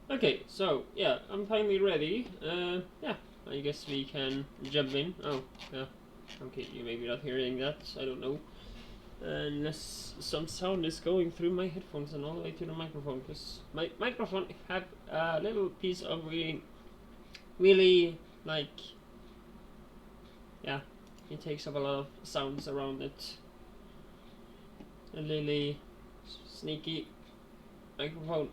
Okay, so yeah, I'm finally ready. Yeah, I guess we can jump in. Oh, yeah. Okay, you may be not hearing that. I don't know. Unless some sound is going through my headphones and all the way to the microphone, because my microphone have a little piece of really like, yeah, it takes up a lot of sounds around it. A really sneaky microphone.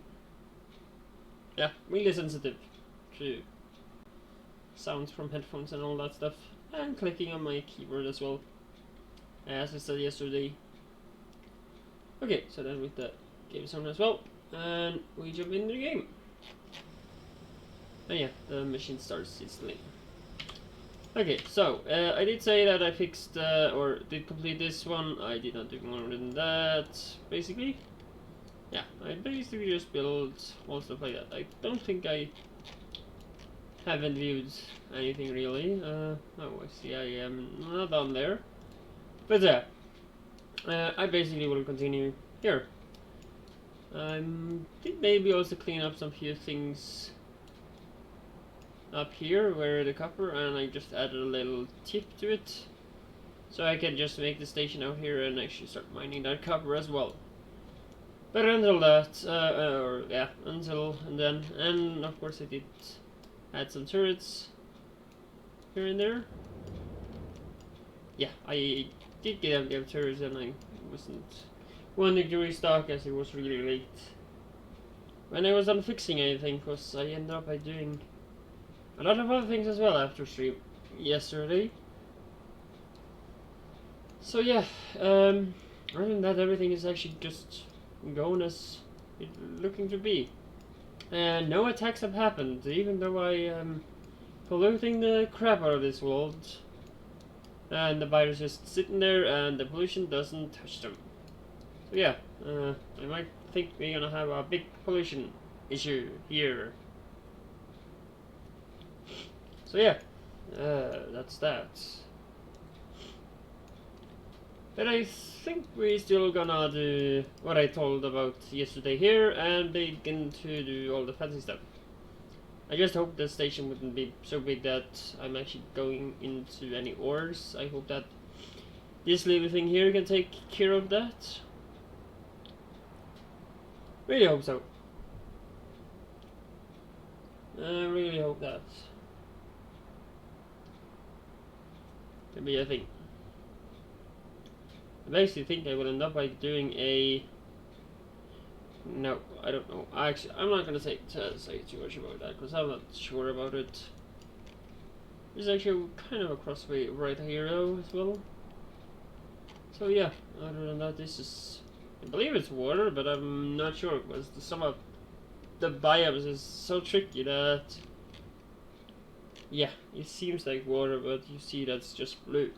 Yeah, really sensitive to sounds from headphones and all that stuff. And clicking on my keyboard as well, as I said yesterday. Okay, so then with the game sound as well, and we jump into the game. And yeah, the machine starts instantly. Okay, so I did say that I fixed or did complete this one. I did not do more than that, basically. Yeah, I basically just built all stuff like that. I don't think I haven't viewed anything really. Oh, I see I am not on there. But yeah, I basically will continue here. Did maybe also clean up some few things up here where the copper, and I just added a little tip to it. So I can just make the station out here and actually start mining that copper as well. But until that, until then, and of course I did add some turrets here and there. Yeah, I did get turrets and I wasn't wanting to restock as it was really late when I was done fixing anything, because I ended up by doing a lot of other things as well after stream yesterday. So yeah, other than that, everything is actually just going as it's looking to be. And no attacks have happened, even though I am polluting the crap out of this world. And the buyers just sitting there and the pollution doesn't touch them. So yeah, I might think we're gonna have a big pollution issue here. So yeah, that's that. But I think we're still gonna do what I told about yesterday here and begin to do all the fancy stuff. I just hope the station wouldn't be so big that I'm actually going into any ores. I hope that this little thing here can take care of that. Really hope so. I really hope that can be a thing. I basically think I will end up by doing a... No, I don't know. Actually, I'm not gonna say too much about that because I'm not sure about it. There's actually kind of a crossway right here though as well. So yeah, other than that, this is... I believe it's water, but I'm not sure because some of the biomes is so tricky that... Yeah, it seems like water, but you see that's just blue.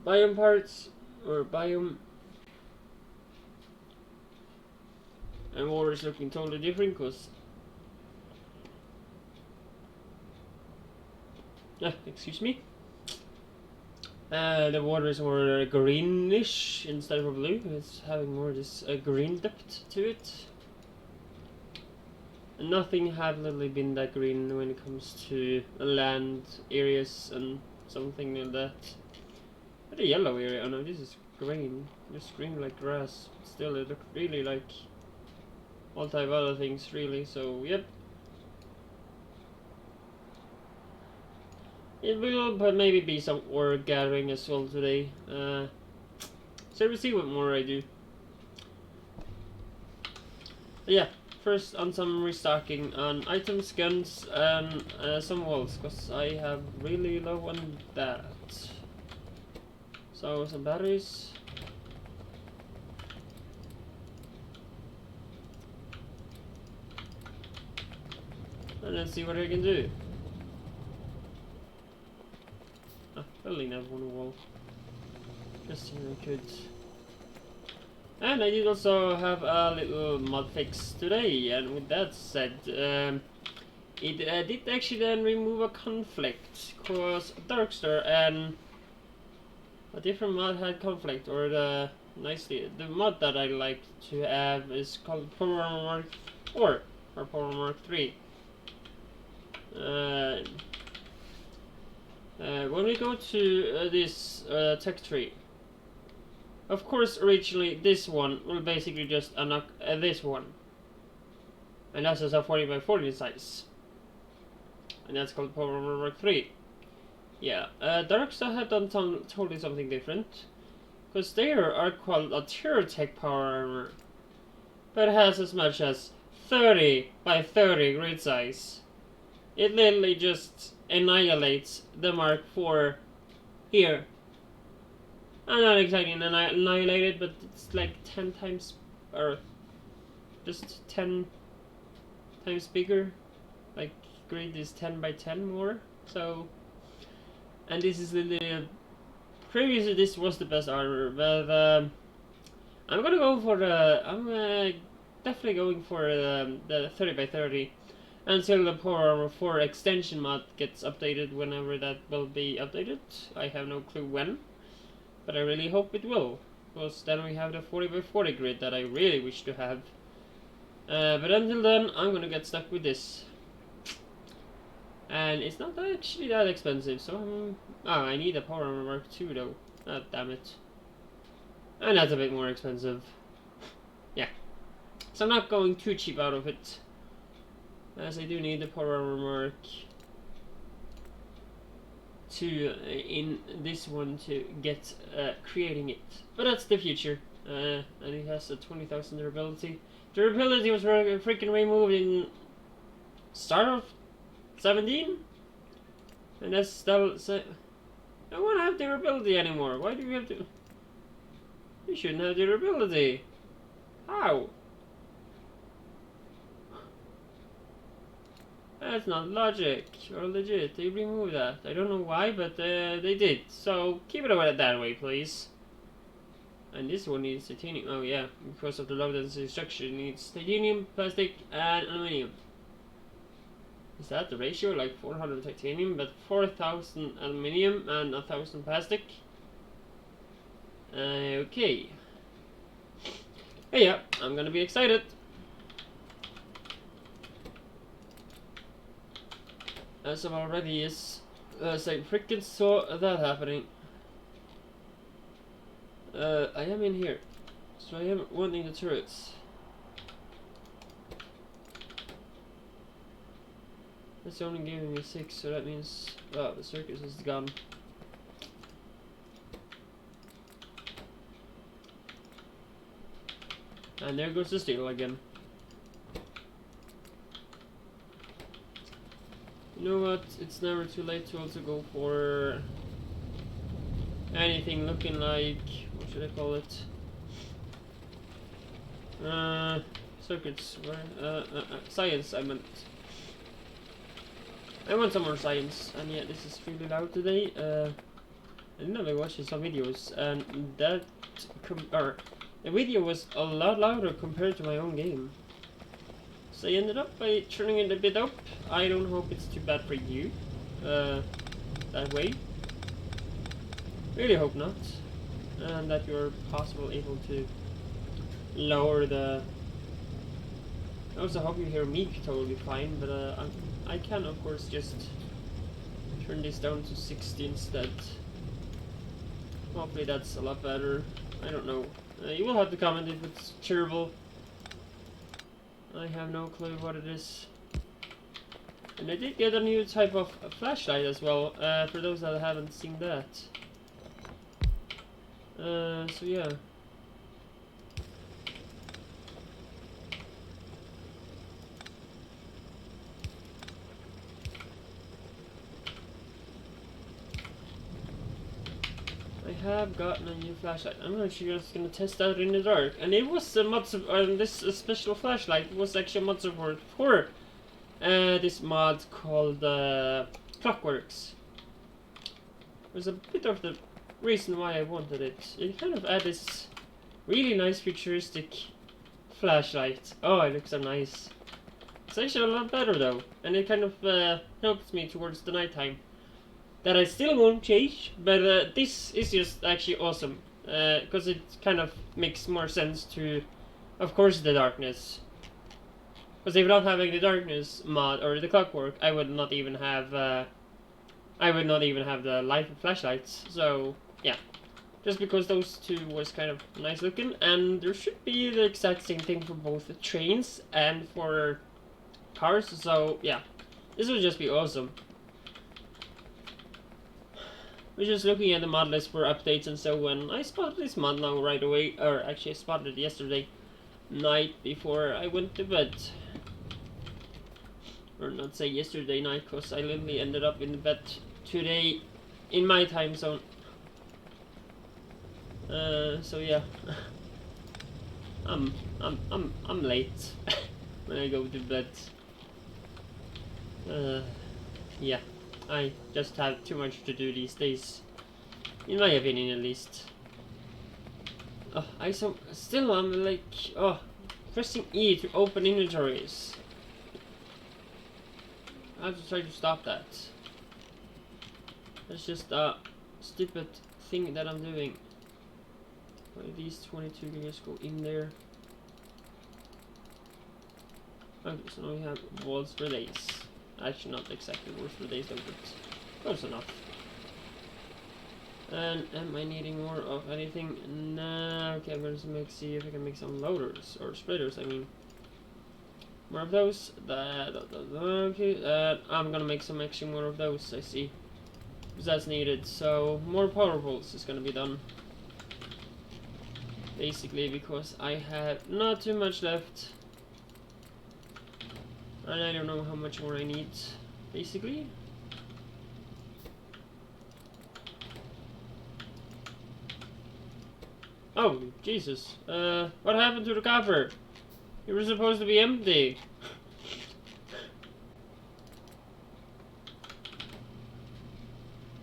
Biome parts, or biome... And water is looking totally different because... excuse me. The water is more greenish instead of blue. It's having more this green depth to it. And nothing have really been that green when it comes to land areas and something like that. But the yellow area, oh no, this is green. Just green like grass. Still, it looks really like all type of other things, really. So, yep. It will but maybe be some ore gathering as well today. So we'll see what more I do. But yeah, first on some restocking on items, guns, and some walls, because I have really low on that. So some batteries. And let's see what I can do. Building that one wall. Just so I could. And I did also have a little mod fix today, and with that said, it did actually then remove a conflict, cause Darkstar and a different mod had conflict, or the mod that I like to have is called or or Power Mark 3. When we go to this tech tree, of course originally this one will basically just unlock this one, and that's just a 40 by 40 size, and that's called Power Armor Mark 3. Yeah, Darkstar have done totally something different, because they are called a tier tech power armor, but it has as much as 30 by 30 grid size. It literally just annihilates the Mark IV here. I'm not exactly annihilated, but it's like 10 times, or just 10 times bigger. Like, grid is 10 by 10 more, so... And this is literally... Previously this was the best armor, but I'm gonna go for the... I'm definitely going for the 30 by 30 until the Power Armor 4 extension mod gets updated, whenever that will be updated. I have no clue when, but I really hope it will, because then we have the 40 by 40 grid that I really wish to have. But until then, I'm gonna get stuck with this. And it's not actually that expensive, so I need a Power Armor Mark II though. Ah, damn it. And that's a bit more expensive. Yeah. So I'm not going too cheap out of it, as I do need the Power Armor Mark II in this one to get creating it. But that's the future. And it has a 20,000 durability. Durability was freaking removed in start of 17? And that's still... I don't want to have durability anymore. Why do you have to... You shouldn't have durability. How? That's not logic or legit. They removed that. I don't know why, but they did. So keep it that way, please. And this one needs titanium. Oh yeah, because of the low density structure, it needs titanium, plastic, and aluminium. Is that the ratio? Like 400 titanium, but 4,000 aluminium and 1,000 plastic. Okay. Hey, yeah, I'm gonna be excited. As I'm already is, as I freaking saw that happening. I am in here, so I am wanting the turrets. It's only giving me 6, so that means the circus is gone. And there goes the steel again. You know what? It's never too late to also go for anything looking like, what should I call it? Circuits. Science, I meant. I want some more science, and yeah, this is really loud today. I didn't know watching some videos, and that the video was a lot louder compared to my own game. So I ended up by turning it a bit up. I don't hope it's too bad for you, that way. Really hope not, and that you're possibly able to lower the... I also hope you hear me totally fine, but I can of course just turn this down to 60 instead. Hopefully that's a lot better. I don't know. You will have to comment if it's terrible. I have no clue what it is. And I did get a new type of flashlight as well, for those that haven't seen that. So yeah. I have gotten a new flashlight. I'm actually just gonna test out in the dark, and it was a mod this special flashlight was actually a mod support for this mod called Clockworks. There's a bit of the reason why I wanted it. It kind of adds this really nice futuristic flashlight. Oh, it looks so nice. It's actually a lot better though, and it kind of helps me towards the nighttime. That I still won't change, but this is just actually awesome, because it kind of makes more sense to, of course, the darkness. Because if not having the darkness mod or the clockwork, I would not even have the light flashlights. So yeah, just because those two was kind of nice looking, and there should be the exact same thing for both the trains and for cars. So yeah, this would just be awesome. We're just looking at the mod list for updates and so on. I spotted this mod now right away, or actually I spotted it yesterday night before I went to bed. Or not say yesterday night, because I literally ended up in the bed today in my time zone. So yeah, I'm late when I go to bed. Yeah, I just have too much to do these days, in my opinion at least. Oh, I'm like, pressing E to open inventories. I have to try to stop that. That's just a stupid thing that I'm doing. Why these 22 can just go in there? Okay, so now we have walls for days. Actually, not exactly walls for days, though, but close enough. And am I needing more of anything? Nah. Okay, I'm going to see if I can make some loaders or splitters. I mean, more of those. Okay, I'm gonna make some actually more of those. I see, because that's needed. So more power poles is gonna be done. Basically, because I have not too much left, and I don't know how much more I need. Basically. Oh, Jesus. What happened to the copper? It was supposed to be empty.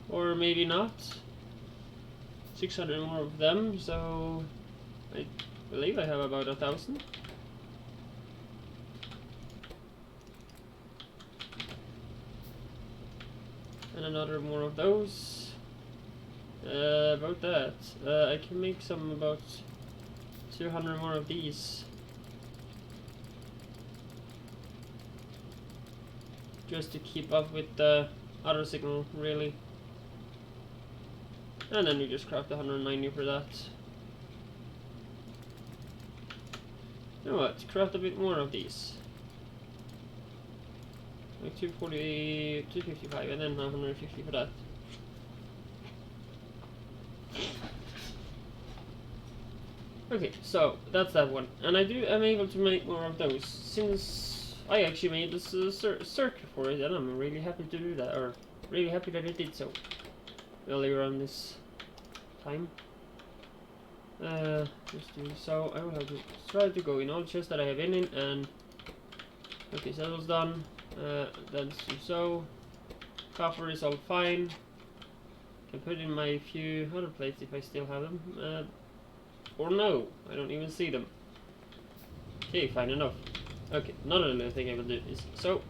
Or maybe not. 600 more of them, so I believe I have about 1,000. And another more of those. About that. I can make some about 200 more of these. Just to keep up with the other signal, really. And then we just craft 190 for that. You know what? Craft a bit more of these. Like 240, 255, and then 150 for that. Okay, so that's that one, and I'm able to make more of those since I actually made this circuit for it, and I'm really happy to do that, or really happy that I did so earlier on this time. Let's do so. I will have to try to go in all chests that I have in it, and okay, so that was done. Let's do so. Copper is all fine. Can put in my few other plates if I still have them. Or no, I don't even see them. Okay, fine enough. Okay, another little thing I will do is so.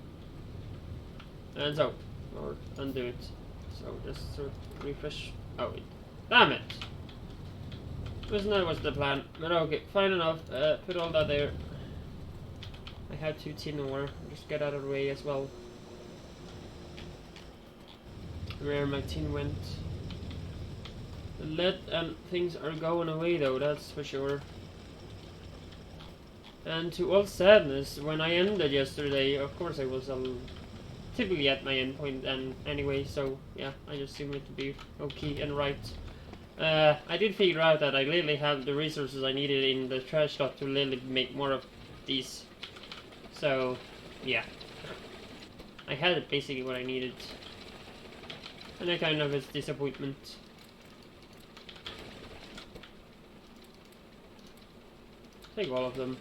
And so. Or undo it. So just sort of refresh. Oh, wait. Damn it! Wasn't that was the plan? But okay, fine enough. Put all that there. I have 2 tin ore. Just get out of the way as well. Where my tin went. The lead and things are going away though, that's for sure. And to all sadness, when I ended yesterday, of course I was typically at my endpoint and anyway, so yeah, I just assume it to be okay and right. I did figure out that I literally have the resources I needed in the trash slot to literally make more of these. So, yeah. I had basically what I needed. And I kind of is disappointment. Take all of them.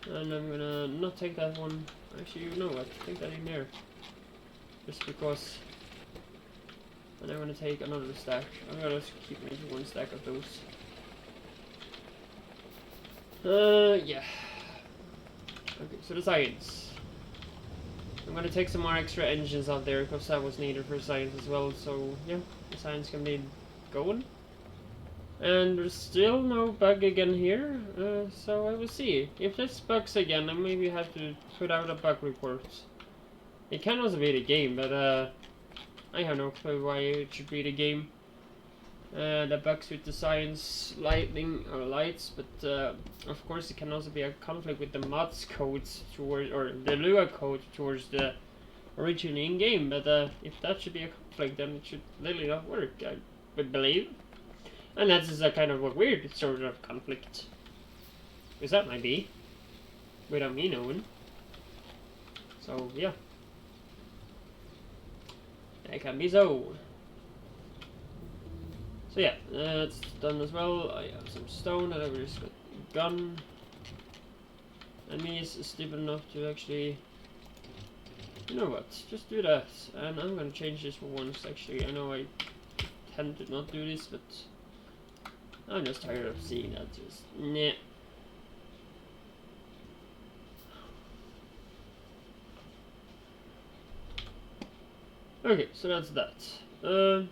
And I'm gonna not take that one. Actually, you know what? Take that in there. Just because. And I'm gonna take another stack. I'm gonna keep making 1 stack of those. Yeah. Okay, so the science. I'm gonna take some more extra engines out there because that was needed for science as well. So yeah, the science can be going. And there's still no bug again here, so I will see. If this bugs again, I maybe have to put out a bug report. It can also be the game, but I have no clue why it should be the game. The bugs with the science lighting or lights, but of course it can also be a conflict with the mods codes towards, or the Lua code towards the original in-game. But if that should be a conflict, then it should literally not work, I would believe. And that's just a kind of a weird sort of conflict. Because that might be. Without me knowing. So, yeah. That can be so. So yeah, it's done as well. I have some stone that I've just got a gun. And me is stupid enough to actually... You know what, just do that. And I'm gonna change this for once actually. I know I tend to not do this, but... I'm just tired of seeing that, just nah. Okay, so that's that. Do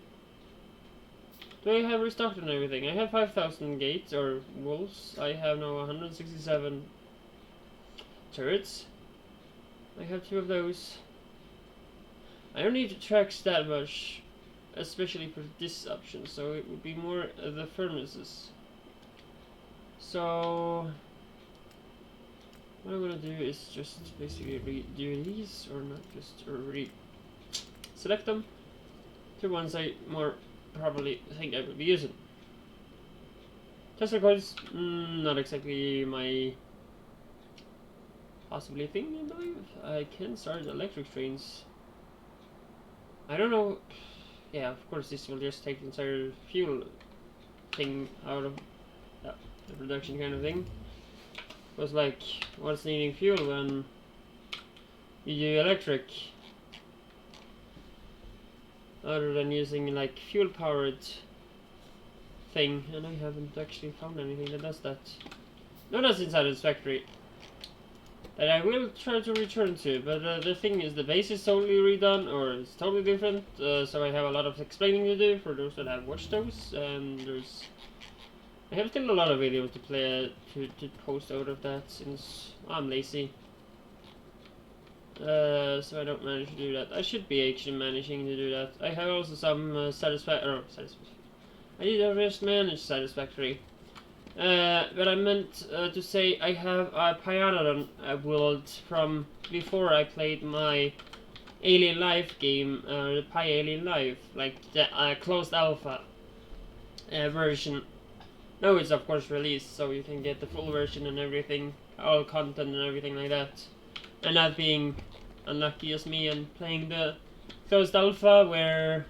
I have restocked and everything? I have 5,000 gates, or wolves. I have now 167 turrets. I have 2 of those. I don't need tracks that much, especially for this option, so it would be more the furnaces. So what I'm gonna do is just basically redo these, or not just, or select them to ones I more probably think I would be using. Tesla coils, not exactly my possibly thing, I believe. I can start electric trains. I don't know. Yeah, of course this will just take the entire fuel thing out of the production kind of thing. It was like, what's needing fuel when you do electric? Other than using like fuel powered thing, and I haven't actually found anything that does that. No, that's inside this factory. That I will try to return to, but the thing is the base is totally redone, or it's totally different, so I have a lot of explaining to do for those that have watched those, and I have still a lot of videos to play, to post out of that, since I'm lazy. So I don't manage to do that. I should be actually managing to do that. I have also some I did just manage Satisfactory. But I meant to say I have a Pyanodon build from before I played my Alien Life game, the Pi Alien Life, like the closed alpha version. Now it's of course released, so you can get the full version and everything, all content and everything like that. And not being unlucky as me and playing the closed alpha where,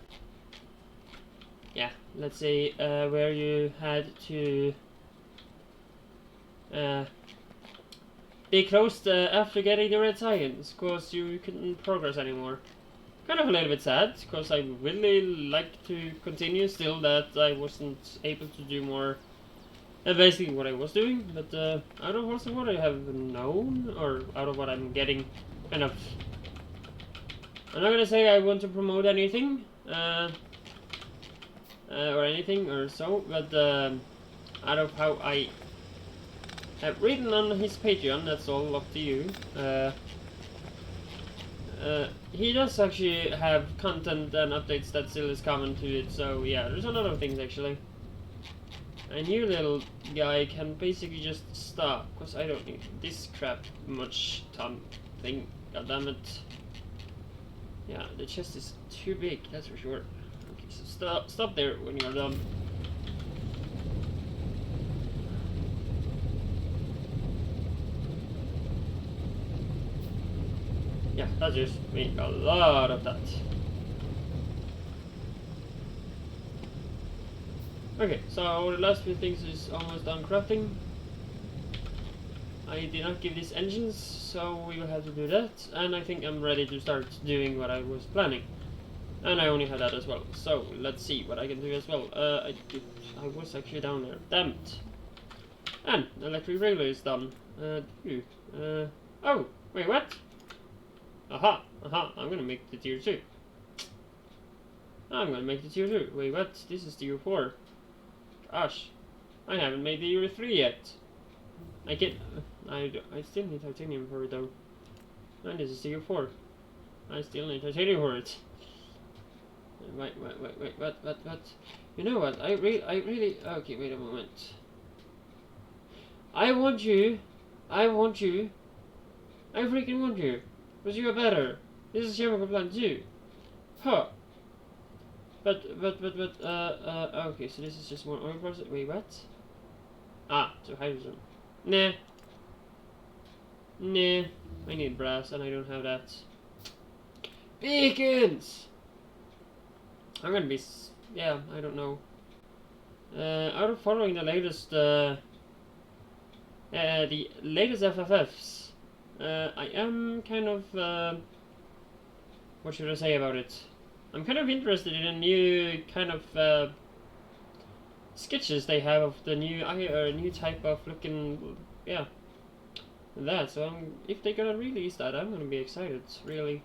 yeah, let's say where you had to they closed after getting the red science, because you couldn't progress anymore. Kind of a little bit sad, because I really like to continue still, that I wasn't able to do more basically what I was doing, but out of also what I have known, or out of what I'm getting, kind of, I'm not gonna say I want to promote anything, or anything or so, but out of how I have written on his Patreon, that's all up to you. He does actually have content and updates that still is common to it, so yeah, there's a lot of things actually. And you little guy can basically just stop, because I don't need this crap much time thing, goddammit. Yeah, the chest is too big, that's for sure. Okay, so stop there when you're done. Yeah, that just made a lot of that. Okay, so the last few things is almost done crafting. I did not give these engines, so we will have to do that. And I think I'm ready to start doing what I was planning. And I only have that as well. So let's see what I can do as well. I was actually down there. Damn it. And the electric railway is done. Oh, wait, what? Aha, I'm gonna make the tier 2. I'm gonna make the tier 2. Wait, what? This is tier 4. Gosh, I haven't made the Euro 3 yet. I still need titanium for it though. And this is the Euro 4. I still need titanium for it. Wait, what? You know what? I really. Okay, wait a moment. I want you. I freaking want you. Because you are better. This is chemical plant too. Huh. But, okay, so this is just more oil process. Wait, what? Ah, so hydrogen. Nah. Nah. I need brass and I don't have that. Beacons! I'm gonna be, yeah, I don't know. Out of following the latest FFFs, I am kind of, what should I say about it? I'm kind of interested in a new kind of sketches they have of the new type of looking, yeah, that. So if they're gonna release that, I'm gonna be excited. Really,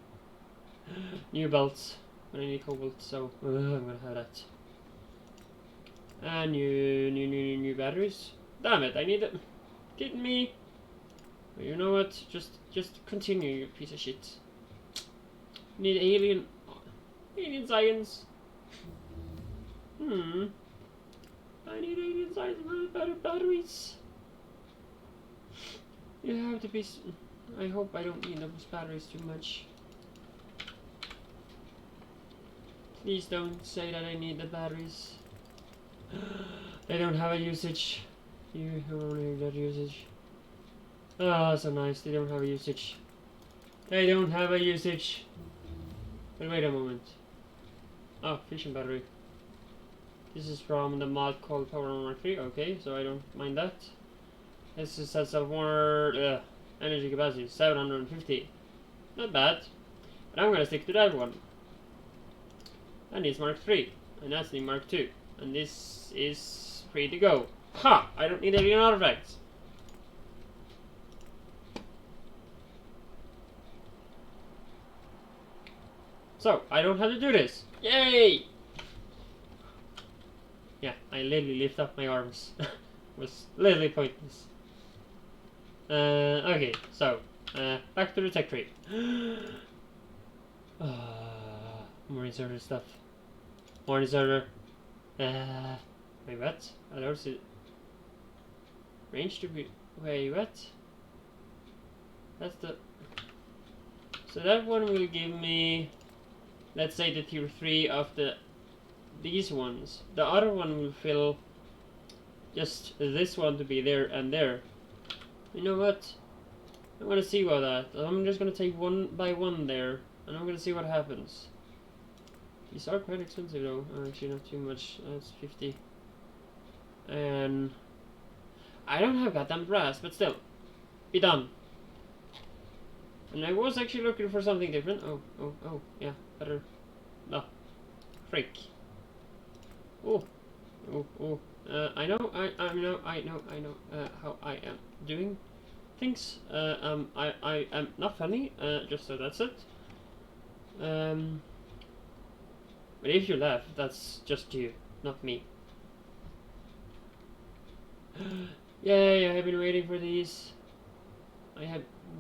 new belts. But I need cobalt, so I'm gonna have that. And new batteries. Damn it! I need it. Kidding me? But you know what? Just continue, you piece of shit. Need alien science. I need alien science for better batteries. You have to be. I hope I don't need those batteries too much. Please don't say that I need the batteries. They don't have a usage. You don't need that usage. Ah, so nice. They don't have a usage. They don't have a usage. But wait a moment. Oh, fission battery. This is from the mod called Power Mark 3. Okay, so I don't mind that. This is sets of more energy capacity, 750. Not bad. But I'm gonna stick to that one. And it's Mark 3. And that's the Mark 2. And this is free to go. Ha! I don't need alien artifacts. So, I don't have to do this. Yay! Yeah, I literally lift up my arms. It was literally pointless. Okay, so, back to the tech tree. More inserter stuff. More inserter. Wait, what? I don't see. Range to be. Wait, what? That's the. So that one will give me, let's say, the tier 3 of these ones. The other one will fill just this one to be there and there. You know what? I'm gonna see about that. I'm just gonna take one by one there, and I'm gonna see what happens. These are quite expensive though. Actually, not too much. That's 50. And I don't have goddamn brass, but still, be done. And I was actually looking for something different. Oh, yeah, better. No, freak. Oh. I know how I am doing things. I am not funny. Just so that's it. But if you laugh, that's just you, not me. Yay! I have been waiting for these.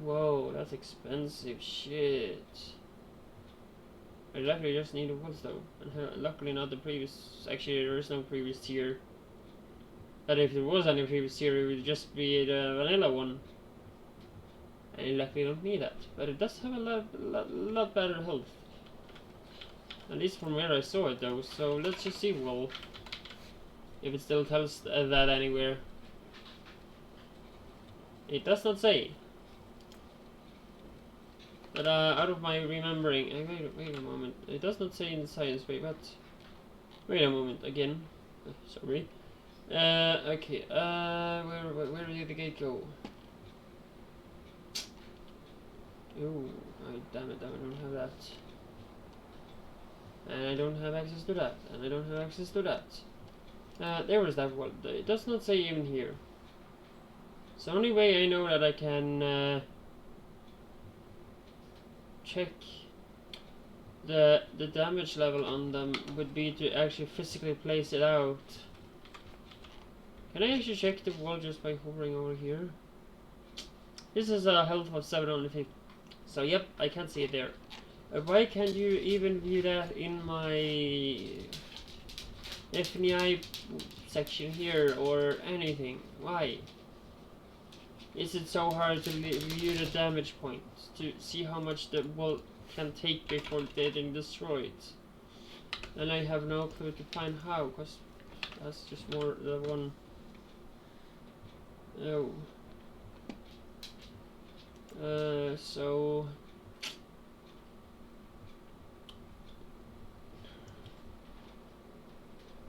Whoa, that's expensive shit. I luckily just need the woods though, and luckily not the previous. Actually, there is no previous tier. But if there was any previous tier, it would just be the vanilla one. And you luckily don't need that, but it does have a lot better health. At least from where I saw it though. So let's just see, well, if it still tells that anywhere. It does not say. But out of my remembering, wait a moment. It does not say in the science. Wait a moment again. Sorry. Okay. Where did the gate go? Oh, damn it! I don't have that. And I don't have access to that. And I don't have access to that. There was that one. It does not say even here. So the only way I know that I can check the damage level on them would be to actually physically place it out. Can I actually check the wall just by hovering over here? This is a health of 750. So yep, I can't see it there. Why can't you even view that in my FNI section here or anything? Why? Is it so hard to view the damage points to see how much the wall can take before getting destroyed? And I have no clue to find how, because that's just more the one. Oh. So.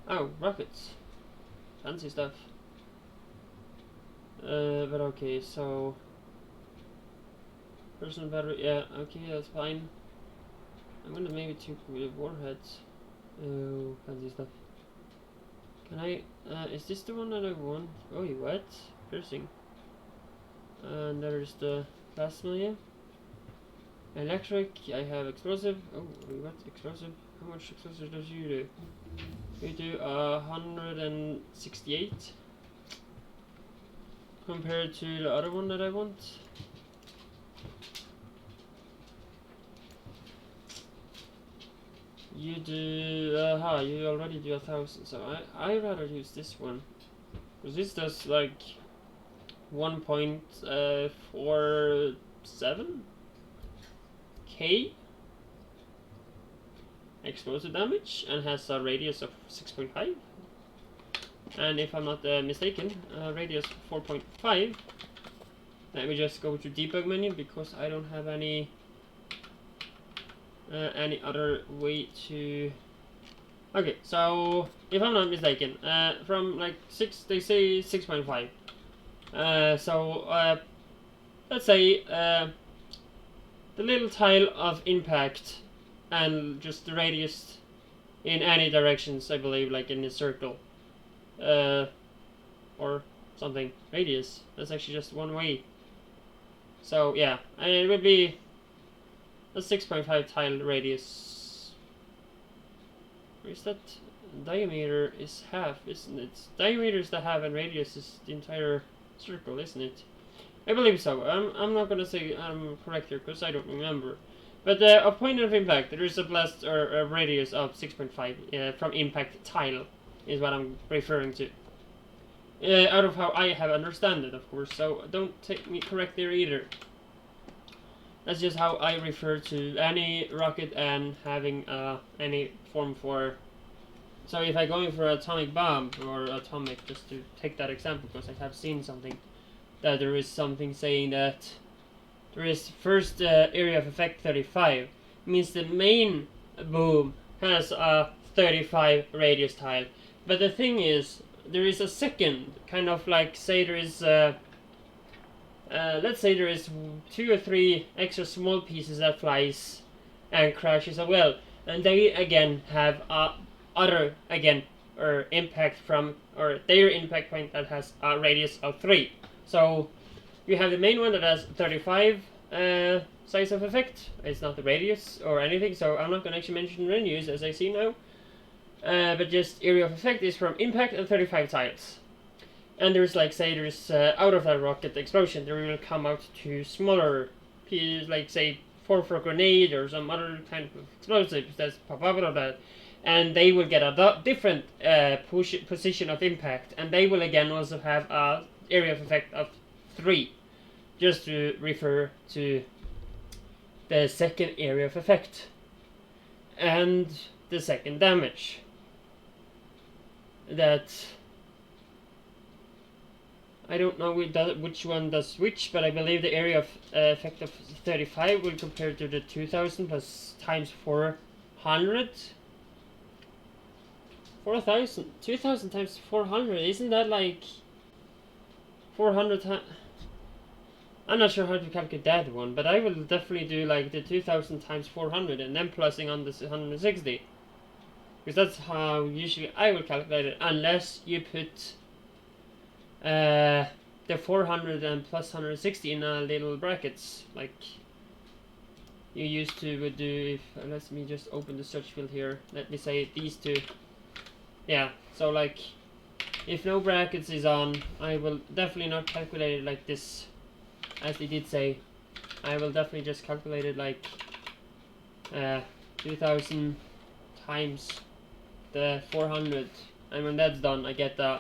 Oh, rockets. Fancy stuff. But okay, so. Personal battery, yeah, okay, that's fine. I'm gonna maybe take warheads. Oh, fancy stuff. Can I, is this the one that I want? Oh, what? Piercing. And there's the plasma here. Electric, I have explosive. Oh, what? Explosive? How much explosive does you do? You do 168 compared to the other one that I want. You do, you already do 1,000, so I rather use this one. Because this does like 1.47k explosive damage and has a radius of 6.5. And if I'm not mistaken, radius 4.5. Let me just go to debug menu because I don't have any other way to. Okay, so if I'm not mistaken, from like 6, they say 6.5. So let's say the little tile of impact and just the radius in any directions, I believe, like in a circle, or something. Radius. That's actually just one way. So yeah, it would be a 6.5 tile radius. Where is that? Diameter is half, isn't it? Diameter is the half and radius is the entire circle, isn't it? I believe so. I'm not gonna say I'm correct here because I don't remember. But a point of impact, there is a blast or a radius of 6.5 from impact tile, is what I'm referring to. Out of how I have understand it, of course. So don't take me correct there either. That's just how I refer to any rocket and having any form for. So if I'm going for atomic bomb or atomic, just to take that example, because I have seen something that there is something saying that there is first area of effect 35, means the main boom has a 35 radius tile. But the thing is, there is a second kind of like, say there is let's say there is 2 or 3 extra small pieces that flies and crashes as well, and they again have other again or impact from or their impact point that has a radius of 3. So you have the main one that has 35 size of effect. It's not the radius or anything, so I'm not going to actually mention menus as I see now. But just area of effect is from impact and 35 tiles. And there's like, say there's out of that rocket explosion, there will come out 2 smaller pieces, like say 4 for a grenade or some other kind of explosives that's pop up out of that. And they will get a different position of impact, and they will again also have a area of effect of 3, just to refer to the second area of effect and the second damage. That I don't know which one does which, but I believe the area of effect of 35 will compare to the 2000 plus times 400. 4,000, 2,000 times 400, isn't that like 400 times? I'm not sure how to calculate that one, but I will definitely do like the 2,000 times 400 and then plussing on this 160. Because that's how usually I will calculate it, unless you put the 400 and plus 160 in little brackets, like you used to would do if, let me just open the search field here, let me say these two. Yeah, so like if no brackets is on, I will definitely not calculate it like this, as they did say. I will definitely just calculate it like 2000 times the 400, and when that's done I get the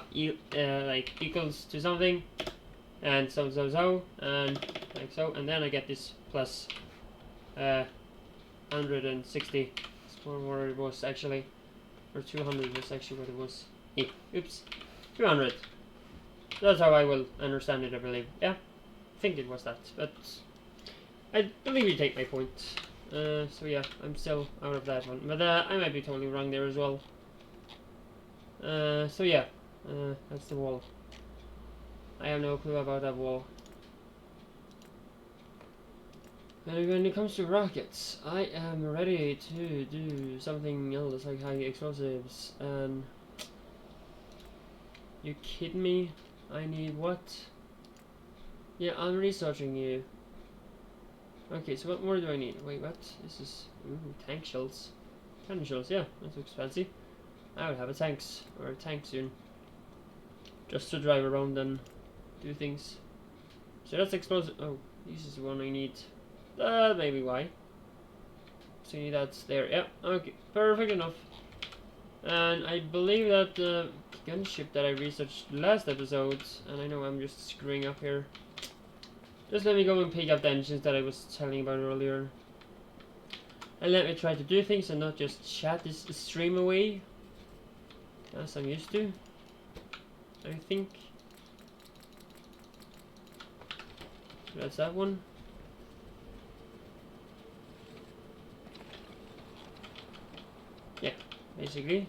like equals to something, and so and like so, and then I get this plus 160. That's more what it was actually, or 200 was actually what it was. Oops, 200. That's how I will understand it, I believe. Yeah, I think it was that, but I believe you take my point. So yeah, I'm still out of that one, but I might be totally wrong there as well. So yeah, that's the wall. I have no clue about that wall. And when it comes to rockets, I am ready to do something else like high explosives. And you kidding me? I need what? Yeah, I'm researching you. Okay, so what more do I need? Wait, what? This is tank shells. Cannon shells, yeah, that looks fancy. I would have a tank soon, just to drive around and do things. So that's explosive. Oh, this is the one I need. Maybe why. So you need that there. Yeah, okay, perfect enough. And I believe that the gunship that I researched last episode, and I know I'm just screwing up here. Just let me go and pick up the engines that I was telling about earlier. And let me try to do things and not just chat this stream away, as I'm used to, I think. So that's that one. Yeah, basically.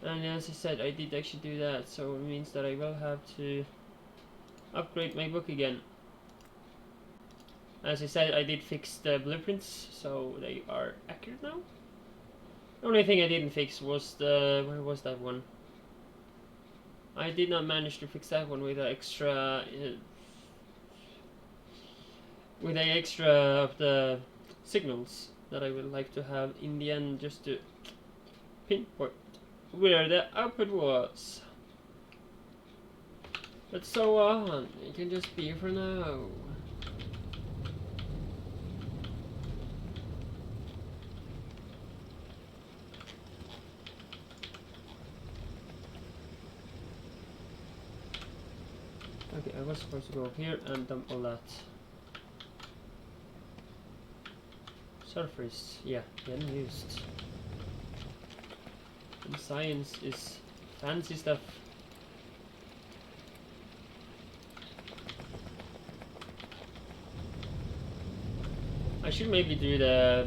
And as I said, I did actually do that, so it means that I will have to upgrade my book again. As I said, I did fix the blueprints, so they are accurate now. The only thing I didn't fix was the... where was that one? I did not manage to fix that one with the extra... with the extra of the signals that I would like to have in the end, just to pinpoint where the output was. But so on, it can just be for now. Okay, I was supposed to go up here and dump all that. Surface, yeah, getting used. And science is fancy stuff. I should maybe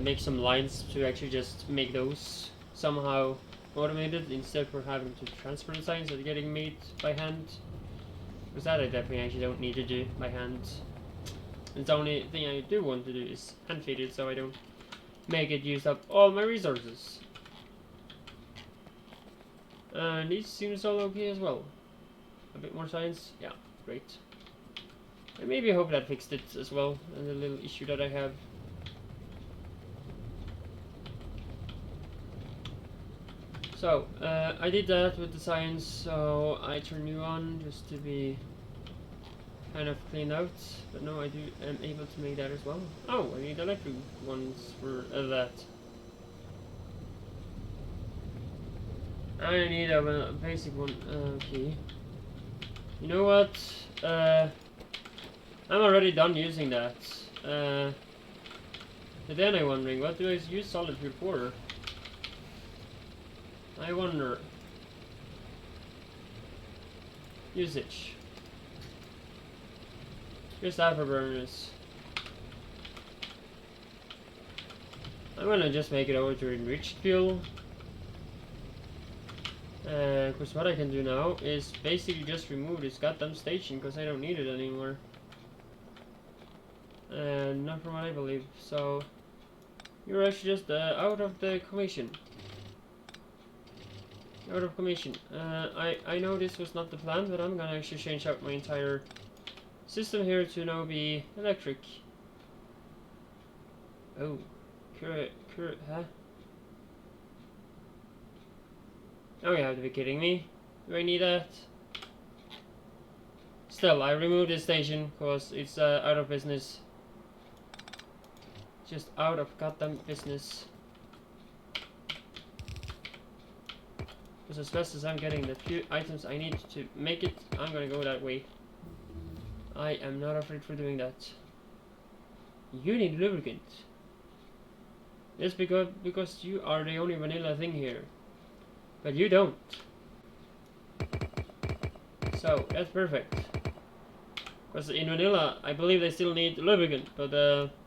make some lines to actually just make those somehow automated instead of having to transfer the signs that are getting made by hand. Because that I definitely actually don't need to do by hand. And the only thing I do want to do is hand feed it so I don't make it use up all my resources. And this seems all okay as well. A bit more science, yeah, great. And maybe I hope that fixed it as well, and the little issue that I have. So, I did that with the science, so I turn you on just to be kind of cleaned out. But no, I am able to make that as well. Oh, I need electric ones for that. I need a basic one. Okay. You know what? I'm already done using that. But then I'm wondering, what do I use solid fuel for? I wonder. Usage. Just afterburners. I'm gonna just make it over to enriched fuel. Because what I can do now is basically just remove this goddamn station because I don't need it anymore. Not from what I believe. So you're actually just out of the commission. Out of commission. I know this was not the plan, but I'm gonna actually change out my entire system here to now be electric. Oh, huh? Oh, you have to be kidding me. Do I need that? Still, I removed this station because it's out of business. Just out of goddamn business. Because as fast as I'm getting the few items I need to make it, I'm gonna go that way. I am not afraid for doing that. You need lubricant. It's because you are the only vanilla thing here. But you don't. So, that's perfect. Because in vanilla, I believe they still need lubricant, but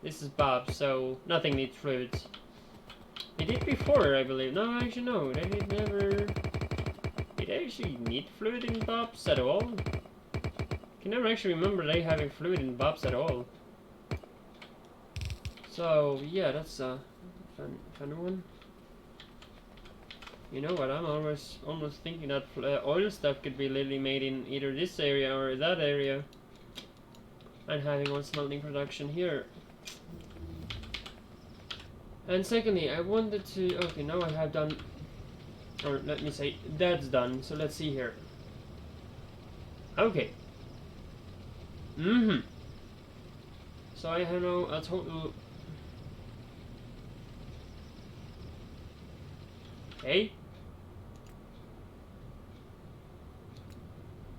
this is Bob, so nothing needs fluids. They did before, I believe. No, actually no, they did never... Did they actually need fluid in Bobs at all? I can never actually remember they having fluid in Bobs at all. So, yeah, that's a fun one. You know what, I'm almost thinking that oil stuff could be literally made in either this area or that area. And having one smelting production here. And secondly, I wanted to... Okay, now I have done... Or let me say, that's done. So let's see here. Okay. So I have now a total... Okay.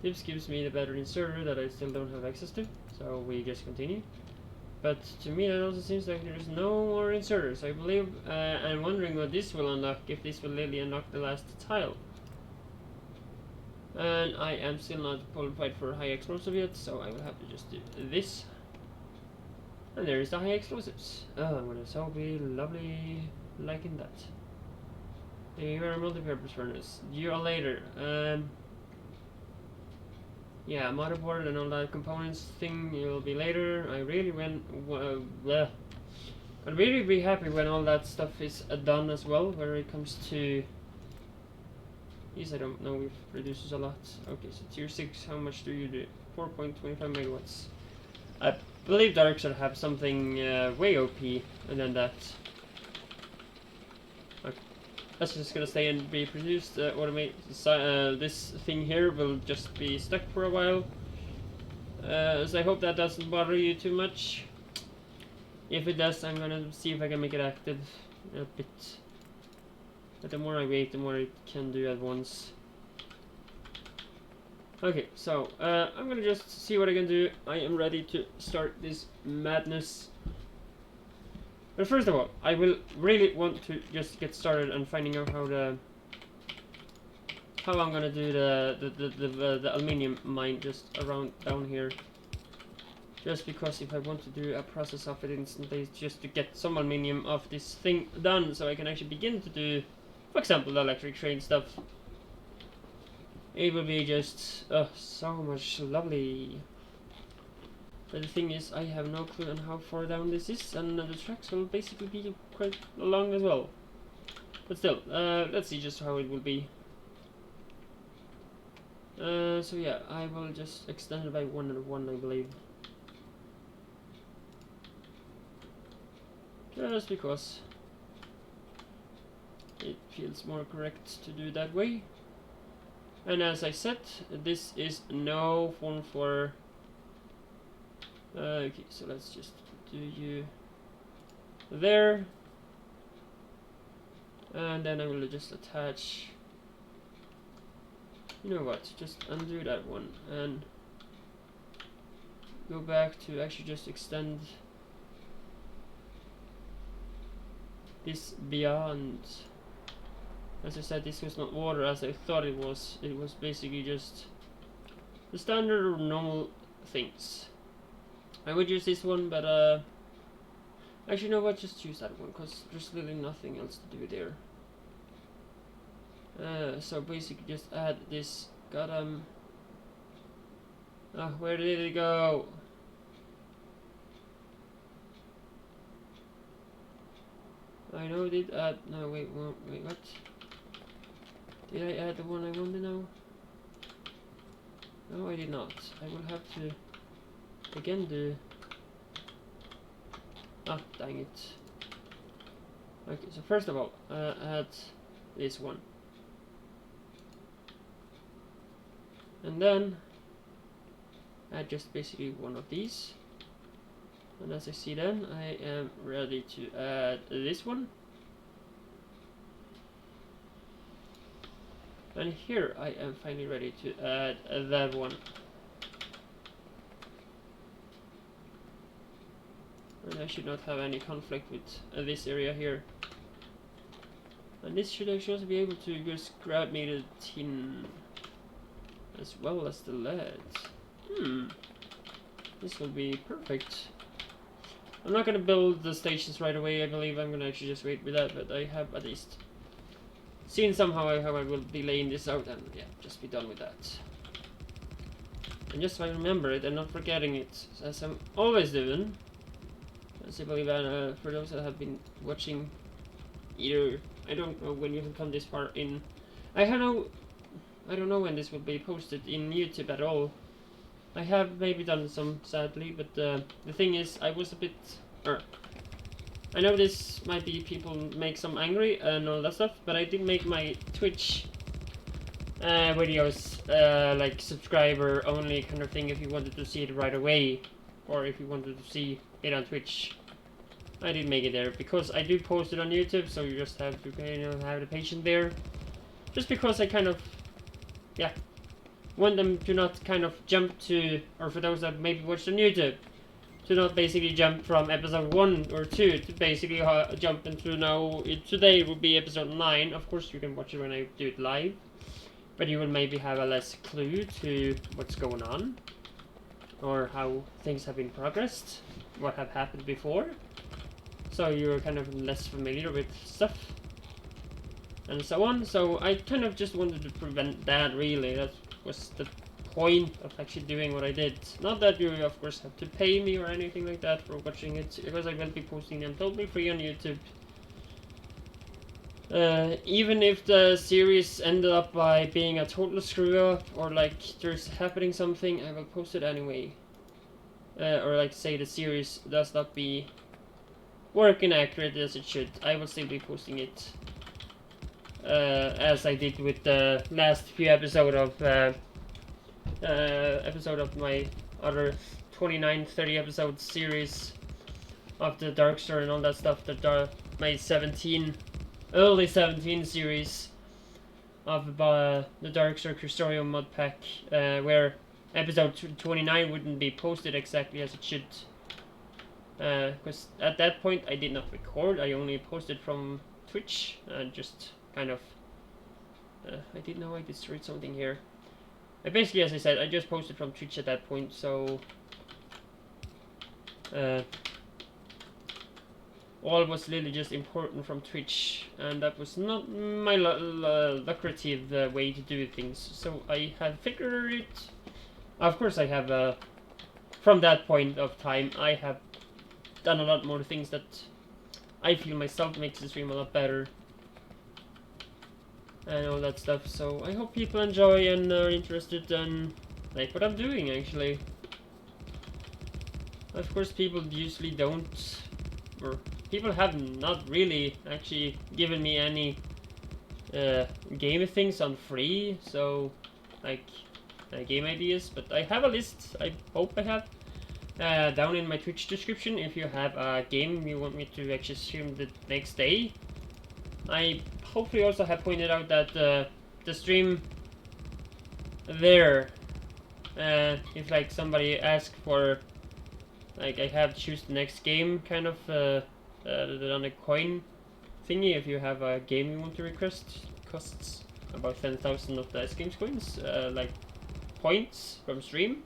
This gives me the battery inserter that I still don't have access to. So we just continue. But to me that also seems like there's no more inserters. I believe, I'm wondering what this will unlock, if this will literally unlock the last tile. And I am still not qualified for high explosive yet, so I will have to just do this. And there is the high explosives. Oh, I'm gonna so be lovely liking that. You are a multi-purpose furnace. Year later. Yeah, motherboard and all that components thing will be later. I really I'd really be happy when all that stuff is done as well, where it comes to... These I don't know if reduces a lot. Okay, so tier 6, how much do you do? 4.25 megawatts. I believe Darkstar have something way OP, and then that. Okay. That's just gonna stay and be produced. Automate. This thing here will just be stuck for a while. So I hope that doesn't bother you too much. If it does, I'm gonna see if I can make it active a bit. But the more I wait, the more it can do at once. Okay, so I'm gonna just see what I can do. I am ready to start this madness. But first of all, I will really want to just get started on finding out how I'm gonna do the aluminium mine just around down here. Just because if I want to do a process of it instantly, just to get some aluminium of this thing done, so I can actually begin to do, for example, the electric train stuff. It will be just so much lovely. But the thing is, I have no clue on how far down this is, and the tracks will basically be quite long as well. But still, let's see just how it will be. So yeah, I will just extend it by 1 and 1, I believe. Just because it feels more correct to do that way. And as I said, this is no form for... okay, so let's just do you there. And then I will just attach... You know what, just undo that one and go back to actually just extend this beyond. As I said, this was not water as I thought it was. It was basically just the standard or normal things. I would use this one, but actually, you know what? Just use that one because there's really nothing else to do there. So basically, just add this. Where did it go? I know it did add. No, wait, what? Did I add the one I wanted now? No, I did not. I will have to again do... Ah, dang it. Okay, so first of all, add this one. And then add just basically one of these. And as I see then, I am ready to add this one. And here I am finally ready to add that one. And I should not have any conflict with this area here. And this should actually also be able to just grab me the tin as well as the lead. This will be perfect. I'm not gonna build the stations right away. I believe I'm gonna actually just wait with that, but I have at least seen somehow how I will be laying this out, and yeah, just be done with that. And just so I remember it and not forgetting it, as I'm always doing. As I believe, for those that have been watching, either I don't know when you can come this far in. I don't know when this will be posted in YouTube at all. I have maybe done some, sadly, but the thing is, I was a bit, I know this might be people make some angry and all that stuff, but I did make my Twitch videos like subscriber only kind of thing if you wanted to see it right away, or if you wanted to see it on Twitch. I did make it there because I do post it on YouTube, so you just have to have the patience there. Just because I kind of, yeah, want them to not kind of jump to, or for those that maybe watch on YouTube, to not basically jump from episode 1 or 2 to basically jump into now. Today will be episode 9. Of course, you can watch it when I do it live, but you will maybe have a less clue to what's going on, or how things have been progressed, what have happened before. So you're kind of less familiar with stuff and so on. So I kind of just wanted to prevent that, really. That was the point of actually doing what I did. Not that you of course have to pay me or anything like that for watching it, because I will be posting them totally free on YouTube. Even if the series ended up by being a total screw up, or like there's happening something, I will post it anyway. Or like say the series does not be working accurate as it should, I will still be posting it. As I did with the last few episodes of my other 29-30 episode series of the Darkstar and all that stuff, my early 17 series of the Darkstar Custodian mod pack, where episode 29 wouldn't be posted exactly as it should. Because at that point I did not record, I only posted from Twitch, and just kind of, I didn't know I destroyed something here. Basically, as I said, I just posted from Twitch at that point, so all was literally just important from Twitch, and that was not my lucrative way to do things, so I have figured it. Of course I have, from that point of time, I have done a lot more things that I feel myself makes the stream a lot better and all that stuff. So I hope people enjoy and are interested and like what I'm doing, actually. Of course, people usually don't, or people have not really actually given me any game things on free, so like game ideas, but I have a list, I hope I have, down in my Twitch description. If you have a game you want me to actually stream the next day, I hopefully also have pointed out that the stream there, if like somebody asks for, like, I have choose the next game kind of on a coin thingy. If you have a game you want to request, costs about 10,000 of the S-Games coins, like points from stream.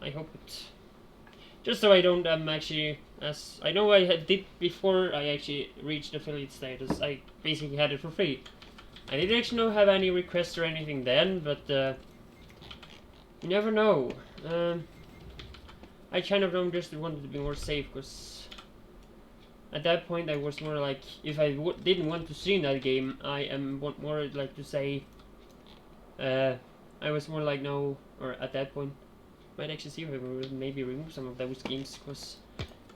I hope it, just so I don't actually, as I know I did before I actually reached affiliate status, I basically had it for free. I didn't actually have any requests or anything then, but you never know. I kind of just wanted to be more safe, because at that point I was more like, if I didn't want to stream that game, I am more like to say, I was more like no, or at that point, might actually see if I will maybe remove some of those games, because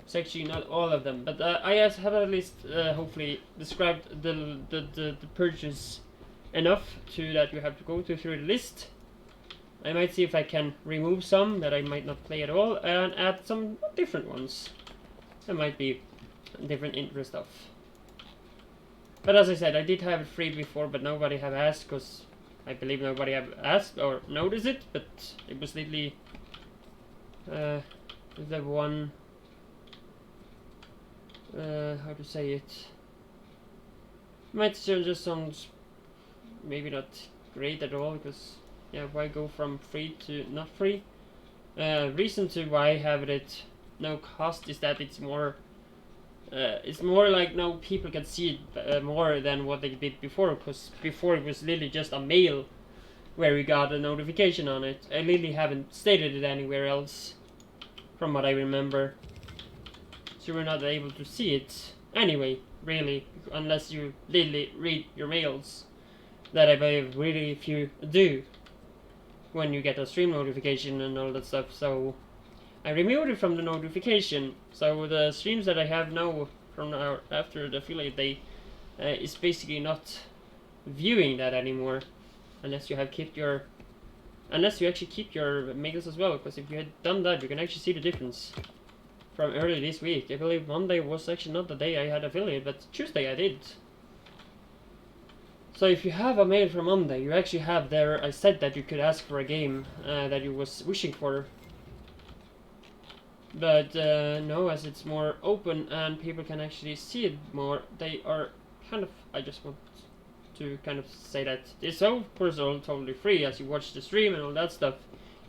it's actually not all of them, but I have at least hopefully described the purchase enough to that you have to go through the list I might see if I can remove some that I might not play at all and add some different ones. That might be different interest of. But as I said, I did have it free before, but nobody have asked, because I believe nobody have asked or noticed it, but it was literally the one, how to say it, might still just sound maybe not great at all, because yeah, why go from free to not free? Reason to why I have it no cost is that it's more like now people can see it more than what they did before, because before it was literally just a mail where we got a notification on it. I literally haven't stated it anywhere else from what I remember, so we're not able to see it anyway, really, unless you literally read your mails, that I believe really few do when you get a stream notification and all that stuff. So I removed it from the notification, so the streams that I have now from now after the affiliate day is basically not viewing that anymore, unless you have kept your, unless you actually keep your mails as well, because if you had done that, you can actually see the difference from earlier this week. I believe Monday was actually not the day I had affiliate, but Tuesday I did. So if you have a mail from Monday, you actually have there, I said that you could ask for a game that you was wishing for. But no, as it's more open and people can actually see it more, they are kind of, I just want to kind of say that it's of course all totally free as you watch the stream and all that stuff.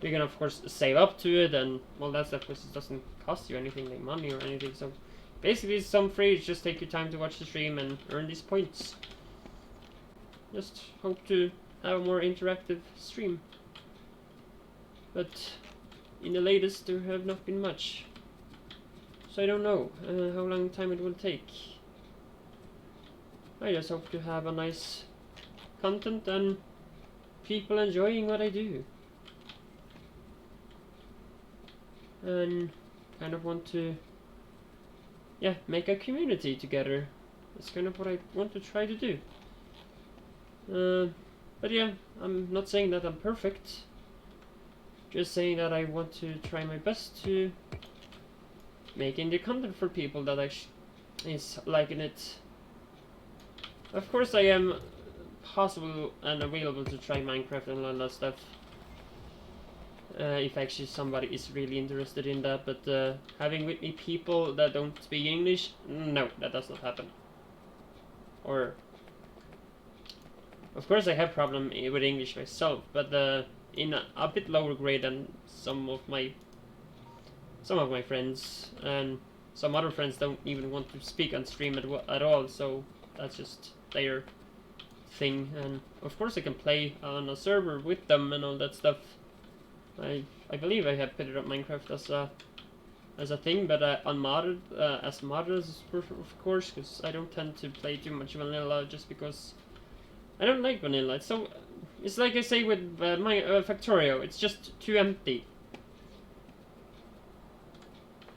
You can of course save up to it and all that stuff, because it doesn't cost you anything like money or anything. So basically it's some free, it's just take your time to watch the stream and earn these points. Just hope to have a more interactive stream. But in the latest there have not been much. So I don't know how long time it will take. I just hope to have a nice content and people enjoying what I do. And kind of want to, yeah, make a community together. That's kind of what I want to try to do. But yeah, I'm not saying that I'm perfect. Just saying that I want to try my best to making the content for people that is liking it. Of course I am possible and available to try Minecraft and all that stuff. If actually somebody is really interested in that, but having with me people that don't speak English, no, that does not happen. Or, of course I have problem with English myself, but in a bit lower grade than some of my friends, and some other friends don't even want to speak on stream at all, so that's just their thing. And of course I can play on a server with them and all that stuff. I believe I have put it up Minecraft as a thing, but unmodded, as modded of course, because I don't tend to play too much vanilla, just because I don't like vanilla. It's like I say with my Factorio, it's just too empty.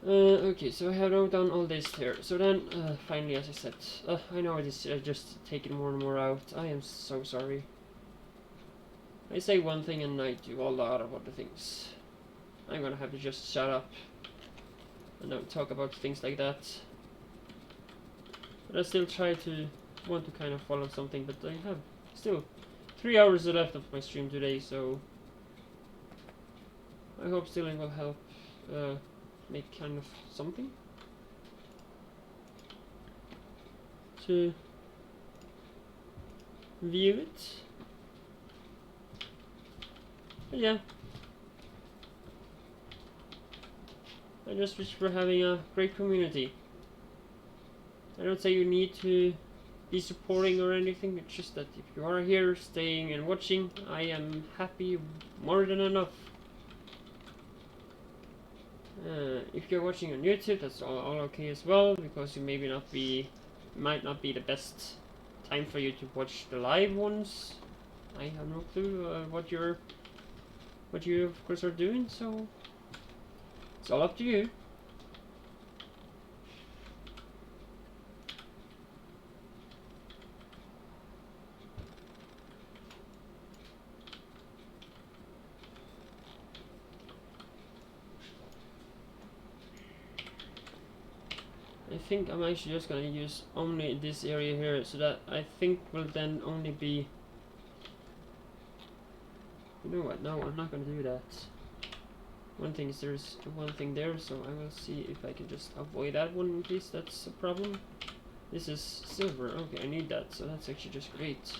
Okay, so I have wrote down all this here. So then, finally, as I said, I know it is just taking more and more out. I am so sorry. I say one thing and I do a lot of other things. I'm gonna have to just shut up and don't talk about things like that. But I still try to want to kind of follow something, but I have still 3 hours left of my stream today, so I hope still it will help make kind of something to view it. But yeah, I just wish we're having a great community. I don't say you need to be supporting or anything, it's just that if you are here staying and watching, I am happy, more than enough. If you're watching on YouTube, that's all okay as well, because you might not be the best time for you to watch the live ones. I have no clue what you of course are doing, so it's all up to you. think I'm actually just gonna use only this area here, so that I think will then only be... You know what, no, I'm not gonna do that. One thing is there's one thing there, so I will see if I can just avoid that one in case that's a problem. This is silver, okay, I need that, so that's actually just great.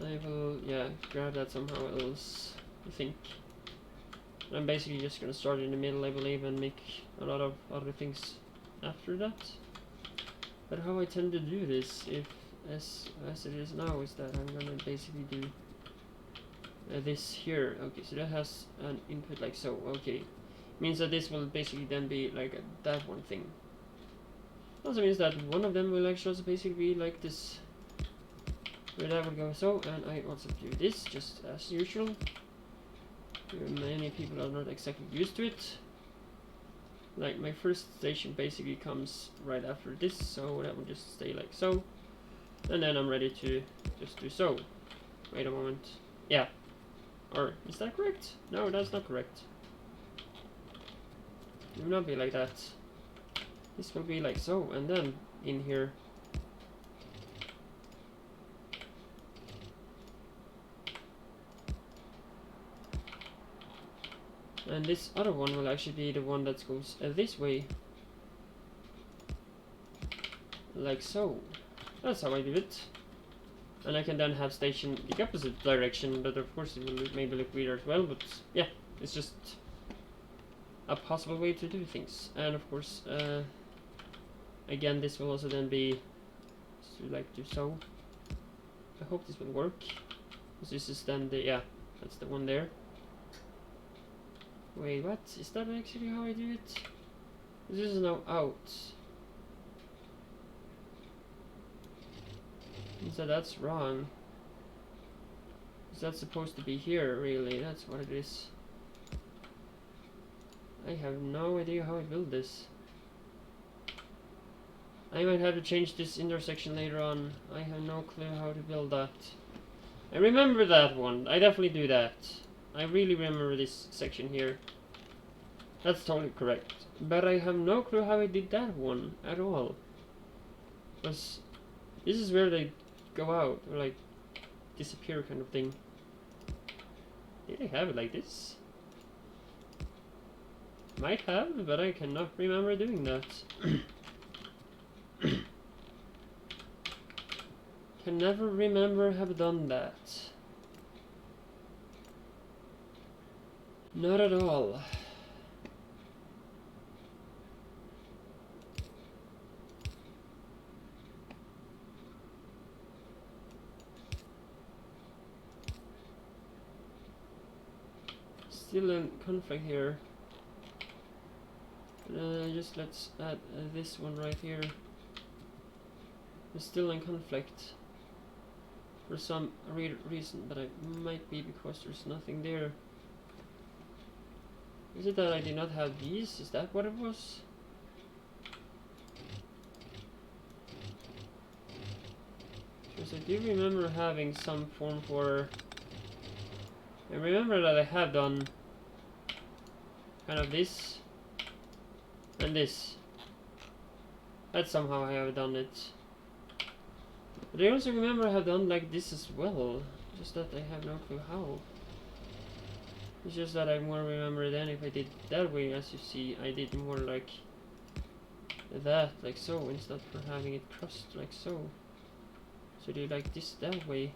I will, yeah, grab that somehow else, I think. I'm basically just gonna start in the middle, I believe, and make a lot of other things after that. But how I tend to do this, if as it is now, is that I'm gonna basically do this here. Okay, so that has an input like so. Okay, means that this will basically then be like that one thing. Also means that one of them will actually also basically be like this, where that will go so, and I also do this just as usual. Many people are not exactly used to it. Like my first station basically comes right after this, so that will just stay like so. And then I'm ready to just do so. Wait a moment. Yeah. Or is that correct? No, that's not correct. It will not be like that. This will be like so, and then in here. And this other one will actually be the one that goes this way. Like so. That's how I do it. And I can then have station the opposite direction, but of course it will maybe look weird as well, but yeah, it's just a possible way to do things. And of course, again, this will also then be to like do so. I hope this will work. This is then the, yeah, that's the one there. Wait, what? Is that actually how I do it? This is now out. So that's wrong. Is that supposed to be here, really? That's what it is. I have no idea how I build this. I might have to change this intersection later on. I have no clue how to build that. I remember that one. I definitely do that. I really remember this section here. That's totally correct. But I have no clue how I did that one at all. Because this is where they go out, or like disappear kind of thing. Did I have it like this? Might have, but I cannot remember doing that. Can never remember have done that. Not at all. Still in conflict here. Just let's add this one right here. It's still in conflict for some reason, but it might be because there's nothing there. Is it that I did not have these? Is that what it was? Because I do remember having some form for... I remember that I have done kind of this and this. That's somehow I have done it. But I also remember I have done like this as well. Just that I have no clue how. It's just that I more remember then if I did that way. As you see, I did more like that, like so, instead of having it crossed like so. So do like this that way.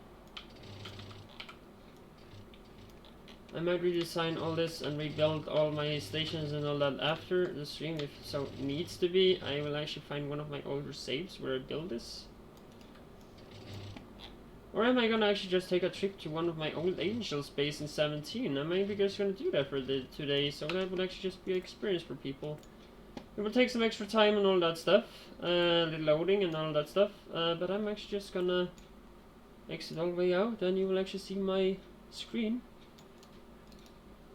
I might redesign all this and rebuild all my stations and all that after the stream if so needs to be. I will actually find one of my older saves where I build this. Or am I gonna actually just take a trip to one of my old Angels base in 17? I might be just gonna do that for today, so that would actually just be an experience for people. It will take some extra time and all that stuff, the loading and all that stuff, but I'm actually just gonna exit all the way out and you will actually see my screen.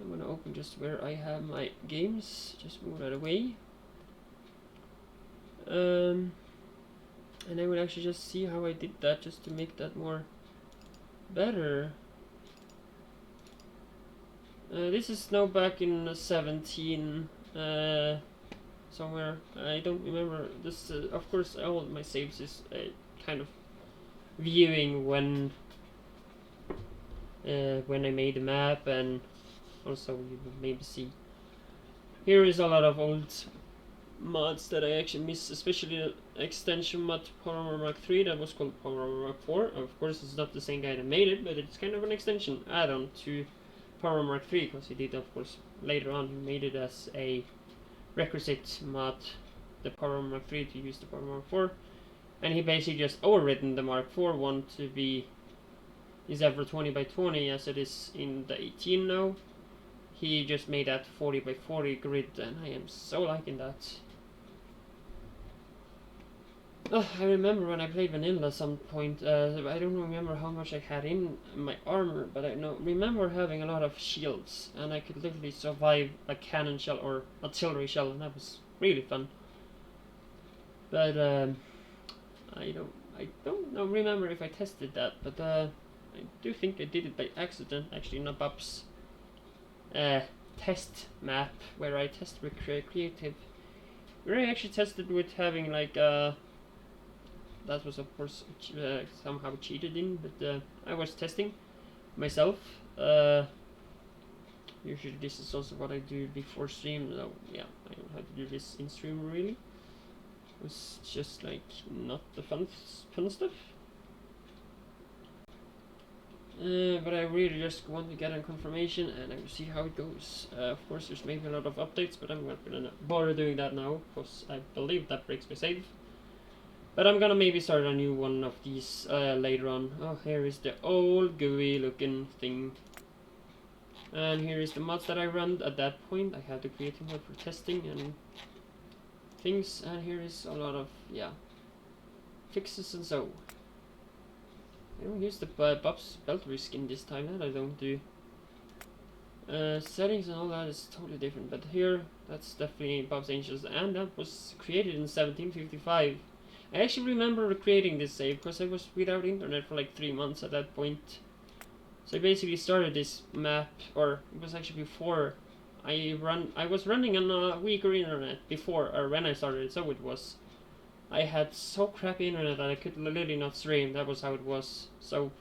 I'm gonna open just where I have my games, just move that away. And I will actually just see how I did that, just to make that more better. This is now back in 17. somewhere. I don't remember this. Of course, all my saves is kind of viewing when I made the map, and also you will maybe see. Here is a lot of old mods that I actually miss, especially the extension mod to Power Armor Mark 3 that was called Power Armor Mark 4. Of course, it's not the same guy that made it, but it's kind of an extension add-on to Power Armor Mark 3, because he did, of course, later on, he made it as a requisite mod, the Power Armor Mark 3, to use the Power Armor Mark 4. And he basically just overwritten the Mark 4 one to be is ever 20 by 20 as it is in the 18 now. He just made that 40 by 40 grid, and I am so liking that. Oh, I remember when I played vanilla at some point, I don't remember how much I had in my armor, but I remember having a lot of shields, and I could literally survive a cannon shell or artillery shell, and that was really fun. But I don't remember if I tested that, but I do think I did it by accident, actually, in a Bub's test map, where I tested with creative, where I actually tested with having like that was of course somehow cheated in, but I was testing myself. Usually this is also what I do before stream, so yeah, I don't have to do this in stream really. It was just like not the fun stuff. But I really just want to get a confirmation, and I will see how it goes. Of course, there's maybe a lot of updates, but I'm not gonna bother doing that now, because I believe that breaks my save. But I'm gonna maybe start a new one of these later on. Oh, here is the old gooey looking thing. And here is the mods that I run at that point. I have the creative mode for testing and things. And here is a lot of, yeah, fixes and so. I don't use the Bob's Beltery skin this time, that I don't do. Settings and all that is totally different. But here, that's definitely Bob's Angels. And that was created in 1755. I actually remember creating this save because I was without internet for like 3 months at that point. So I basically started this map, or it was actually before I was running on a weaker internet before, or when I started it, so it was. I had so crappy internet that I could literally not stream, that was how it was. So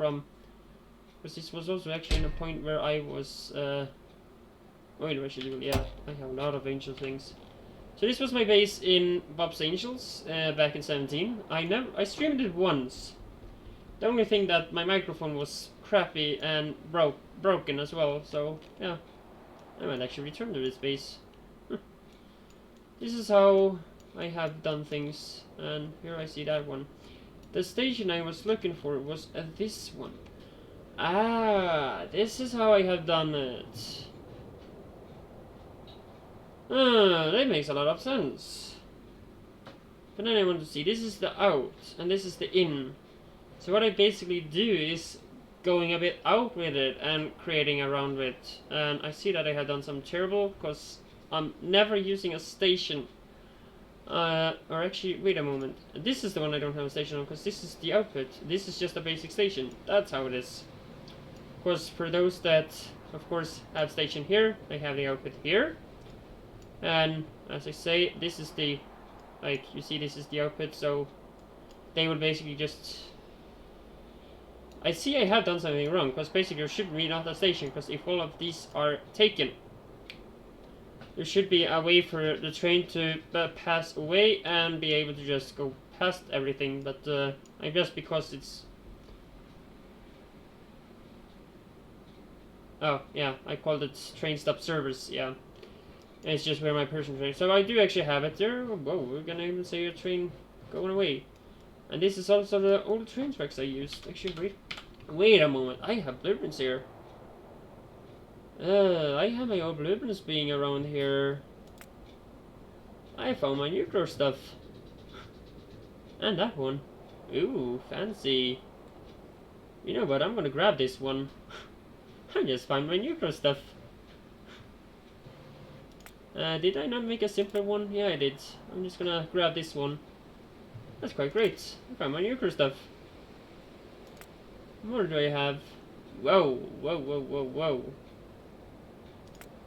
because this was also actually in a point where I was, wait, actually, yeah, I have a lot of angel things. So this was my base in Bob's Angels back in 17. I streamed it once. The only thing that my microphone was crappy and broken as well. So yeah, I might actually return to this base. This is how I have done things, and here I see that one. The station I was looking for was this one. Ah, this is how I have done it. That makes a lot of sense. But then I want to see, this is the out, and this is the in. So what I basically do is going a bit out with it and creating around it. And I see that I have done some terrible, because I'm never using a station. Or actually, wait a moment. This is the one I don't have a station on, because this is the output. This is just a basic station. That's how it is. Of course, for those that, of course, have station here, I have the output here. And as I say, this is the, like, you see this is the output, so they will basically just, I see I have done something wrong, because basically there should be not a station, because if all of these are taken, there should be a way for the train to pass away and be able to just go past everything, but I guess because it's, oh yeah, I called it train stop service, yeah. It's just where my person train. So I do actually have it there. Whoa, we're gonna even see a train going away. And this is also the old train tracks I used. Actually, wait a moment. I have blueprints here. I have my old blueprints being around here. I found my nuclear stuff. And that one. Ooh, fancy. You know what? I'm gonna grab this one. I just found my nuclear stuff. Did I not make a simpler one? Yeah, I did. I'm just gonna grab this one. That's quite great. I found my nuclear stuff. What more do I have? Whoa, whoa, whoa, whoa, whoa.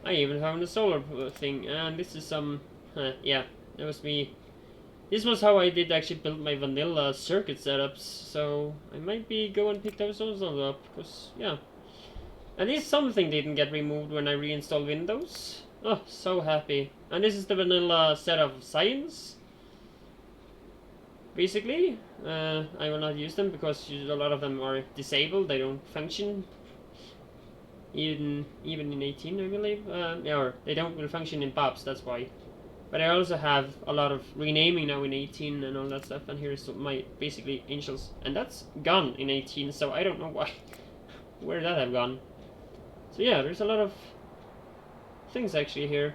I even found a solar thing, and this is some, yeah, that was me. This was how I did actually build my vanilla circuit setups, so I might be go and pick those also up, because, yeah. At least something didn't get removed when I reinstalled Windows. Oh, so happy. And this is the vanilla set of science. Basically, I will not use them because a lot of them are disabled, they don't function. Even in 18, I believe. Yeah, or they don't will function in Bobs, that's why. But I also have a lot of renaming now in 18 and all that stuff, and here's my basically Angels, and that's gone in 18, so I don't know why, where that have gone. So yeah, there's a lot of things actually here.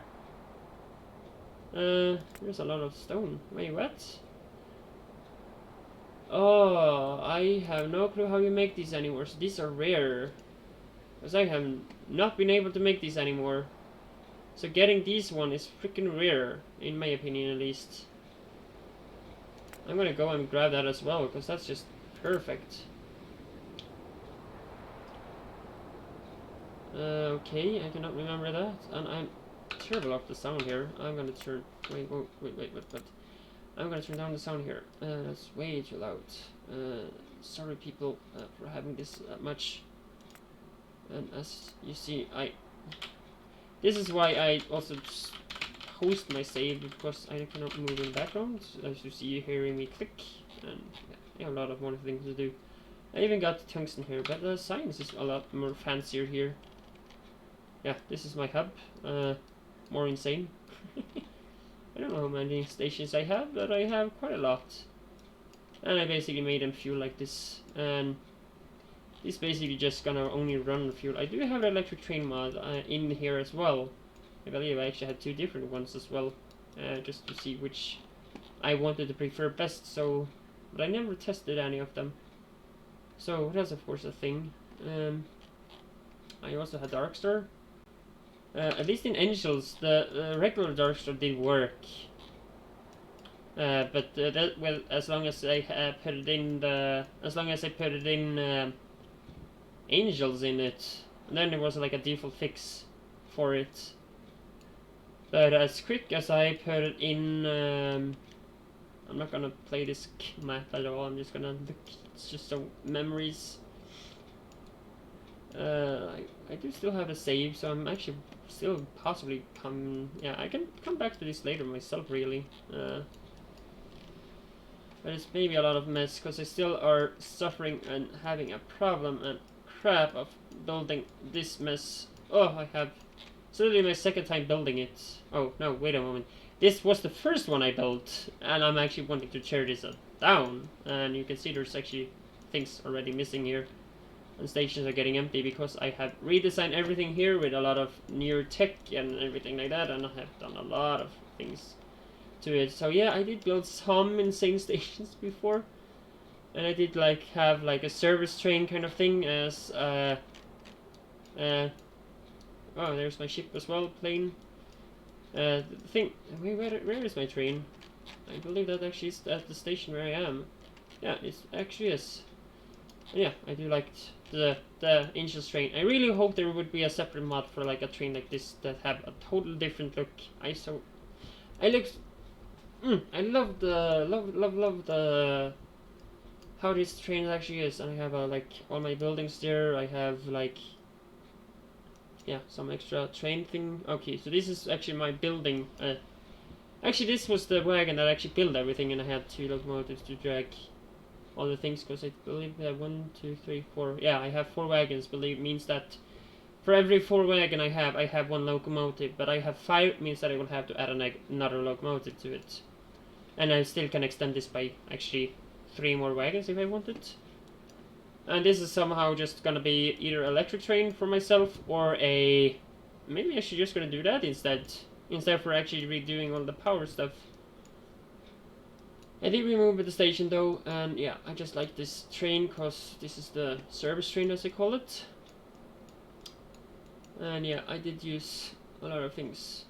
There's a lot of stone. Wait, what? Oh, I have no clue how you make these anymore, so these are rare. Because I have not been able to make these anymore. So getting these one is freaking rare, in my opinion at least. I'm gonna go and grab that as well, because that's just perfect. Okay, I cannot remember that, and I'm terrible off the sound here. I'm gonna turn. Wait. I'm gonna turn down the sound here. That's way too loud. Sorry, people, for having this much. And as you see, this is why I also host my save, because I cannot move in the background. As you see, you're hearing me click, and yeah, I have a lot of more things to do. I even got tungsten here, but the science is a lot more fancier here. Yeah, this is my hub. More insane. I don't know how many stations I have, but I have quite a lot. And I basically made them fuel like this, and this basically just gonna only run fuel. I do have an electric train mod in here as well. I believe I actually had two different ones as well, just to see which I wanted to prefer best. So, but I never tested any of them. So that's of course a thing. I also had Darkstar. At least in Angels, the regular Darkstar did work. But that, well, as long as I put it in Angels in it, and then there was like a default fix for it. But as quick as I put it in, I'm not gonna play this map at all. I'm just gonna look. It's just some memories. I do still have a save, so I'm actually still possibly yeah, I can come back to this later myself, really. But it's maybe a lot of mess, because I still are suffering and having a problem and crap of building this mess. Oh, I have... It's literally my second time building it. Oh, no, wait a moment. This was the first one I built, and I'm actually wanting to tear this down. And you can see there's actually things already missing here. And stations are getting empty because I have redesigned everything here with a lot of newer tech and everything like that, and I have done a lot of things to it. So yeah, I did build some insane stations before, and I did like have like a service train kind of thing as oh, there's my ship as well, plane. The thing, where is my train? I believe that actually is at the station where I am. Yeah, it actually is. And yeah, I do like the Angels train. I really hope there would be a separate mod for like a train like this that have a totally different look. I love the how this train actually is, and I have like all my buildings there. I have like, yeah, some extra train thing. Okay, so this is actually my building. Actually, this was the wagon that actually built everything, and I had 2 locomotives to drag all the things, because I believe we have 1, 2, 3, 4. Yeah, I have 4 wagons. Believe means that for every 4 wagon I have 1 locomotive. But I have 5 means that I will have to add another locomotive to it, and I still can extend this by actually 3 more wagons if I wanted. And this is somehow just gonna be either electric train for myself, or a... Maybe I should just gonna do that instead for actually redoing all the power stuff. I did remove the station though, and yeah, I just like this train because this is the service train, as I call it. And yeah, I did use a lot of things.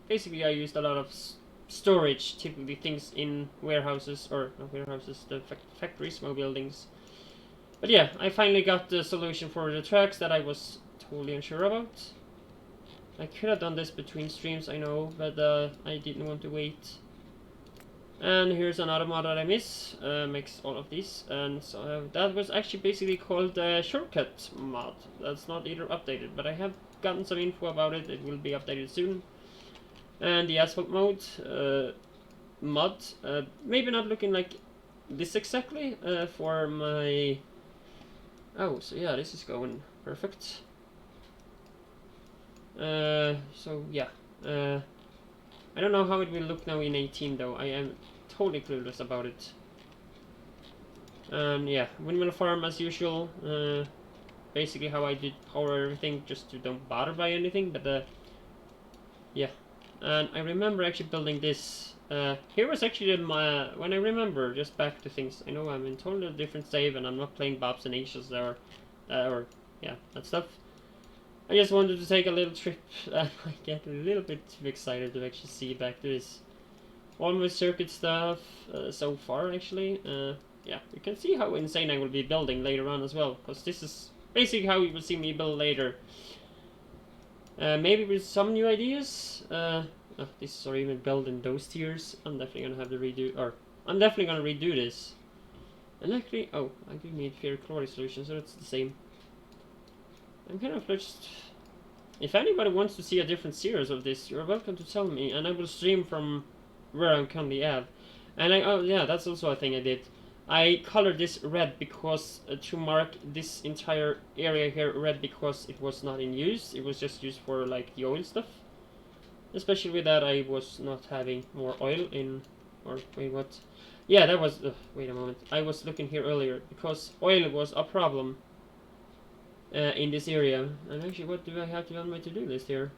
Basically, I used a lot of storage, typically things in warehouses, or not warehouses, the factories, small buildings. But yeah, I finally got the solution for the tracks that I was totally unsure about. I could have done this between streams, I know, but I didn't want to wait. And here's another mod that I miss, makes all of these, and so that was actually basically called Shortcut mod. That's not either updated, but I have gotten some info about it. It will be updated soon. And the Asphalt mode mod, maybe not looking like this exactly for my... Oh, so yeah, this is going perfect. So yeah, I don't know how it will look now in 18 though. I am totally clueless about it. And yeah, windmill farm as usual. Basically how I did power everything, just to don't bother by anything. But yeah, and I remember actually building this. Here was actually my when I remember just back to things. I know I'm in totally different save and I'm not playing Bobs and Asians or yeah, that stuff. I just wanted to take a little trip and I get a little bit too excited to actually see back to this. All my circuit stuff so far actually. Yeah, you can see how insane I will be building later on as well, because this is basically how you will see me build later. Maybe with some new ideas. This is or even build in those tiers. I'm definitely gonna have to redo, or I'm definitely gonna redo this. And actually, oh, I do need ferrochloride solution, so that's the same. I'm kind of just... If anybody wants to see a different series of this, you're welcome to tell me, and I will stream from where I'm currently at. And oh yeah, that's also a thing I did. I colored this red because to mark this entire area here red because it was not in use. It was just used for like the oil stuff. Especially with that, I was not having more oil in, or wait, what? Yeah, that was. Wait a moment. I was looking here earlier because oil was a problem. In this area. And actually, what do I have on my to-do list here?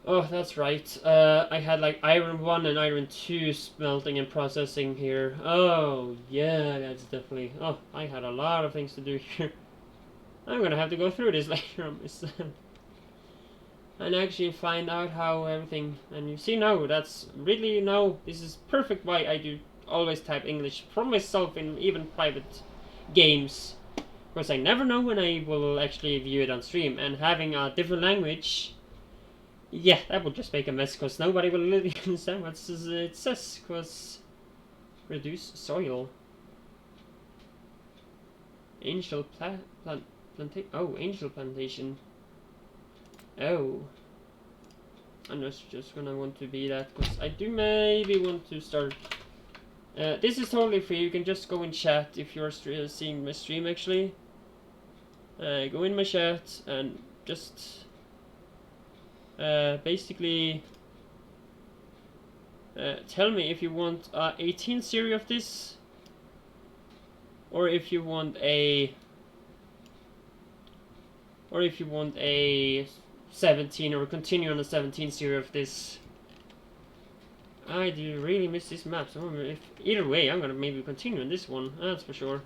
Oh, that's right. I had like iron 1 and iron 2 smelting and processing here. Oh, yeah, that's definitely... Oh, I had a lot of things to do here. I'm gonna have to go through this later on myself. And actually find out how everything... And you see now, that's really now... This is perfect why I do always type English from myself in even private games. Because I never know when I will actually view it on stream, and having a different language, yeah, that would just make a mess, because nobody will really understand what it says, because reduce soil. Angel plantation. Oh, angel plantation. Oh. I'm just gonna want to be that, because I do maybe want to start... this is totally free, you can just go in chat if you're seeing my stream actually. Go in my chat and just basically tell me if you want a 18 series of this, or if you want a 17, or continue on the 17 series of this. I do really miss this map, so either way I'm gonna maybe continue on this one, that's for sure.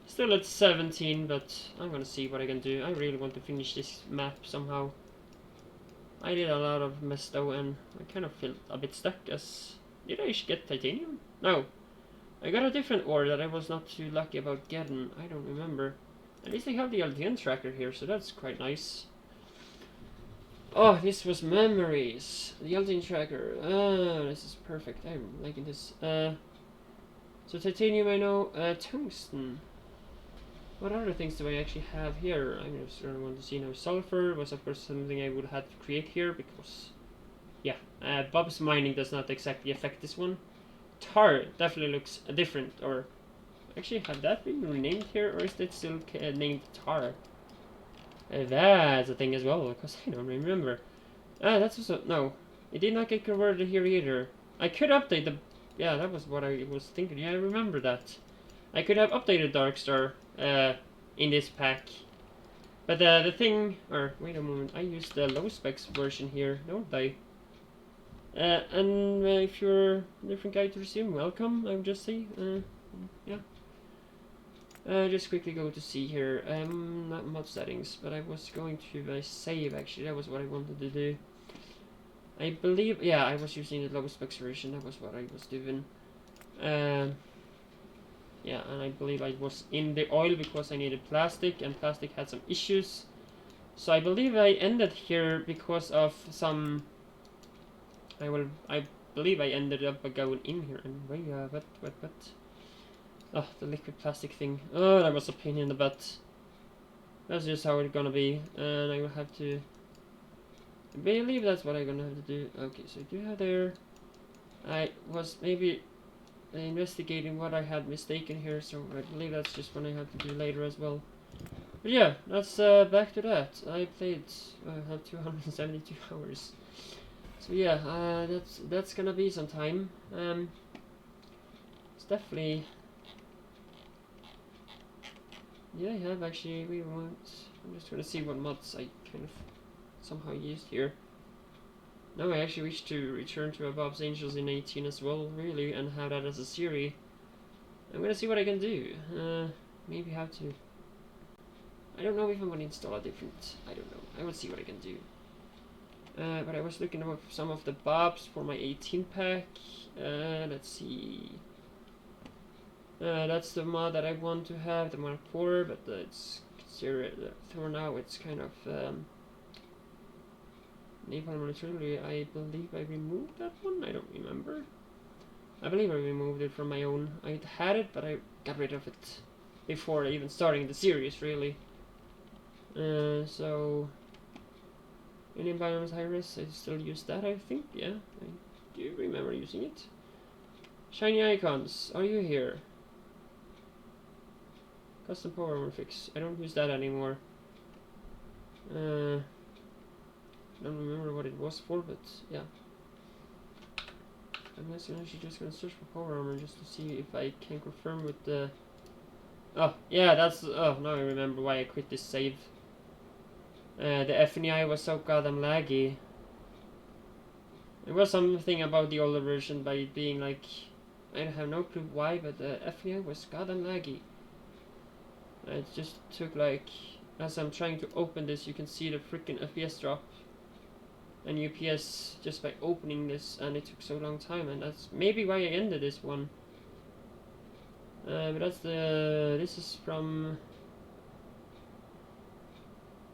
Still at 17, but I'm gonna see what I can do. I really want to finish this map somehow. I did a lot of mess though, and I kind of feel a bit stuck as... Did I get titanium? No. I got a different ore that I was not too lucky about getting. I don't remember. At least I have the LTN tracker here, so that's quite nice. Oh, this was memories. The LTN tracker. This is perfect. I'm liking this. So titanium I know. Tungsten. What other things do I actually have here? I'm just gonna want to see now. Sulfur was of course something I would have to create here because, yeah, Bob's mining does not exactly affect this one. Tar definitely looks different, or actually have that been renamed here, or is that still named Tar? That's a thing as well, because I don't remember. That's also, no, it did not get converted here either. I could update the, yeah, that was what I was thinking. Yeah, I remember that. I could have updated Darkstar in this pack. But the thing, or wait a moment, I used the LowSpecs version here, don't I? And if you're a different guy to resume, welcome, I would just say. Yeah. Just quickly go to see here. Not mod settings, but I was going to save actually, that was what I wanted to do. I believe, yeah, I was using the LowSpecs version, that was what I was doing. Yeah, and I believe I was in the oil because I needed plastic, and plastic had some issues. So I believe I ended here because of some... I believe I ended up going in here anyway. What? Oh, the liquid plastic thing. Oh, that was a pain in the butt. That's just how it's gonna be, and I will have to. I believe that's what I'm gonna have to do. Okay, so I do have there. I was maybe investigating what I had mistaken here, so I believe that's just what I have to do later as well. But yeah, that's back to that. I played. I have 272 hours. So yeah, that's gonna be some time. It's definitely. Yeah, I have actually. We want. I'm just gonna see what mods I kind of somehow used here. Now I actually wish to return to Bob's Angels in 18 as well, really, and have that as a series. I'm gonna see what I can do. Maybe have to. I don't know if I'm gonna install a different. I don't know. I will see what I can do. But I was looking up some of the Bobs for my 18 pack. Let's see. That's the mod that I want to have, the Mark 4, but it's for now it's kind of Napalm Artillery. I believe I removed that one. I don't remember. I believe I removed it from my own. I had it, but I got rid of it before even starting the series, really. So in Biomes High-Res, I still use that. I think. Yeah, I do remember using it. Shiny icons, are you here? Custom power armor fix. I don't use that anymore. Don't remember what it was for, but yeah. I'm actually just gonna search for power armor just to see if I can confirm with the. Oh yeah, that's. Oh, now I remember why I quit this save. The FNEI was so goddamn laggy. There was something about the older version by it being like. I have no clue why, but the FNEI was goddamn laggy. It just took like, as I'm trying to open this, you can see the freaking FPS drop and UPS just by opening this, and it took so long time, and that's maybe why I ended this one. But that's this is from.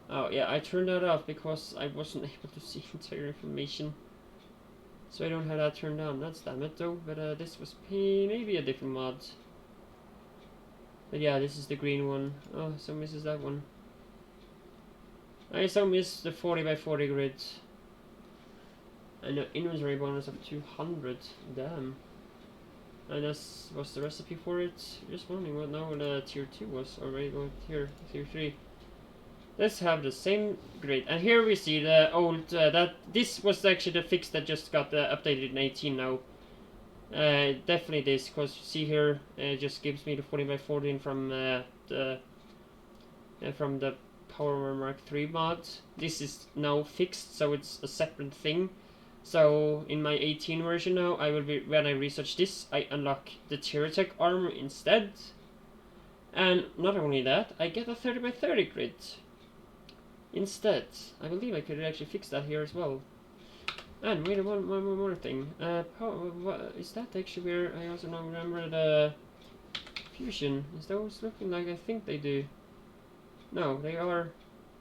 Oh yeah, I turned that off because I wasn't able to see entire information, so I don't have that turned on. That's damn it though. But this was maybe a different mod. But yeah, this is the green one. Oh, so misses that one. I so miss the 40x40 grid. And the inventory bonus of 200. Damn. And this was the recipe for it. Just wondering what now the tier 2 was already going here, tier 3. Let's have the same grid. And here we see the old, this was actually the fix that just got updated in 18 now. Definitely this, because you see here, it just gives me the 40x14 from the Power Mark 3 mod. This is now fixed, so it's a separate thing. So in my 18 version now, I will be when I research this, I unlock the Tech armor instead. And not only that, I get a 30x30 grid instead. I believe I could actually fix that here as well. And wait, one more thing. Is that actually where I also now remember the fusion? Is those looking like I think they do? No, they are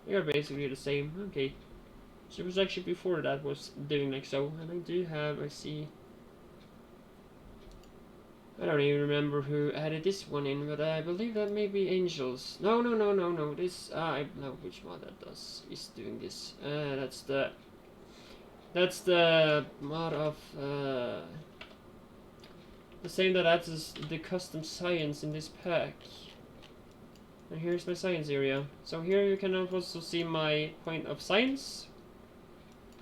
basically the same. Okay. So it was actually before that was doing like so. And I do have, I see. I don't even remember who added this one in, but I believe that may be Angels. No. This, I know which mod that is doing this. That's the mod of the same that adds the custom science in this pack. And here's my science area. So here you can also see my point of science.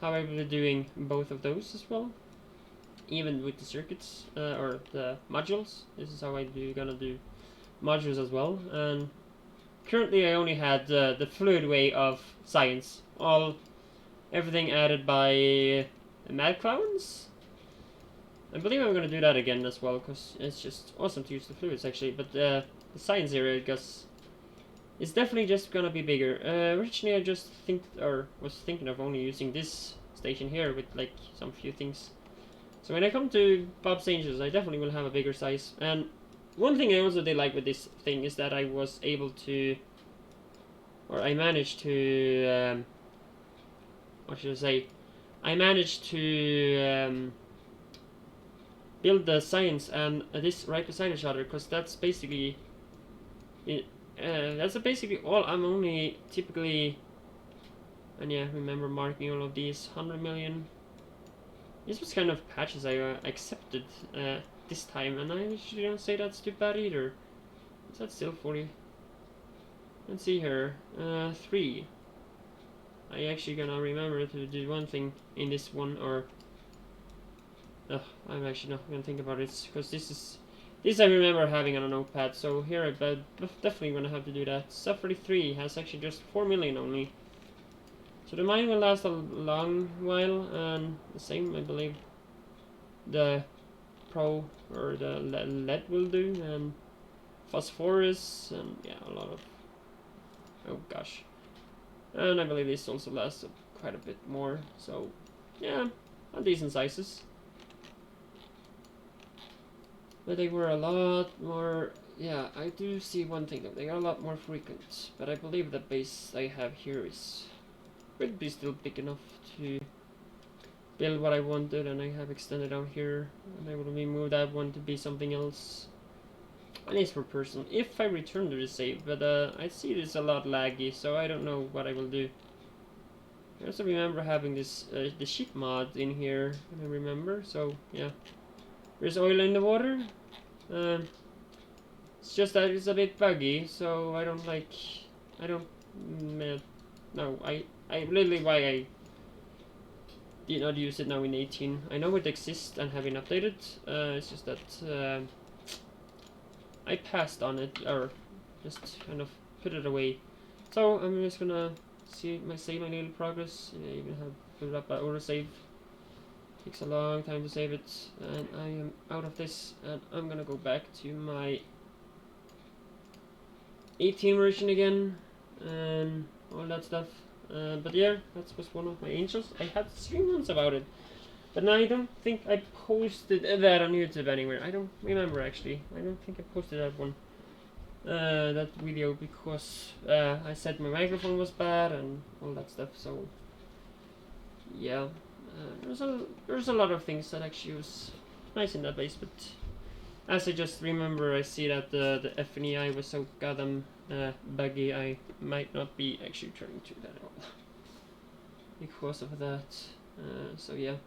How I will be doing both of those as well. Even with the circuits or the modules. This is how I gonna do modules as well. And currently I only had the fluid way of science. Everything added by Mad Clowns. I believe I'm gonna do that again as well, because it's just awesome to use the fluids actually. But the science area, because it's definitely just gonna be bigger. Originally I just was thinking of only using this station here with like some few things. So when I come to Bob's Angels, I definitely will have a bigger size. And one thing I also did like with this thing is that I was able to, or I managed to, what should I say? I managed to build the science and this right beside each other, because that's basically basically all I'm only typically. And yeah, remember marking all of these 100 million. This was kind of patches I accepted this time, and I actually don't say that's too bad either. Is that still 40? Let's see here. 3. I actually gonna remember to do one thing in this one, or I'm actually not gonna think about it, because this I remember having on a notepad. So here I definitely gonna have to do that. Sub 43 has actually just 4 million only. So the mine will last a long while, and the same I believe the Pro or the lead will do, and phosphorus, and yeah, a lot of, oh gosh, and I believe this also lasts quite a bit more. So yeah, decent sizes, but they were a lot more. Yeah, I do see one thing though, they are a lot more frequent, but I believe the base I have here would be still big enough to build what I wanted, and I have extended out here, and I will remove that one to be something else. At least for personal, if I return to the save, but I see this a lot laggy, so I don't know what I will do. I also remember having this the ship mod in here, I remember, so yeah. There's oil in the water. It's just that it's a bit buggy, so I don't like, I don't, no, I really why I did not use it now in 18. I know it exists and have been updated. It's just that I passed on it, or just kind of put it away. So I'm just gonna save my little progress. I even have put it up by autosave. Takes a long time to save it, and I am out of this, and I'm gonna go back to my 18 version again, and all that stuff. But yeah, that was one of my angels. I had streams about it, but now I don't think I posted that on YouTube anywhere. I don't remember actually. I don't think I posted that one, that video, because I said my microphone was bad and all that stuff. So yeah, there's a lot of things that actually was nice in that base, but as I just remember, I see that the FNEI was so goddamn buggy. I might not be actually turning to that at all because of that. So yeah.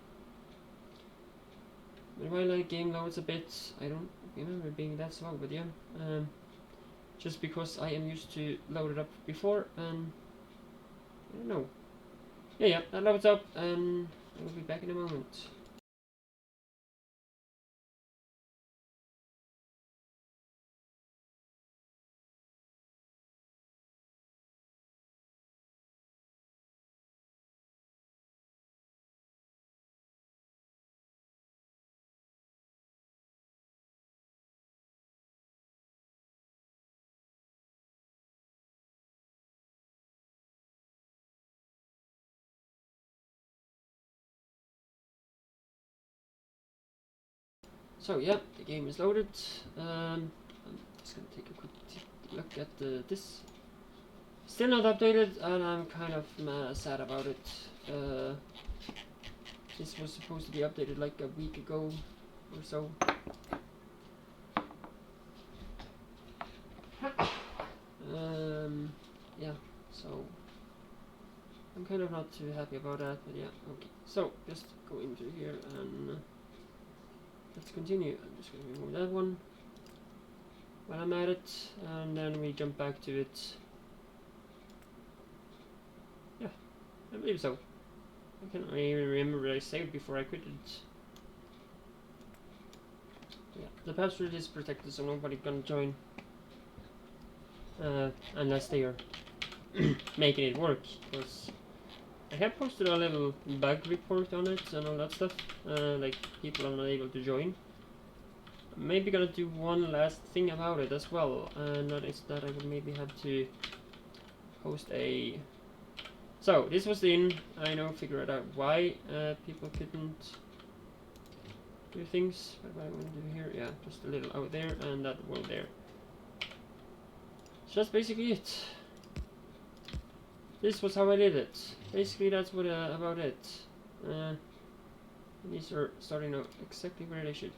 But while I game loads a bit, I don't remember being that slow. But yeah, just because I am used to load it up before, and I don't know. Yeah, that loads up, and I will be back in a moment. So yeah, the game is loaded. I'm just gonna take a quick look at this. Still not updated, and I'm kind of sad about it. This was supposed to be updated like a week ago or so. Yeah, so I'm kind of not too happy about that, but yeah, okay. So just go into here and let's continue. I'm just going to remove that one while I'm at it, and then we jump back to it. Yeah, I believe so. I can't even remember what I saved before I quit it. Yeah, the password is protected, so nobody can join unless they are making it work. Because I have posted a little bug report on it and all that stuff. Like people are not able to join. I'm maybe gonna do one last thing about it as well, and that is that I would maybe have to post a. So this was in. I know, figure out why people couldn't do things. What am I going to do here? Yeah, just a little out there and that one there. So that's basically it. This was how I did it. Basically, that's what about it. These are starting out exactly where they should.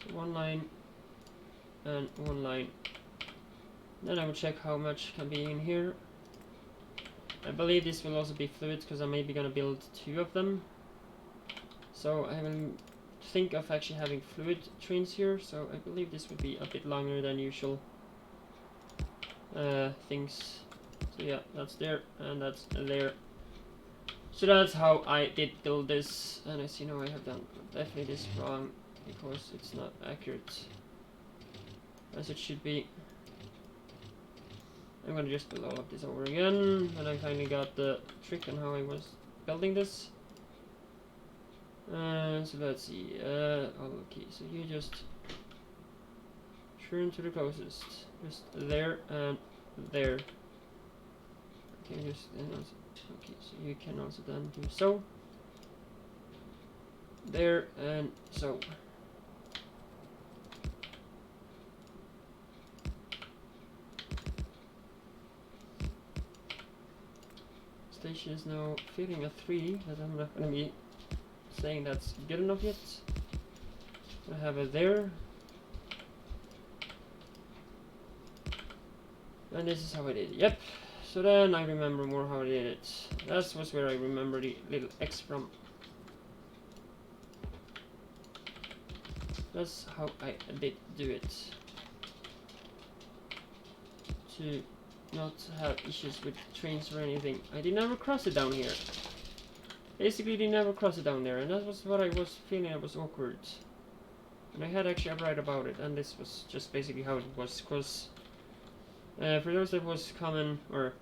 So one line and one line. Then I will check how much can be in here. I believe this will also be fluid because I'm maybe gonna build 2 of them. So I will think of actually having fluid trains here. So I believe this would be a bit longer than usual things. So yeah, that's there and that's there. So that's how I did build this. And I see now I have done definitely this wrong because it's not accurate as it should be. I'm gonna just build all of this over again, and I finally got the trick on how I was building this. So let's see. Okay, so you just turn to the closest, just there and there. Okay, just okay. So you can also then do so. There and so. Station is now feeling a 3, but I'm not going to be saying that's good enough yet. I have it there. And this is how I did it. Yep. So then I remember more how I did it. That was where I remember the little X from. That's how I did do it. To not have issues with trains or anything. I did never cross it down here. Basically, they never cross it down there, and that was what I was feeling. It was awkward, and I had actually a write about it, and this was just basically how it was. Cause for those that was common, or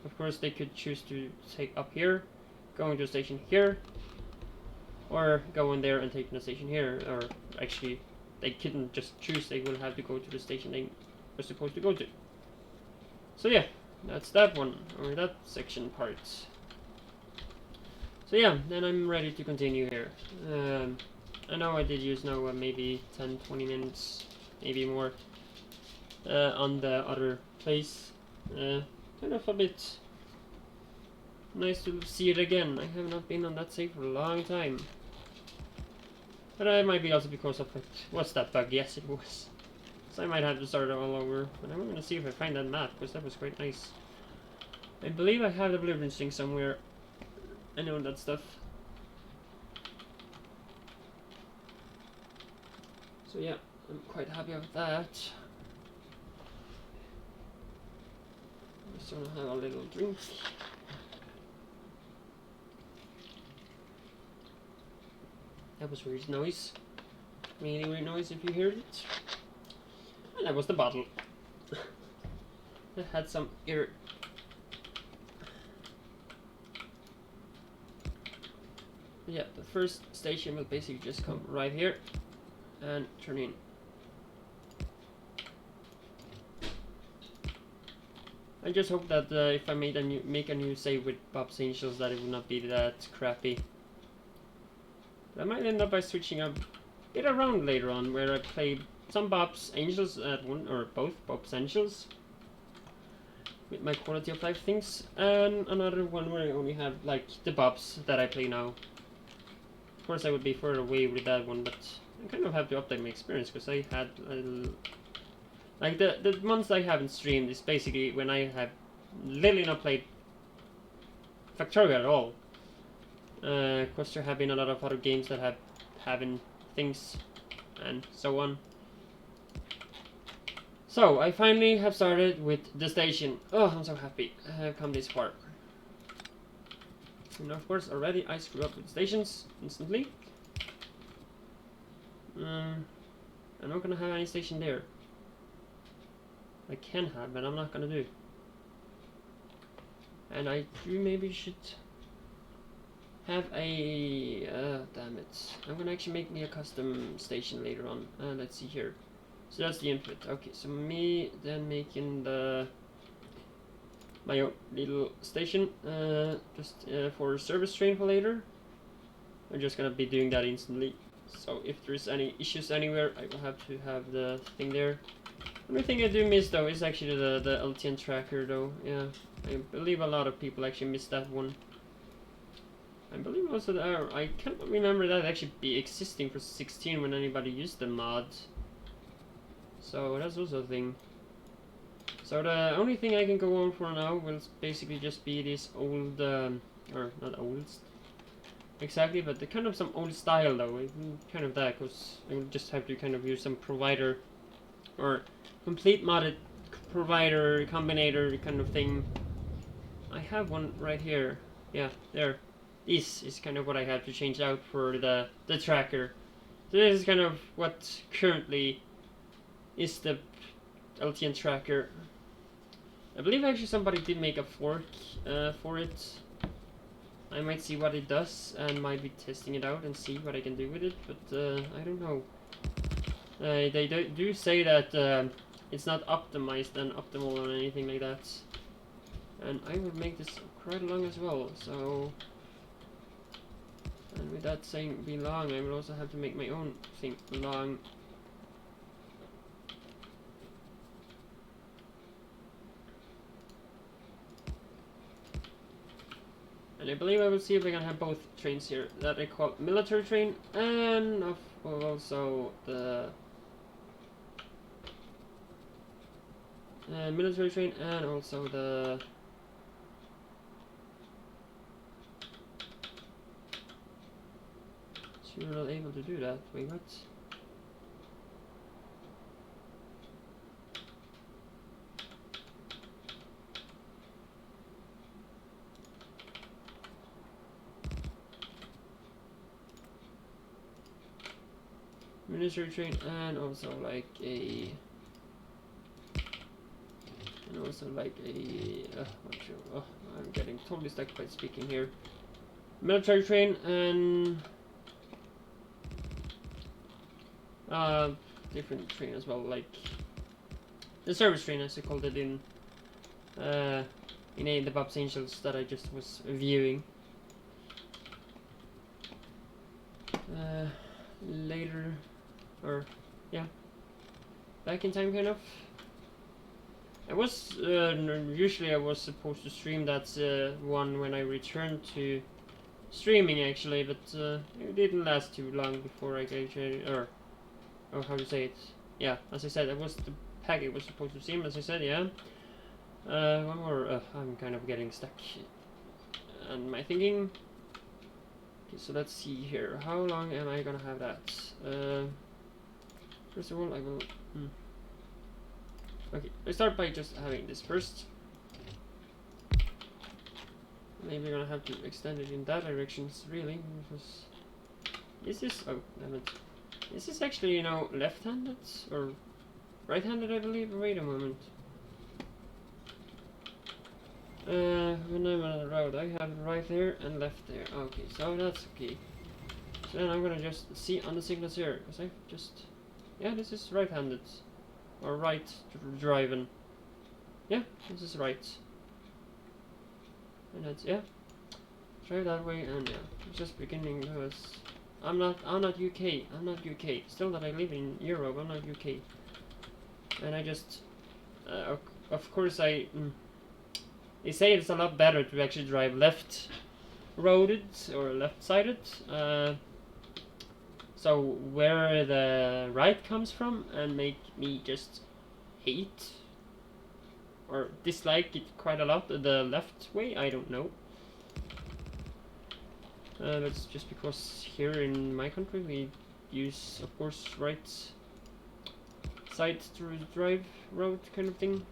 of course they could choose to take up here, go into a station here, or go in there and take the station here, or actually they couldn't just choose. They will have to go to the station they were supposed to go to. So yeah, that's that one, or that section part. So yeah, then I'm ready to continue here. I know I did use now maybe 10-20 minutes, maybe more, on the other place. Kind of a bit nice to see it again. I have not been on that save for a long time. But it might be also because of it. What's that bug? Yes, it was. So I might have to start it all over, but I'm gonna see if I find that map, because that was quite nice. I believe I have the blueprints thing somewhere. I know that stuff. So yeah, I'm quite happy with that. I'm just gonna have a little drink. That was weird noise. Really weird noise if you heard it. And that was the bottle. That had some error. Yeah, the first station will basically just come right here and turn in. I just hope that if I make a new save with Bob's Angels, that it will not be that crappy. But I might end up by switching a bit around later on, where I play some Bob's Angels at one, or both Bob's Angels, with my quality of life things, and another one where I only have like the Bobs that I play now. Of course, I would be further away with that one, but I kind of have to update my experience, because I had like the months I haven't streamed is basically when I have literally not played Factorio at all. Of course, there have been a lot of other games that have having things and so on. So I finally have started with the station. Oh, I'm so happy I have come this far. And of course, already I screw up with stations instantly. I'm not gonna have any station there. I can have, but I'm not gonna do. And I do maybe should have a damn it. I'm gonna actually make me a custom station later on. Let's see here. So that's the input. Okay, so me then making my own little station just for service train for later. I'm just gonna be doing that instantly. So if there's any issues anywhere, I will have to have the thing there. Only thing I do miss though is actually the LTN tracker though. Yeah, I believe a lot of people actually miss that one. I believe also that I can't remember that actually be existing for 16 when anybody used the mod. So that's also a thing. So the only thing I can go on for now will basically just be this old, or not old exactly, but the kind of some old style though. Kind of that, because I will just have to kind of use some provider or complete modded provider combinator kind of thing. I have one right here. Yeah, there. This is kind of what I have to change out for the tracker. So this is kind of what currently is the LTN tracker. I believe actually somebody did make a fork for it. I might see what it does and might be testing it out and see what I can do with it, but I don't know. They do say that it's not optimized and optimal or anything like that. And I will make this quite long as well, so... And with that saying be long, I will also have to make my own thing long. And I believe I will see if I can have both trains here that I call military train and also the military train and also the so you're not able to do that. Wait, what? Military train and also like a not sure. Oh, I'm getting totally stuck by speaking here. Military train and different train as well, like the service train as I called it in the Bob's Angels that I just was viewing. Later, or yeah, back in time kind of. I was usually I was supposed to stream that one when I returned to streaming actually, but it didn't last too long before I actually, or how to say it. Yeah, as I said, it was the packet was supposed to stream. As I said, yeah. One more. I'm kind of getting stuck on my thinking. Okay, so let's see here. How long am I gonna have that? First of all, I will. Okay, let's start by just having this first. Maybe we're gonna have to extend it in that direction, really, because this is damn it. This is actually, you know, left-handed or right-handed, I believe. Wait a moment. When I'm on the road, I have right there and left there. Okay, so that's okay. So then I'm gonna just see on the signals here, because I just, yeah, this is right-handed or right driving. Yeah, this is right. And that's, yeah, try that way. And yeah, just beginning because I'm not UK. I'm not UK. Still that I live in Europe, I'm not UK. And I just, of course they say it's a lot better to actually drive left-roaded or left-sided. So where the right comes from and make me just hate or dislike it quite a lot the left way, I don't know. That's just because here in my country we use, of course, right side to drive road kind of thing.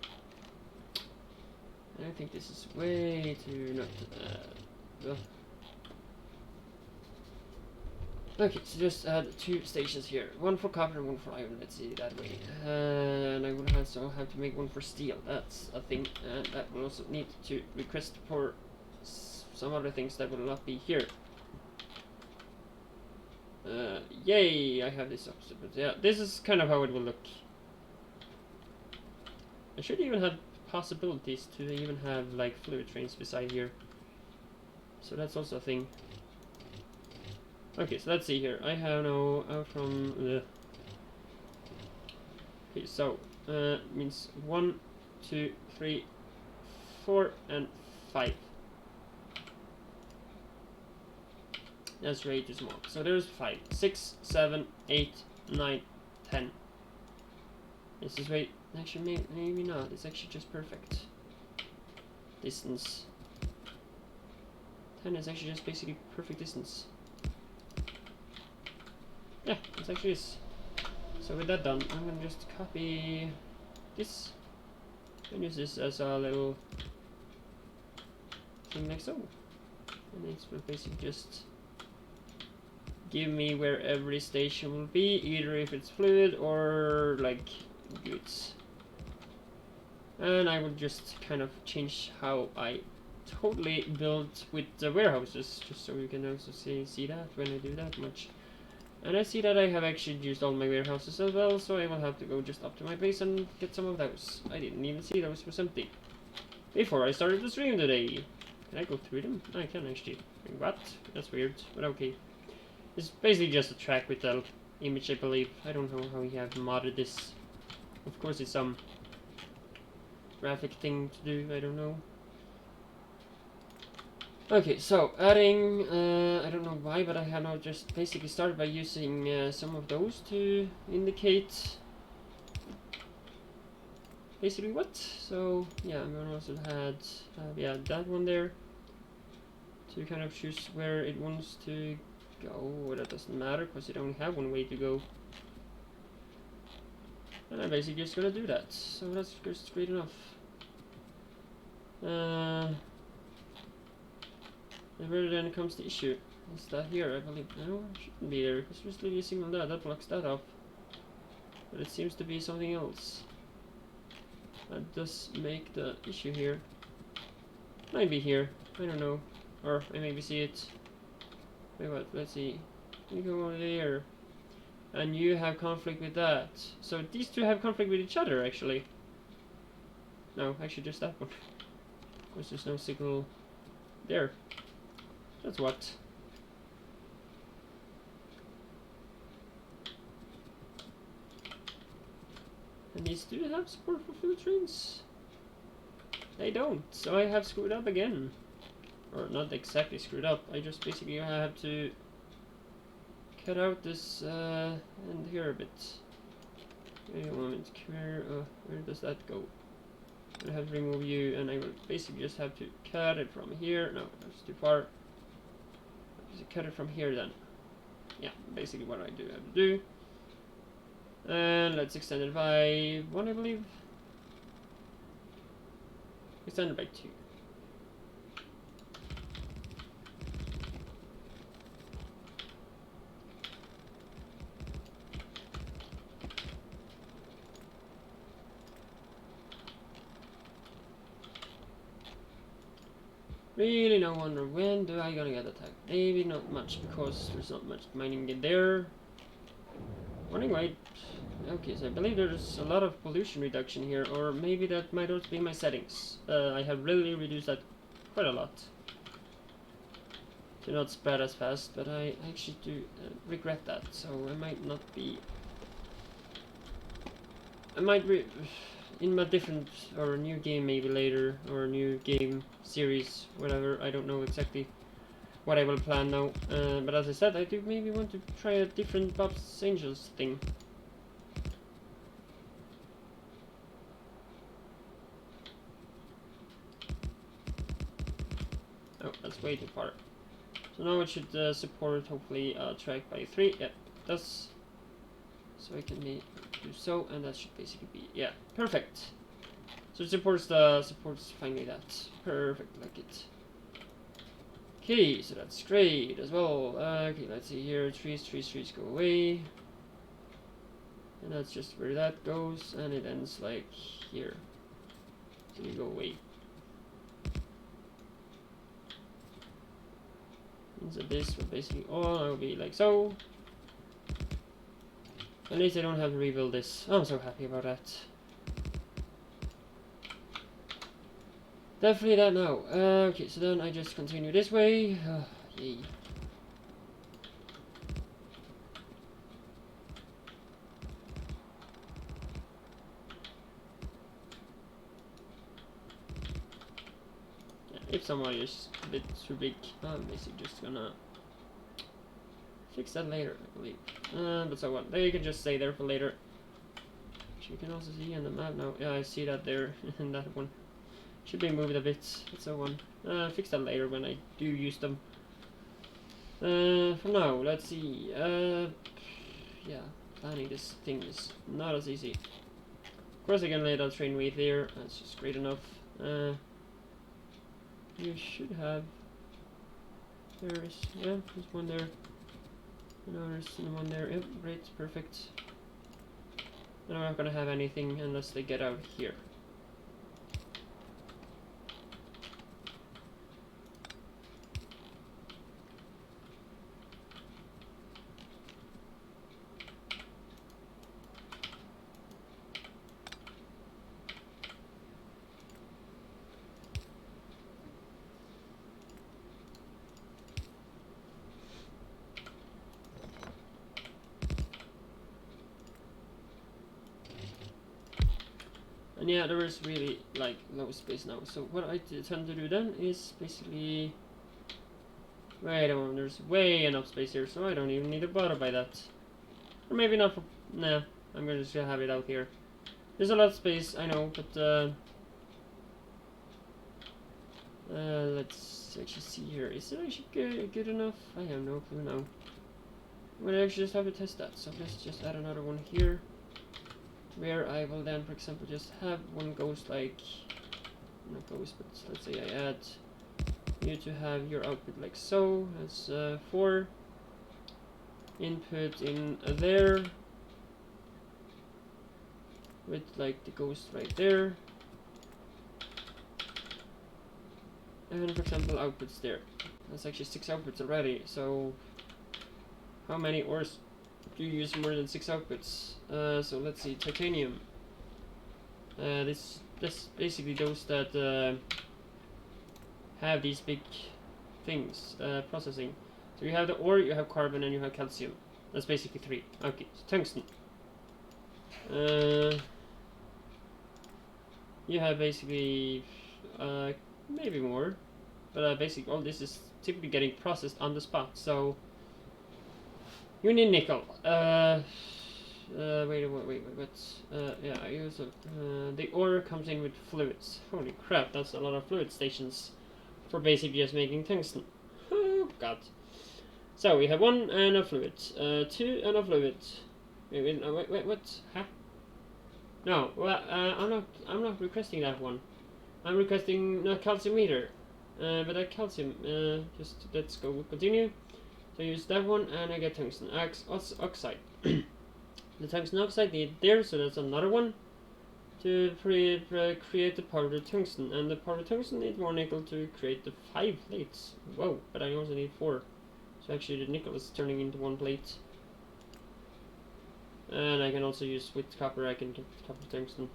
And I think this is way too not. Okay, so just add 2 stations here. One for copper and one for iron, let's see that way. And I will also have to make one for steel, that's a thing. And that will also need to request for some other things that will not be here. Yay, I have this opposite, but yeah, this is kind of how it will look. I should even have possibilities to even have like fluid trains beside here. So that's also a thing. Okay, so let's see here. I have no out from the. Okay, so means 1, 2, 3, 4, and 5. That's way too small. So there's 5, 6, 7, 8, 9, 10. This is way. Actually, maybe not. It's actually just perfect. Distance. 10 is actually just basically perfect distance. Yeah, it actually is. So with that done, I'm gonna just copy this and use this as a little thing like so. And it will basically just give me where every station will be, either if it's fluid or like goods. And I will just kind of change how I totally build with the warehouses, just so you can also see that when I do that much. And I see that I have actually used all my warehouses as well, so I will have to go just up to my base and get some of those. I didn't even see those was empty before I started the stream today. Can I go through them? I can actually. What? That's weird, but okay. It's basically just a track with the image, I believe. I don't know how you have modded this. Of course it's some graphic thing to do, I don't know. Okay, so adding, I don't know why, but I have now just basically started by using some of those to indicate basically what. So yeah, I'm gonna also add yeah, that one there to kind of choose where it wants to go. That doesn't matter because it only have one way to go. And I'm basically just gonna do that. So that's just great enough. And where then comes the issue? Is that here? I believe no, it shouldn't be there because we're still using on that. That blocks that off. But it seems to be something else. That does make the issue here. Might be here. I don't know. Or I maybe see it. Wait, what? Let's see. You go over there. And you have conflict with that. So these two have conflict with each other, actually. No, actually just that one. Of course, there's no signal there. That's what. And these do have support for food trains. They don't, so I have screwed up again. Or not exactly screwed up, I just basically have to cut out this end here a bit. Wait a moment, where does that go? I have to remove you, and I will basically just have to cut it from here. No, that's too far. Just cut it from here then. Yeah, basically what I do have to do. And let's extend it by 1, I believe. Extend it by 2. Really no wonder when do I gonna get attacked? Maybe not much because there's not much mining in there. Warning light. Okay, so I believe there's a lot of pollution reduction here, or maybe that might also be my settings. I have really reduced that quite a lot to not spread as fast, but I actually do regret that, so I might not be... I might in my different or new game maybe later, or a new game series, whatever, I don't know exactly what I will plan now, but as I said, I do maybe want to try a different Bob's Angels thing. Oh, that's way too far. So now it should support hopefully track by 3. Yeah, it does. So I can do so, and that should basically be, yeah, perfect. So it supports finally that. Perfect, like it. Okay, so that's great as well. Okay, let's see here. Trees go away. And that's just where that goes, and it ends like here. So you go away. Means that this will basically all be like so. At least I don't have to rebuild this. I'm so happy about that. Definitely that now. Okay, so then I just continue this way. Yay. if someone is a bit too big. I'm basically just gonna fix that later, I believe. But so what? They can just stay there for later. Which you can also see on the map now. Yeah, I see that there in that one. Should be moved a bit. But so on. Fix that later when I do use them. For now, let's see. Yeah, planning this thing is not as easy. Of course, I can lay that train weight there. That's just great enough. You should have. There's there's one there. No, there's one there. Yep, great, perfect. And I'm not gonna have anything unless they get out here. And yeah, there is really like low space now. So what I tend to do then is basically wait a moment, there's way enough space here, so I don't even need to bother by that. Or maybe not for nah, I'm gonna just have it out here. There's a lot of space, I know, but let's actually see here. Is it actually good enough? I have no clue now. I'm gonna actually just have to test that. So let's just add another one here, where I will then, for example, just have one ghost like, not ghost, but let's say I add you to have your output like so, as 4 input in there, with like the ghost right there, and for example outputs there. That's actually 6 outputs already, so how many ores do you use more than 6 outputs? So let's see, titanium. This basically those that have these big things processing. So you have the ore, you have carbon, and you have calcium. That's basically 3. Okay, so tungsten. You have basically maybe more, but basically all this is typically getting processed on the spot. So you need nickel. Wait, yeah, I use the ore comes in with fluids. Holy crap, that's a lot of fluid stations for basically just making tungsten. Oh god. So we have 1 and a fluid, 2 and a fluid. Wait, what? Huh? No, well, I'm not requesting that one. I'm requesting a calcium meter. But that calcium, just let's go continue. So I use that one and I get tungsten oxide. The tungsten oxide need there, so that's another one to create the powdered tungsten, and the powdered tungsten need more nickel to create the 5 plates. Whoa, but I also need 4. So actually the nickel is turning into 1 plate. And I can also use with copper, I can get copper tungsten.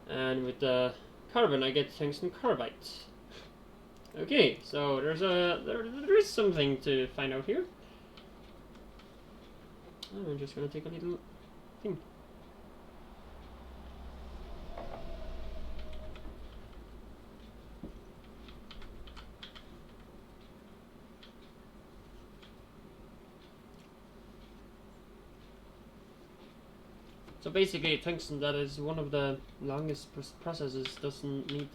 And with the carbon I get tungsten carbide. Okay, so there is something to find out here. I'm just gonna take a little thing. So basically, tungsten, that is one of the longest processes, doesn't need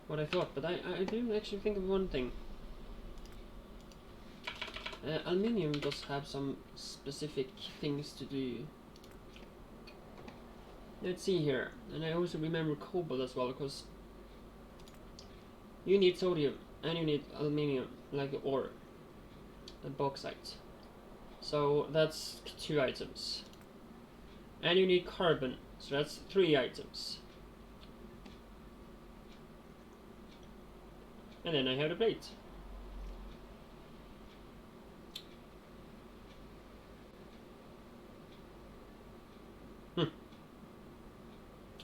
what I thought, but I do actually think of one thing. Aluminium does have some specific things to do. Let's see here, and I also remember cobalt as well, because you need sodium and you need aluminium, like ore, and bauxite. So that's 2 items. And you need carbon, so that's 3 items. And then I have the plate.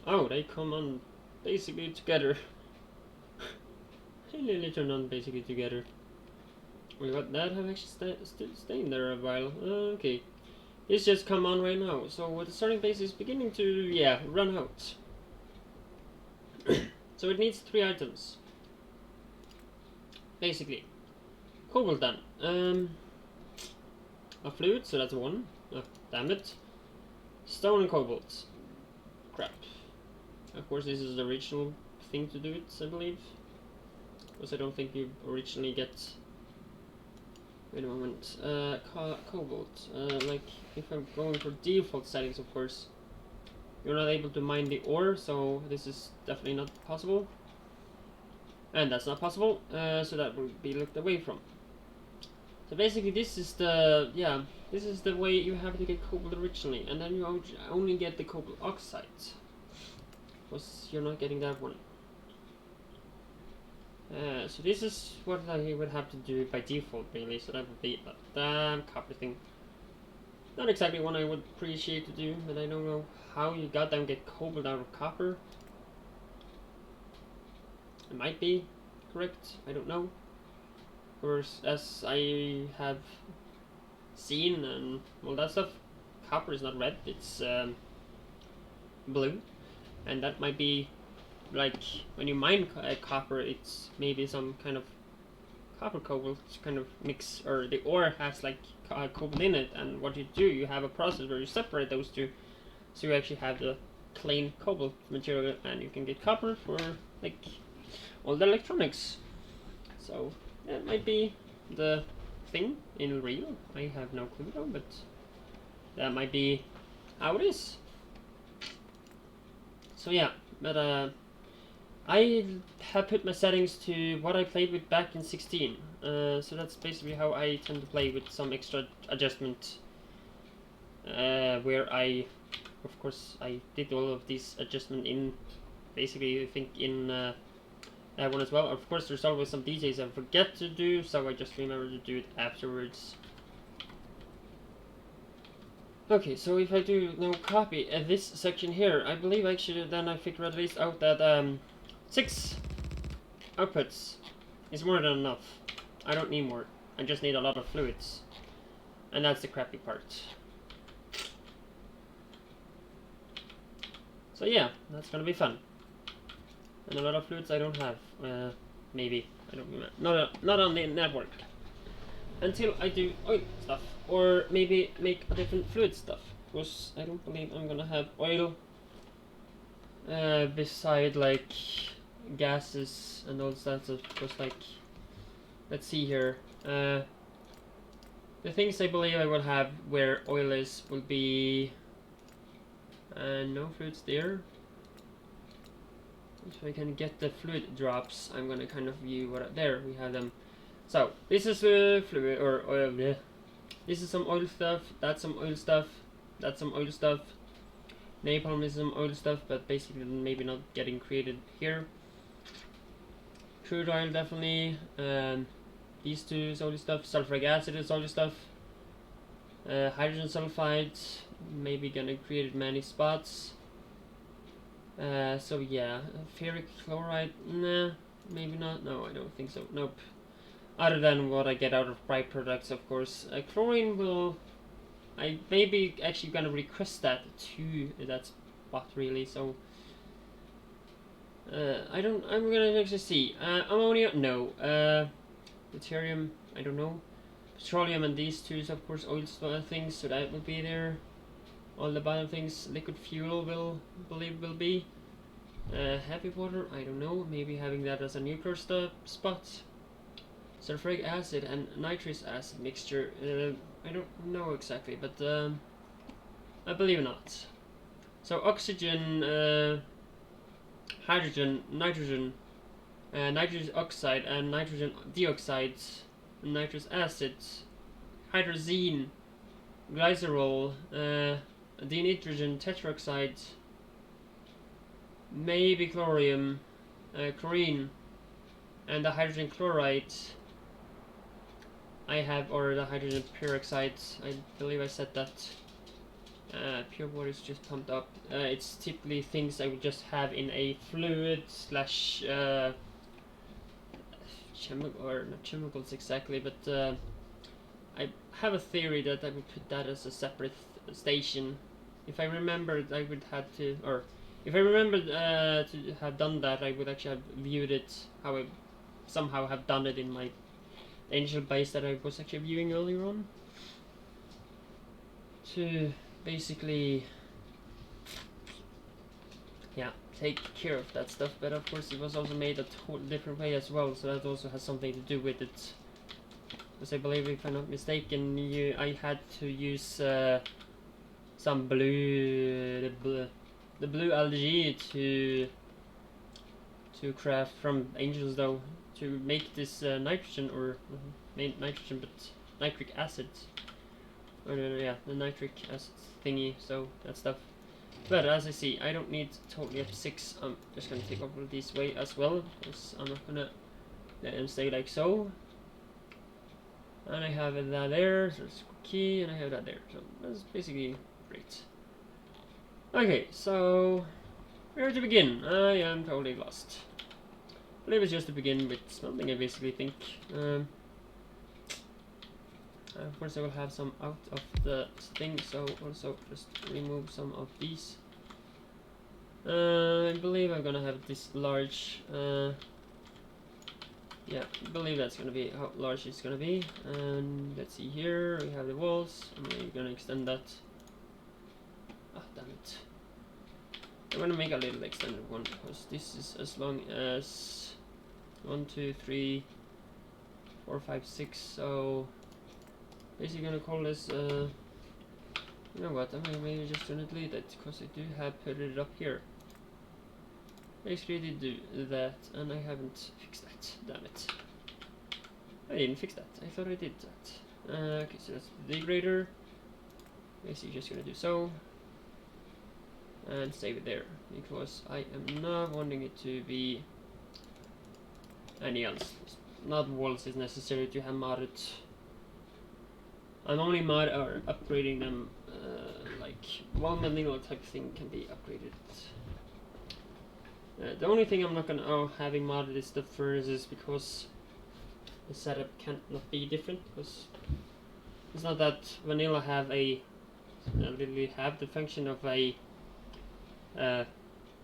Oh, they come on basically together. They nearly turn on basically together. We got that have actually staying there a while. Okay. It's just come on right now. So the starting base is beginning to, yeah, run out. So So it needs 3 items. Basically. Cobalt then. A fluid, so that's 1. Oh, damn it. Stone and cobalt. Crap. Of course this is the original thing to do it, I believe. Because I don't think you originally get... Wait a moment. Cobalt. Like, if I'm going for default settings, of course, you're not able to mine the ore, so this is definitely not possible. And that's not possible, so that will be looked away from. So basically this is the, this is the way you have to get cobalt originally, and then you only get the cobalt oxide. Because you're not getting that one. So this is what I would have to do by default, really, so that would be that damn copper thing. Not exactly one I would appreciate to do, but I don't know how you goddamn get cobalt out of copper. It might be correct, I don't know. Of course, as I have seen and all that stuff, copper is not red, it's blue. And that might be like when you mine copper, it's maybe some kind of copper cobalt kind of mix, or the ore has like cobalt in it, and what you do, you have a process where you separate those two, so you actually have the plain cobalt material, and you can get copper for like all the electronics. So that might be the thing in real. I have no clue though, but that might be how it is. So yeah, but I have put my settings to what I played with back in 16. So that's basically how I tend to play, with some extra adjustment. Where I, of course, I did all of these adjustment in, basically I think in that one as well. Of course, there's always some details I forget to do, so I just remember to do it afterwards. Okay, so if I do now copy this section here, I believe actually then I figured at least out that 6 outputs is more than enough. I don't need more. I just need a lot of fluids. And that's the crappy part. So yeah, that's gonna be fun. And a lot of fluids I don't have. Maybe. I don't remember. Not on the network. Until I do oil stuff. Or maybe make a different fluid stuff. Because I don't believe I'm gonna have oil beside like gases and all that stuff. Because like, let's see here. The things I believe I will have where oil is will be no fluids there. If I can get the fluid drops, I'm gonna kind of view what there we have them. So this is fluid or oil. Yeah. This is some oil stuff. That's some oil stuff. That's some oil stuff. Napalm is some oil stuff, but basically maybe not getting created here. Crude oil definitely. These two is oil stuff. Sulfuric acid is oil stuff. Hydrogen sulfide, maybe gonna create many spots. So yeah, ferric chloride, nah, maybe not. No, I don't think so. Nope. Other than what I get out of byproducts, of course. Chlorine will, I maybe actually gonna request that to that spot really. So I'm gonna actually see. Ammonia, no. Deuterium, I don't know. Petroleum and these two is of course oil things, so that will be there. All the bottom things, liquid fuel will be. Heavy water, I don't know. Maybe having that as a nuclear spot. Sulfuric acid and nitrous acid mixture. I don't know exactly, but I believe not. So oxygen, hydrogen, nitrogen, nitrogen oxide and nitrogen dioxide, nitrous acid, hydrazine, glycerol, dinitrogen tetroxide, maybe chlorium, chlorine, and the hydrogen chloride I have, or the hydrogen peroxide. I believe I said that. Pure water is just pumped up. It's typically things I would just have in a fluid slash chemical, or not chemicals exactly, but I have a theory that I would put that as a separate station. If I remember, I would have to, or If I remember to have done that, I would actually have viewed it how I somehow have done it in my angel base that I was actually viewing earlier on. To basically, yeah, take care of that stuff. But of course, it was also made a totally different way as well, so that also has something to do with it. Because I believe, if I'm not mistaken, I had to use some blue, the blue algae to craft from angels, though, to make this nitrogen, or nitrogen, but nitric acid, or yeah, the nitric acid thingy. So that stuff. But as I see, I don't need totally up 6. I'm just gonna take over this way as well, because I'm not gonna let them stay like so. And I have that there, so it's key, and I have that there. So that's basically great. Okay, so where to begin? I am totally lost. I believe it's just to begin with smelting, I basically think. Of course I will have some out of the thing, so also just remove some of these. I believe I'm gonna have this large, yeah, I believe that's gonna be how large it's gonna be. And let's see, here we have the walls, and we're gonna extend that. Ah, damn it. I'm gonna make a little extended one, because this is as long as 1, 2, 3, 4, 5, 6, so basically gonna call this, you know what, I'm gonna maybe just gonna delete it, because I do have put it up here. Basically did do that, and I haven't fixed that, damn it. I didn't fix that, I thought I did that. Okay, so that's the degrader. Basically just gonna do so. And save it there, because I am not wanting it to be any else. Not walls is necessary to have modded. I'm only upgrading them, like one vanilla type thing can be upgraded. The only thing I'm not gonna having modded is the furnaces, because the setup can't not be different, because it's not that vanilla have literally have the function of a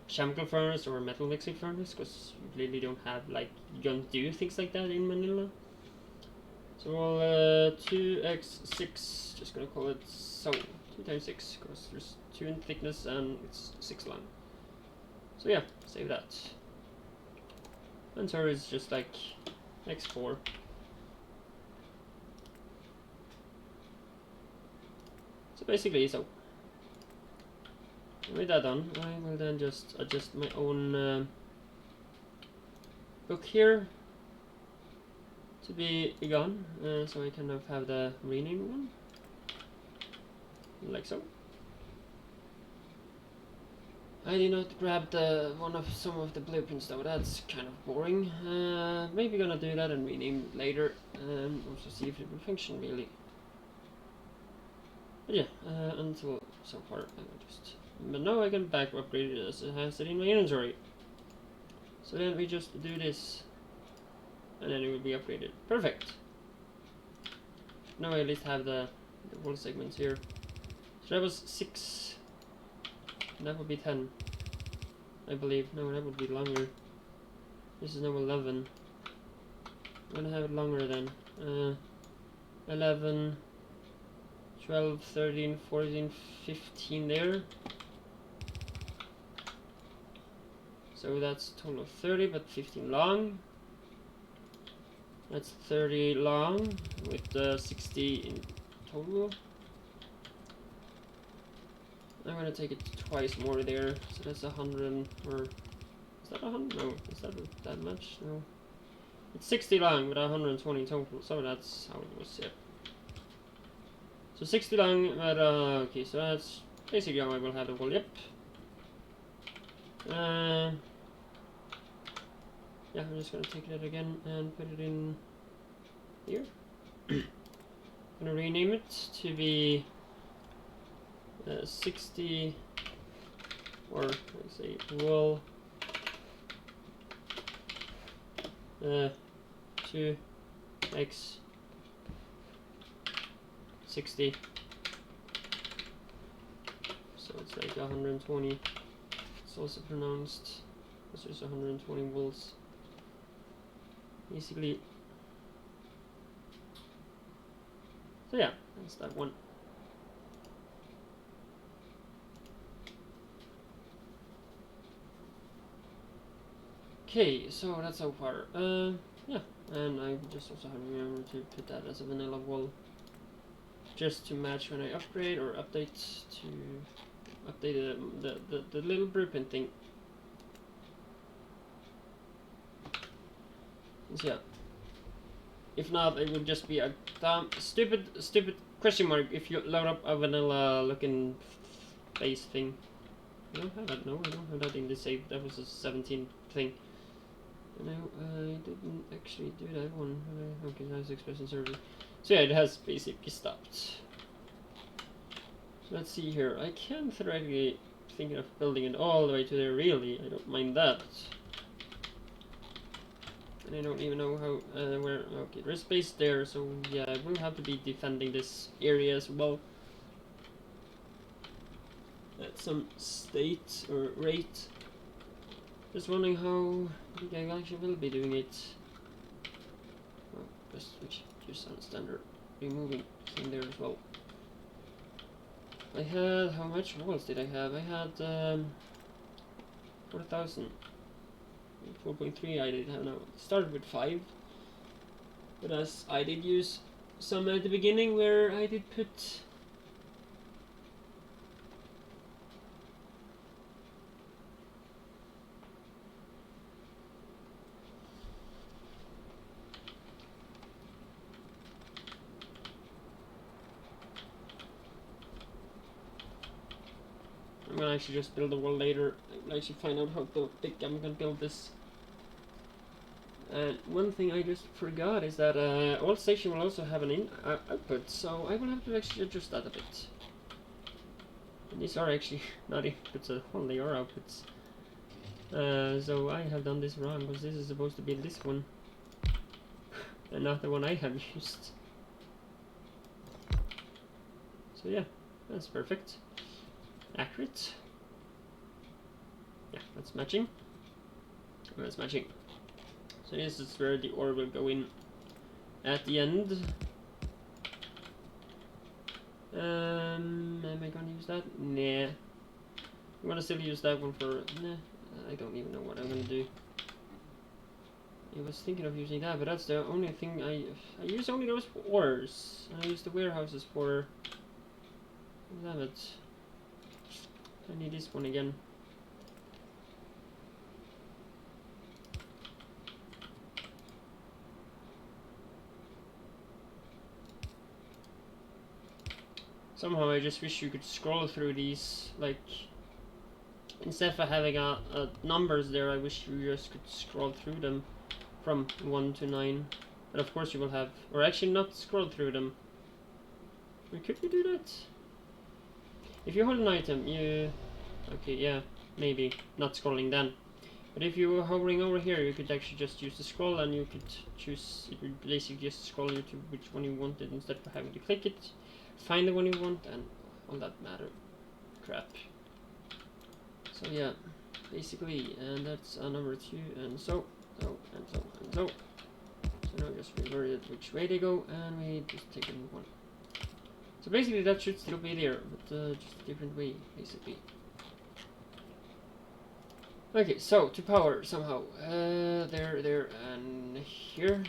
chemical furnace or metal mixing furnace, because you really don't have, like, you don't do things like that in vanilla. So 2x6, just gonna call it so, 2 times 6, because there's 2 in thickness and it's 6 long. So yeah, save that. And so is just like x4. So basically, so with that done, I will then just adjust my own book here to be gone, so I kind of have the rename one, like so. I did not grab some of the blueprints though, that's kind of boring. Maybe gonna do that and rename later, and also see if it will function really. But yeah, until so far I will just, but now I can back upgrade it as it has it in my inventory. So then we just do this, and then it will be upgraded. Perfect. Now I at least have the wall segments here. So that was 6. That would be 10, I believe. No, that would be longer. This is now 11. I'm gonna have it longer then. 11, 12, 13, 14, 15 there. So that's a total of 30, but 15 long. That's 30 long with 60 in total. I'm gonna take it twice more there, so that's 100, or is that 100? No, is that much? No. It's 60 long, but 120 total, so that's how it was, yeah. So 60 long, but okay, so that's basically how I will have the wall, yep. Yeah, I'm just gonna take that again and put it in here. I'm gonna rename it to be 60, or let's say wall 2x 60. So it's like 120 It's also pronounced because there's 120 volts. Basically. So yeah, that's that one. Okay, so that's so far. Yeah, and I just also have to remember to put that as a vanilla wall, just to match when I upgrade or update to update the little blueprint thing. So yeah. If not, it would just be a stupid question mark if you load up a vanilla looking base thing. I don't have that. No, I don't have that in the save. That was a 17 thing. No, I didn't actually do that one. Okay, that's expression service. So yeah, it has basically stopped. So let's see here. I can theoretically think of building it all the way to there. Really, I don't mind that. And I don't even know how where. Okay, there's space there, so yeah, I will have to be defending this area as well at some state or rate. Just wondering how big I actually will be doing it. Well, just use on standard removing thing there as well. I had, how much walls did I have? I had 4,000. 4.3 I did have now. Started with 5. But as I did use some at the beginning where I did put I'm gonna actually just build a wall later. I'll actually find out how big I'm gonna build this. And one thing I just forgot is that all station will also have an output, so I will have to actually adjust that a bit. And these are actually not inputs at all, they are outputs. So I have done this wrong, because this is supposed to be this one. And not the one I have used. So yeah, that's perfect. Accurate. Yeah, that's matching. Oh, that's matching. So this is where the ore will go in at the end. Am I gonna use that? Nah. I'm gonna still use that one for... Nah, I don't even know what I'm gonna do. I was thinking of using that, but that's the only thing I use only those for ores. I use the warehouses for... Damn it. I need this one again. Somehow I just wish you could scroll through these, like, instead of having numbers there, I wish you just could scroll through them from 1 to 9. But of course you will have, or actually not scroll through them. Could you do that? If you hold an item, you... Okay, yeah, maybe. Not scrolling then. But if you were hovering over here, you could actually just use the scroll and you could choose, it would basically just scroll you to which one you wanted instead of having to click it, find the one you want, and all that matter crap. So yeah, basically, and that's number 2, and so, and so, and so. So now just revert it which way they go, and we just take a new one. So basically that should still be there, but just a different way, basically. Okay, so to power somehow, there, and here.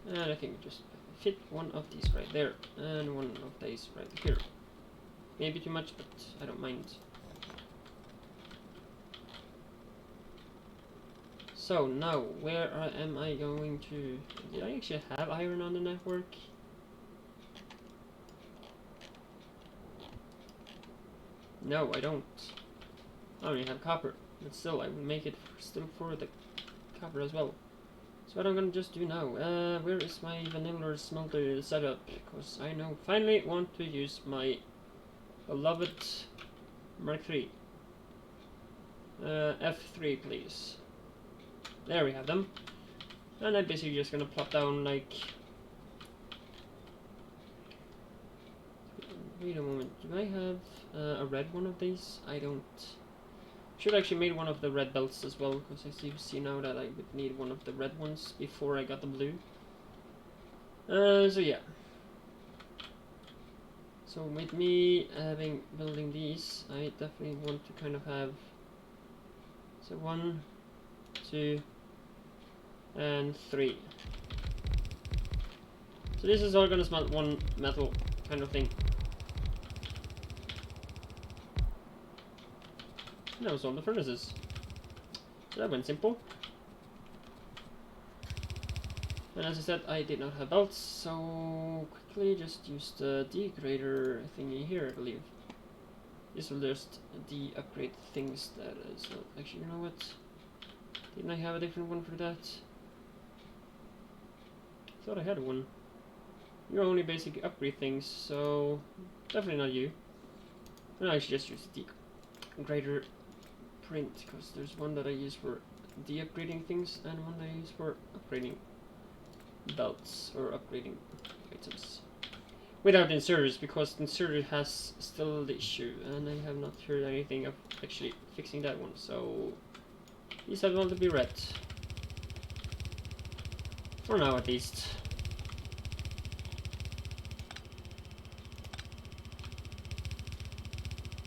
And I think just fit one of these right there, and one of these right here. Maybe too much, but I don't mind. So now, where am I going to... Did I actually have iron on the network? No, I don't. I only have copper, but still, I will make it still for the copper as well. So what I'm gonna just do now, where is my vanilla smelter setup? Because I now finally want to use my beloved Mark III. F3 please. There we have them. And I'm basically just gonna plop down like wait a moment. Do I have a red one of these? I don't. Should actually made one of the red belts as well, because I see now that I would need one of the red ones before I got the blue. So yeah. So with me building these, I definitely want to kind of have, so 1, 2, and 3. So this is all gonna smelt one metal kind of thing. And that was all the furnaces. So that went simple. And as I said, I did not have belts, so quickly just use the degrader thingy here, I believe. This will just de-upgrade things that is not. Actually, you know what? Didn't I have a different one for that? I thought I had one. You only basically upgrade things, so definitely not you. And I should just use the degrader print, because there's one that I use for de-upgrading things and one that I use for upgrading belts or upgrading items without inserters, because the inserter has still the issue and I have not heard anything of actually fixing that one, so these I want to be red for now at least.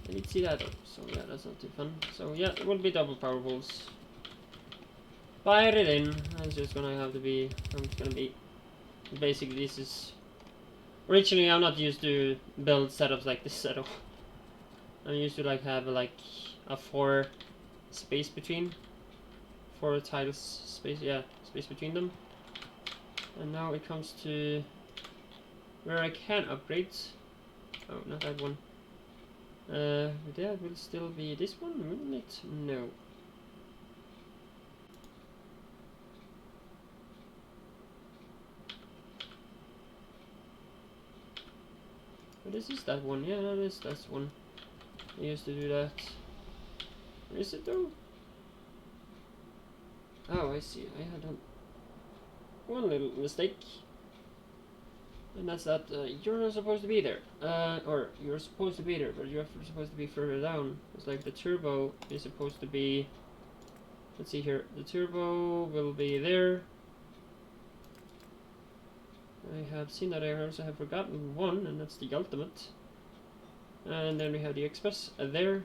I did see that though, so yeah, that's not too fun. So yeah, it will be double power walls. Fire it in. That's just gonna have to be. It's gonna be. Basically, this is. Originally, I'm not used to build setups like this at all. I'm used to like have like a 4 space between. 4 tiles space, yeah, space between them. And now it comes to where I can upgrade. Oh, not that one. That will still be this one, wouldn't it? No. But this is that one, yeah, that's one. I used to do that. Where is it though? Oh, I see. I had one little mistake. And that's that you're not supposed to be there. Or you're supposed to be there, but you're supposed to be further down. It's like the turbo is supposed to be. Let's see here. The turbo will be there. I have seen that I also have forgotten one, and that's the ultimate. And then we have the express there.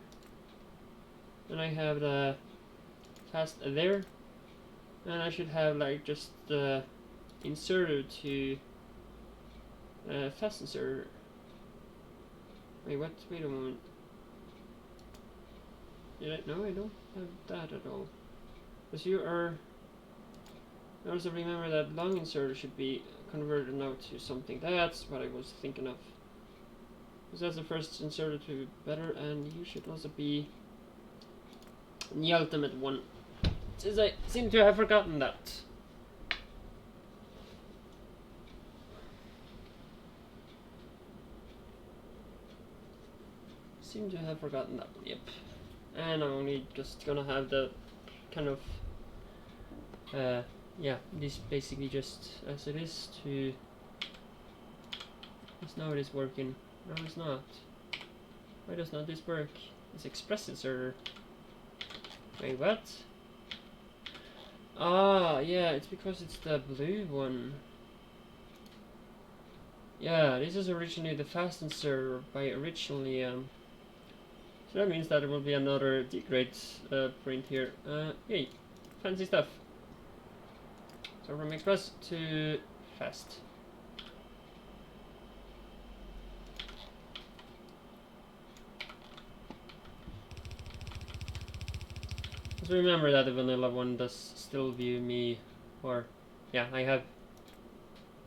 And I have the fast there. And I should have like just the inserter to fast inserter. Wait, what? Wait a moment. No, I don't have that at all. Because you are. I also remember that long inserter should be converted now to something. That's what I was thinking of. Because that's the first inserter to be better, and you should also be the ultimate one. Since I seem to have forgotten that. Seem to have forgotten that one, yep. And I'm only just gonna have the kind of yeah, this basically just as it is to. Yes, now it is working. No, it's not. Why does not this work? It's express inserter. Wait, what? Ah, yeah, it's because it's the blue one. Yeah, this is originally the fast inserter by originally so that means that there will be another degrade print here. Yay, fancy stuff. So from express to fast. Just remember that the vanilla one does still view me, or yeah, I have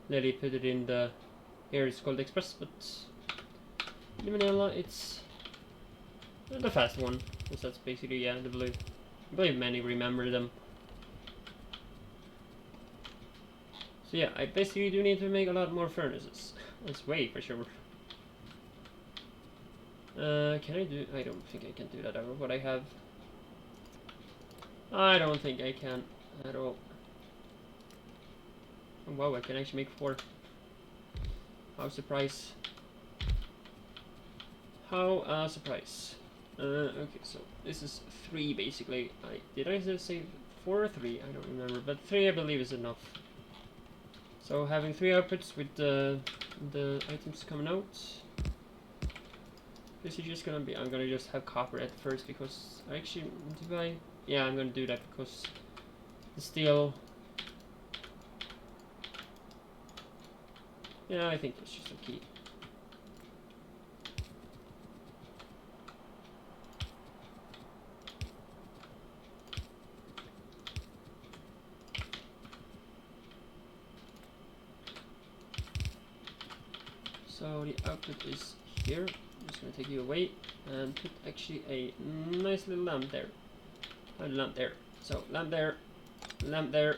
literally put it in the, here it's called express, but the vanilla it's the fast one, because that's basically, yeah, the blue. I believe many remember them. So yeah, I basically do need to make a lot more furnaces. That's way for sure. Can I do? I don't think I can do that over what I have. I don't think I can at all. Oh, wow, I can actually make 4. How's the price? How a surprise. Okay, so this is 3 basically. Did I say 4 or 3? I don't remember, but 3 I believe is enough. So having 3 outputs with the items coming out. This is just gonna be. I'm gonna just have copper at first because actually, yeah, I'm gonna do that because the steel. Yeah, I think that's just a key. So the output is here. I'm just gonna take you away and put actually a nice little lamp there. And lamp there. So lamp there, lamp there,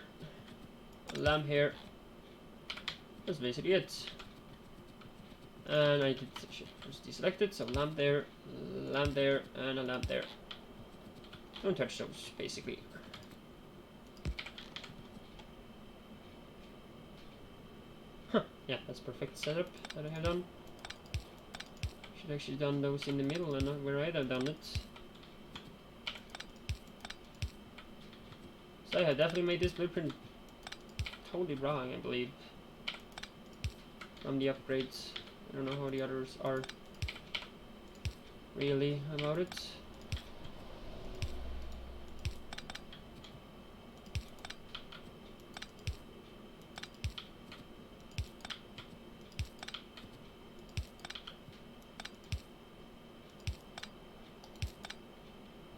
lamp here. That's basically it. And I did just deselect it, so lamp there, and a lamp there. Don't touch those, basically. Huh, yeah, that's perfect setup that I have done. Should actually done those in the middle and not where I'd have done it. So I have definitely made this blueprint totally wrong, I believe. From the upgrades. I don't know how the others are really about it.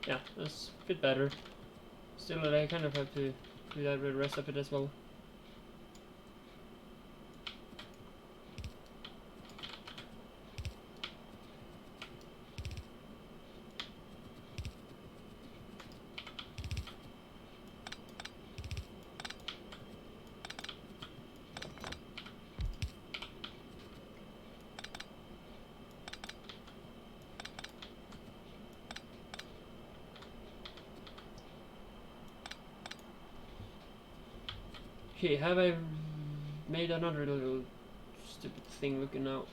Yeah, that's a bit better. Still, I kind of have to do that with the rest of it as well. Okay, have I made another little stupid thing looking out?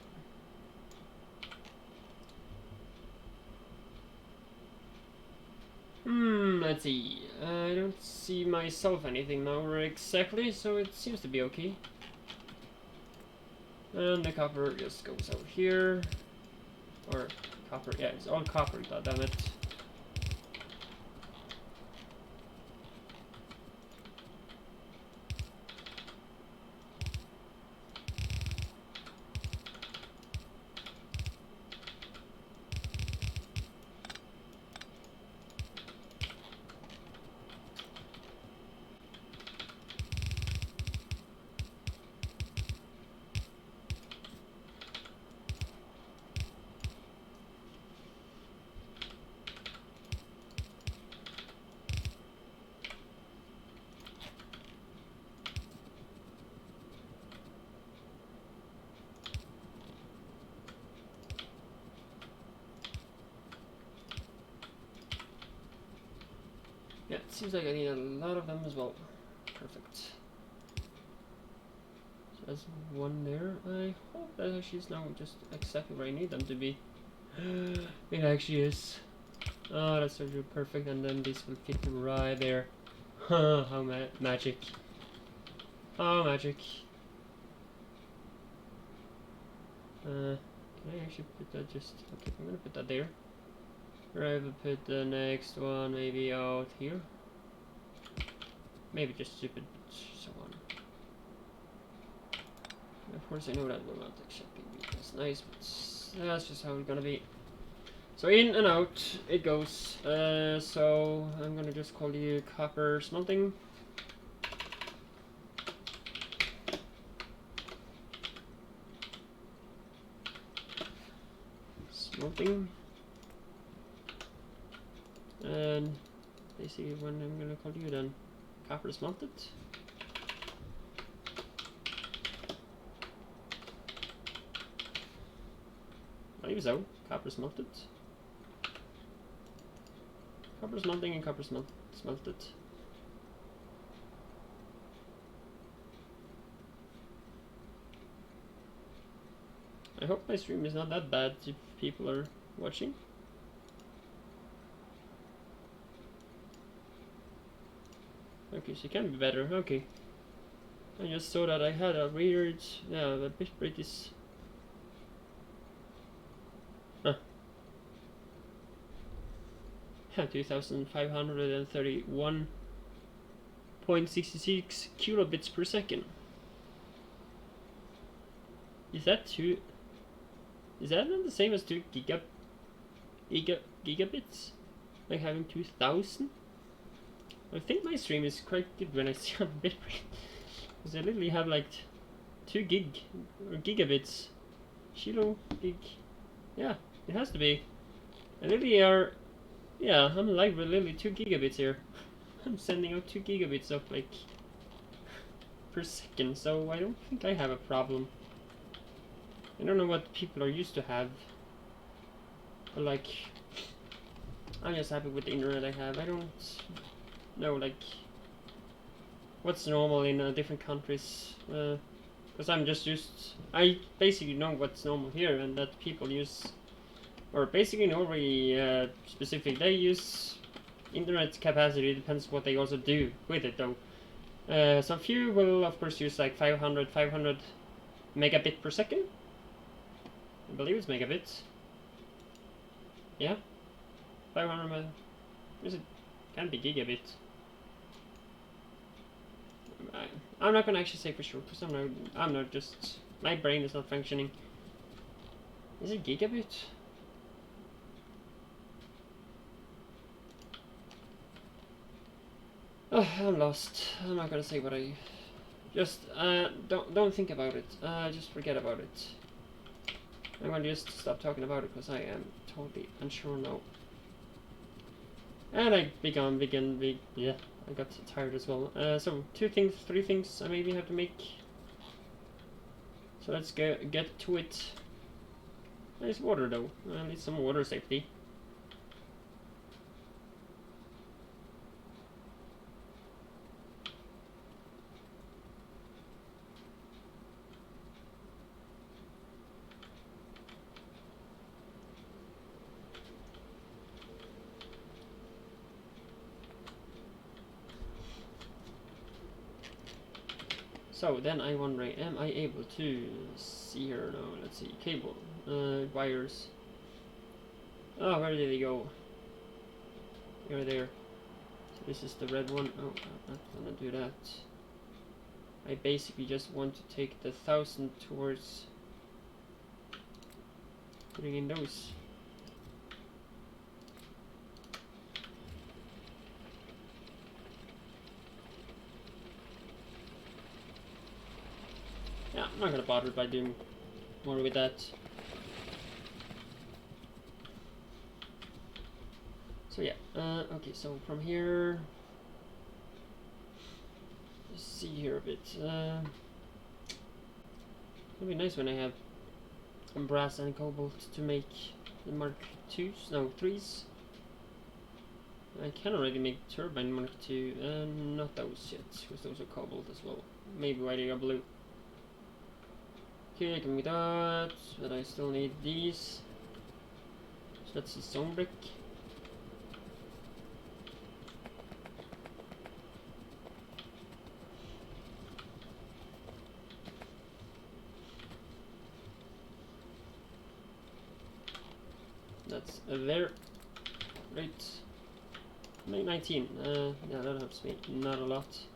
Let's see. I don't see myself anything now exactly, so it seems to be okay. And the copper just goes out here. Or copper, yeah, it's all copper, goddammit. Yeah, it seems like I need a lot of them as well. Perfect. So there's one there. I hope that actually is now just exactly where I need them to be. It actually is. Oh, that's so perfect, and then this will fit right there. How magic. Oh, magic. Can I actually put that just... Okay, I'm gonna put that there. Or I will put the next one maybe out here. Maybe just stupid someone. Of course I know that will not accept be as nice, but that's just how it's gonna be. So in and out it goes. So I'm gonna just call you copper smelting. Smelting. And basically when I'm gonna call you then copper smelted. Maybe so. Copper smelted. Copper smelting and copper smelted. I hope my stream is not that bad if people are watching. Okay, so it can be better. Okay. I just saw that I had a weird, yeah, a bit British. Huh. 2531.66 kilobits per second. Is that is that not the same as 2 gigabits? Like having 2000? I think my stream is quite good when I see on bitrate. Because I literally have like 2 gigabits. Kilo, gig. Yeah, it has to be. I literally are. Yeah, I'm live with literally 2 gigabits here. I'm sending out 2 gigabits of like per second, so I don't think I have a problem. I don't know what people are used to have. But like, I'm just happy with the internet I have. I don't know like what's normal in different countries. Because I'm just used. I basically know what's normal here, and that people use, or basically Norway specific, they use internet capacity. Depends what they also do with it though. So few will of course use like 500 megabit per second. I believe it's megabits. Yeah, 500. Is it? Can't be gigabit. I'm not gonna actually say for sure because I'm not just, my brain is not functioning. Is it gigabit? Oh, I'm lost. I'm not gonna say what I just don't think about it. Just forget about it. I'm gonna just stop talking about it because I am totally unsure now. And I yeah, I got tired as well. So 3 things I maybe have to make. So let's get to it. Nice water though. I need some water safety. So then I'm wondering, am I able to see here now? Let's see, cable, wires. Oh, where did they go? They're there. So this is the red one. Oh, I'm not gonna do that. I basically just want to take the 1000 towards putting in those. Yeah, I'm not gonna bother by doing more with that. So yeah, okay, so from here, let's see here a bit. It'll be nice when I have brass and cobalt to make the Mark 2s, no 3s. I can already make turbine Mark 2, not those yet, because those are cobalt as well. Maybe why they are blue. Okay, I can make that, but I still need these. So that's the stone brick. That's there. Right. 19. Yeah, that helps me. Not a lot.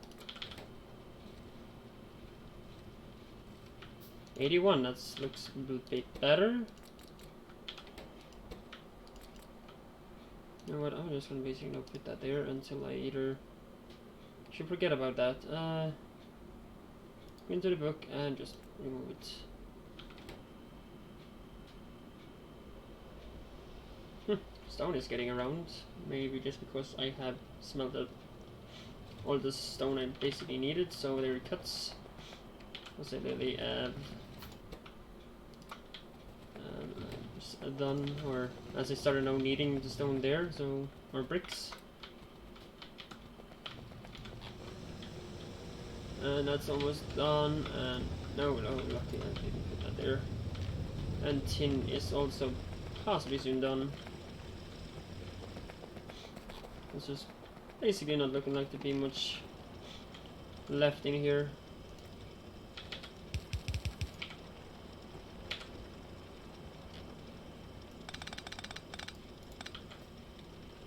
81. That looks a bit better. You know what? I'm just gonna basically not put that there until I either should forget about that. Go into the book and just remove it. Stone is getting around, maybe just because I have smelted all the stone I basically needed, so there it cuts. Was I literally done, or as I started now needing the stone there, so more bricks. And that's almost done, and no, luckily I didn't put that there. And tin is also possibly soon done. It's just basically not looking like to be much left in here.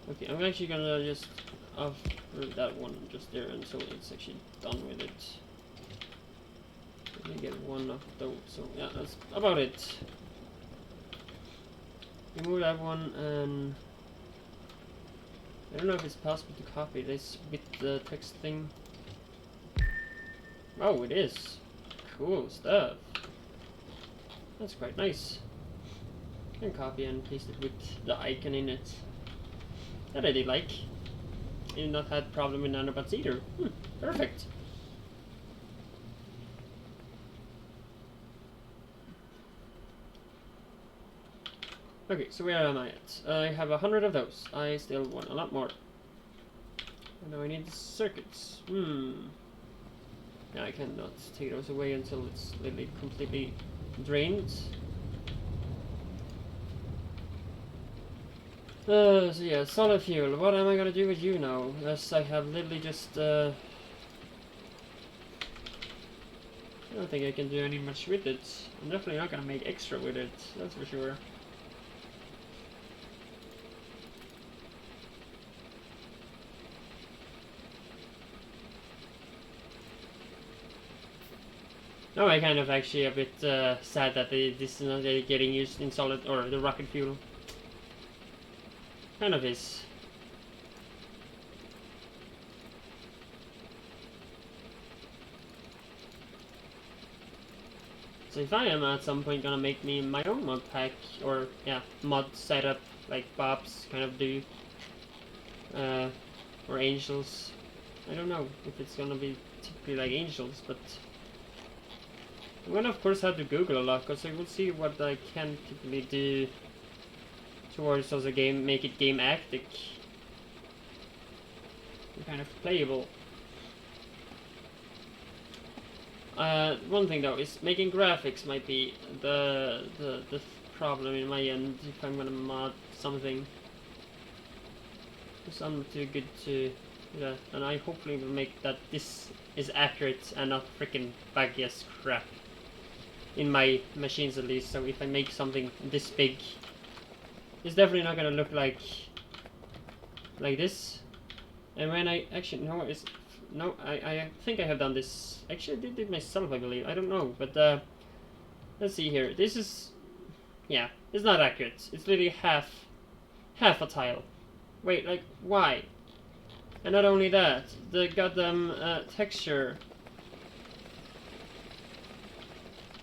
Okay, I'm actually gonna just uproot that one just there until it's actually done with it. Let me get one of those. So yeah, that's about it. Remove that one, and I don't know if it's possible to copy this with the text thing. Oh, it is. Cool stuff. That's quite nice. I can copy and paste it with the icon in it. That I did like. I did not have problem with nanobots either. Perfect. Okay, so where am I at? I have 100 of those. I still want a lot more. And now I need the circuits. Yeah, I cannot take those away until it's literally completely drained. So yeah, solid fuel. What am I gonna do with you now? As I have literally just I don't think I can do any much with it. I'm definitely not gonna make extra with it, that's for sure. Now I kind of actually a bit sad that this is not getting used in solid, or the rocket fuel. Kind of is. So if I am at some point gonna make me my own mod pack, or yeah, mod setup like Bob's kind of do, or Angels. I don't know if it's gonna be typically like Angels, but I'm gonna of course have to Google a lot, because I will see what I can typically do towards also make it game actic, kind of playable. One thing though is making graphics might be the problem in my end if I'm gonna mod something, because I'm not too good to do that, and I hopefully will make that this is accurate and not freaking buggy as crap in my machines at least. So if I make something this big, it's definitely not gonna look like this. And when I actually I think I have done this. Actually, I did it myself, I believe. I don't know, but let's see here. This is, yeah, it's not accurate. It's literally half a tile. Wait, like why? And not only that, the goddamn texture.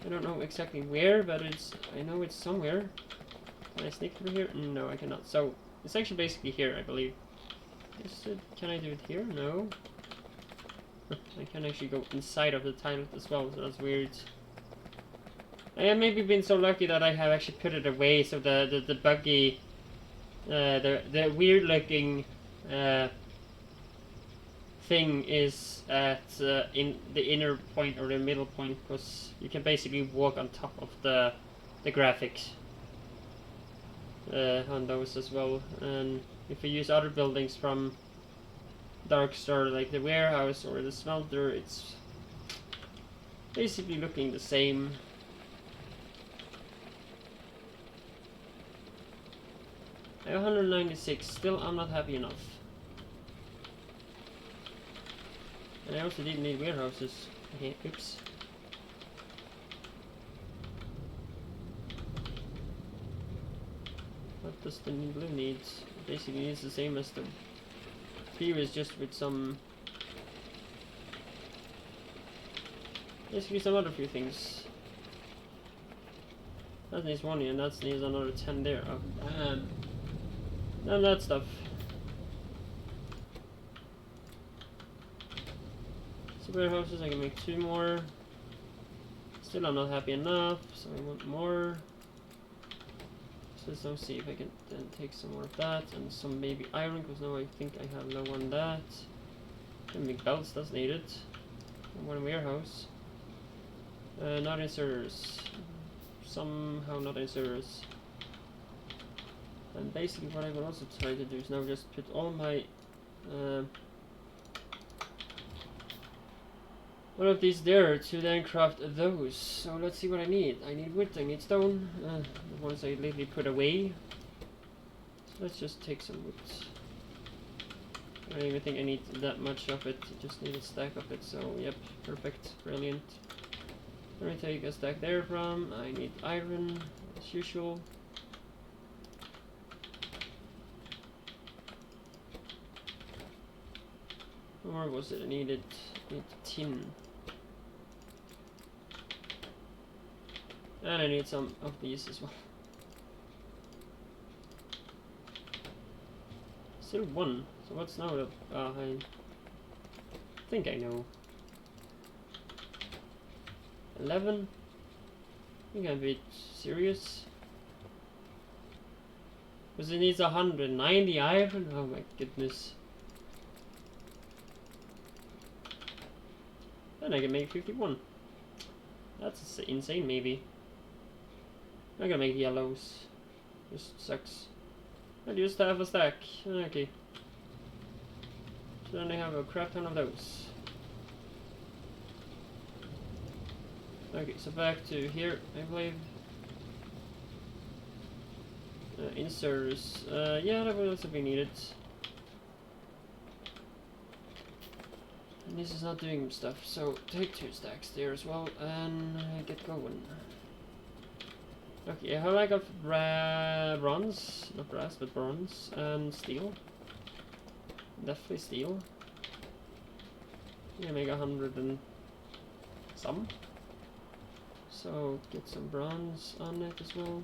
I don't know exactly where, but I know it's somewhere. Can I sneak through here? No, I cannot. So it's actually basically here, I believe. Can I do it here? No. I can actually go inside of the tile as well, so that's weird. I have maybe been so lucky that I have actually put it away, so the buggy, the weird looking thing is at in the inner point or the middle point, because you can basically walk on top of the graphics on those as well. And if you use other buildings from Darkstar, like the warehouse or the smelter, it's basically looking the same. I have 196, still I'm not happy enough. And I also did need warehouses. Okay, oops. What does the blue need? It basically needs the same as the previous, just with some, basically some other few things. That needs one here, and that needs another 10 there. Oh, damn. None of that stuff. So warehouses, I can make 2 more. Still I'm not happy enough, so I want more. So let's see if I can then take some more of that, and some maybe iron, because now I think I have low on that. And big belts, that's needed. And one warehouse. Not inserters. Somehow not inserters. And basically what I will also try to do is now just put all my all of these there to then craft those. So let's see what I need. I need wood, I need stone, the ones I lately put away. So let's just take some wood. I don't even think I need that much of it, I just need a stack of it, so yep, perfect, brilliant. Let me take a stack there from, I need iron, as usual. Or was it I needed tin? And I need some of these as well. Still one. So what's now the... I think I know. 11? I think I'm a bit serious. Because it needs 190 iron? Oh my goodness. Then I can make 51. That's insane, maybe. I'm gonna make yellows. Just sucks. I just have a stack. Okay. So then I have a crap ton of those. Okay, so back to here, I believe. Inserts. Yeah, that will also be needed. And this is not doing stuff, so take 2 stacks there as well and get going. Okay, how I got bronze, not brass, but bronze, and steel. Definitely steel. Yeah, make 100 and some. So get some bronze on it as well.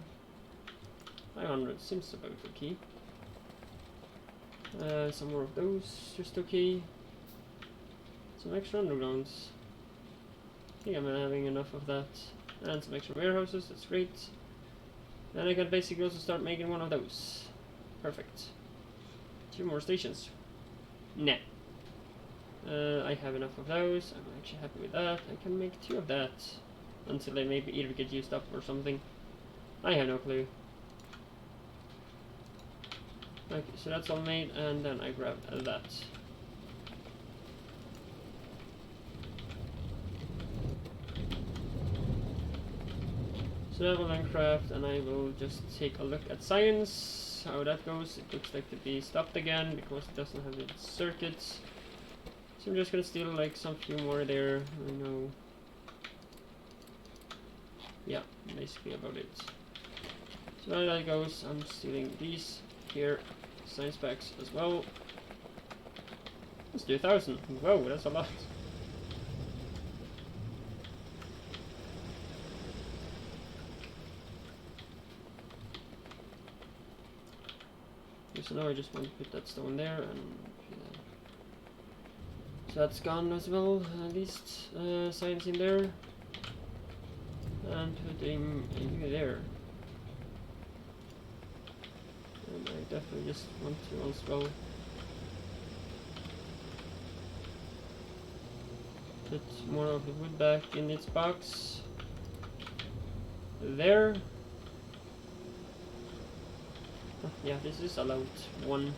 500 seems about okay. Some more of those, just okay. Some extra undergrounds. I think I'm having enough of that. And some extra warehouses, that's great. And I can basically also start making one of those. Perfect. 2 more stations. Nah. I have enough of those. I'm actually happy with that. I can make 2 of that. Until they maybe either get used up or something. I have no clue. Okay, so that's all made, and then I grab that. So that will then craft, and I will just take a look at science, how that goes. It looks like to be stopped again because it doesn't have its circuits. So I'm just gonna steal like some few more there. I know. Yeah, basically about it. So how that goes, I'm stealing these here, science packs as well. Let's do 1,000. Whoa, that's a lot. So now I just want to put that stone there, and so that's gone as well. At least science in there, and putting you there. And I definitely just want to as well put more of the wood back in its box. There. Yeah, this is allowed 1.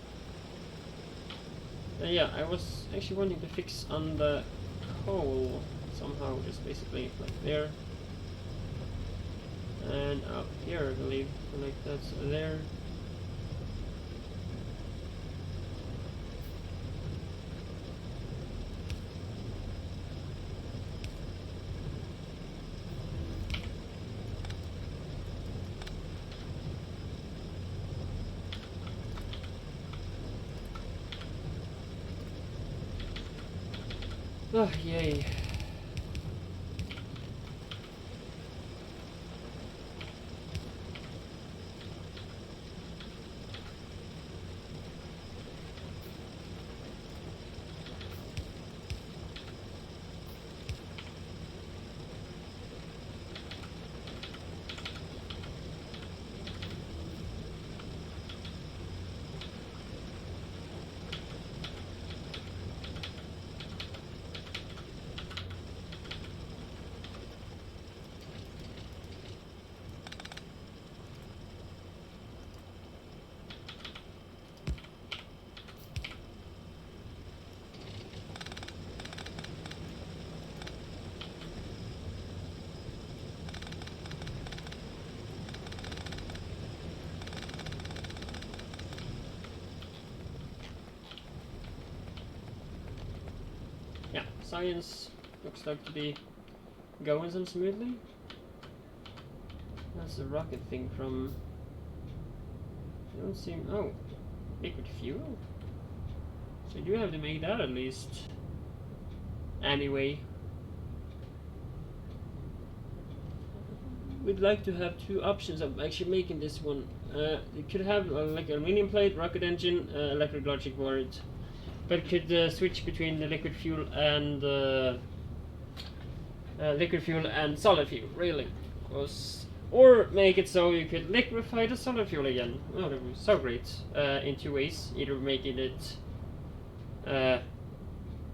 Yeah, I was actually wanting to fix on the coal somehow, just basically like there. And up here, I believe, like that's there. Oh, yay. science looks like to be going some smoothly. That's a rocket thing from... I don't seem... Oh, liquid fuel? So you do have to make that at least. Anyway. We'd like to have two options of actually making this one. You could have like aluminum plate, rocket engine, electric logic board. But could switch between the liquid fuel and solid fuel, really. Or make it so you could liquefy the solid fuel again. Oh, that would be so great. In two ways, either making it the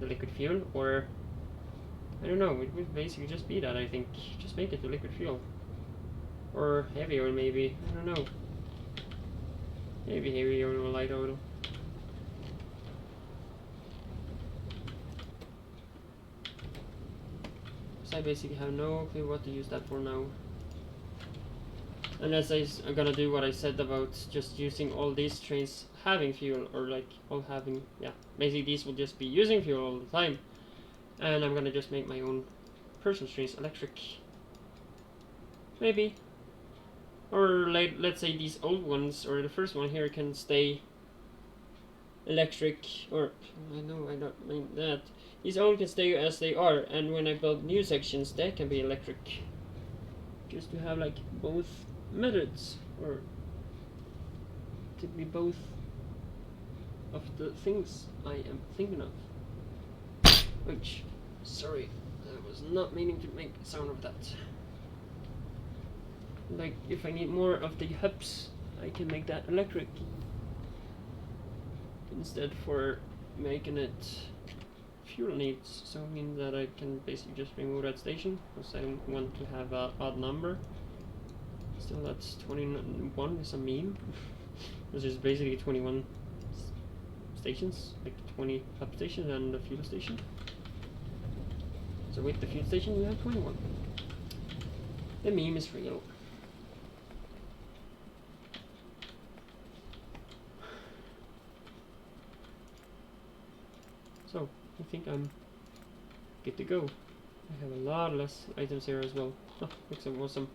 liquid fuel, or I don't know. It would basically just be that. I think just make it the liquid fuel, or heavy oil maybe. I don't know. Maybe heavy oil or light oil. So I basically have no clue what to use that for now. Unless I'm gonna do what I said about just using all these trains having fuel, or like all having, yeah, basically these will just be using fuel all the time. And I'm gonna just make my own personal trains electric. Maybe. Or let's say these old ones, or the first one here, can stay electric, or I know I don't mean that. These old can stay as they are, and when I build new sections, they can be electric. Just to have like both methods, or to be both of the things I am thinking of. Which, sorry, I was not meaning to make a sound of that. Like, if I need more of the hubs, I can make that electric instead for making it fuel needs. So it means that I can basically just remove that station, because I don't want to have an odd number. Still, that's 21 is a meme. Which is basically 21 stations, like 20 hub stations and the fuel station. So with the fuel station you have 21. The meme is real. So, I think I'm good to go. I have a lot less items here as well. Oh, looks so awesome.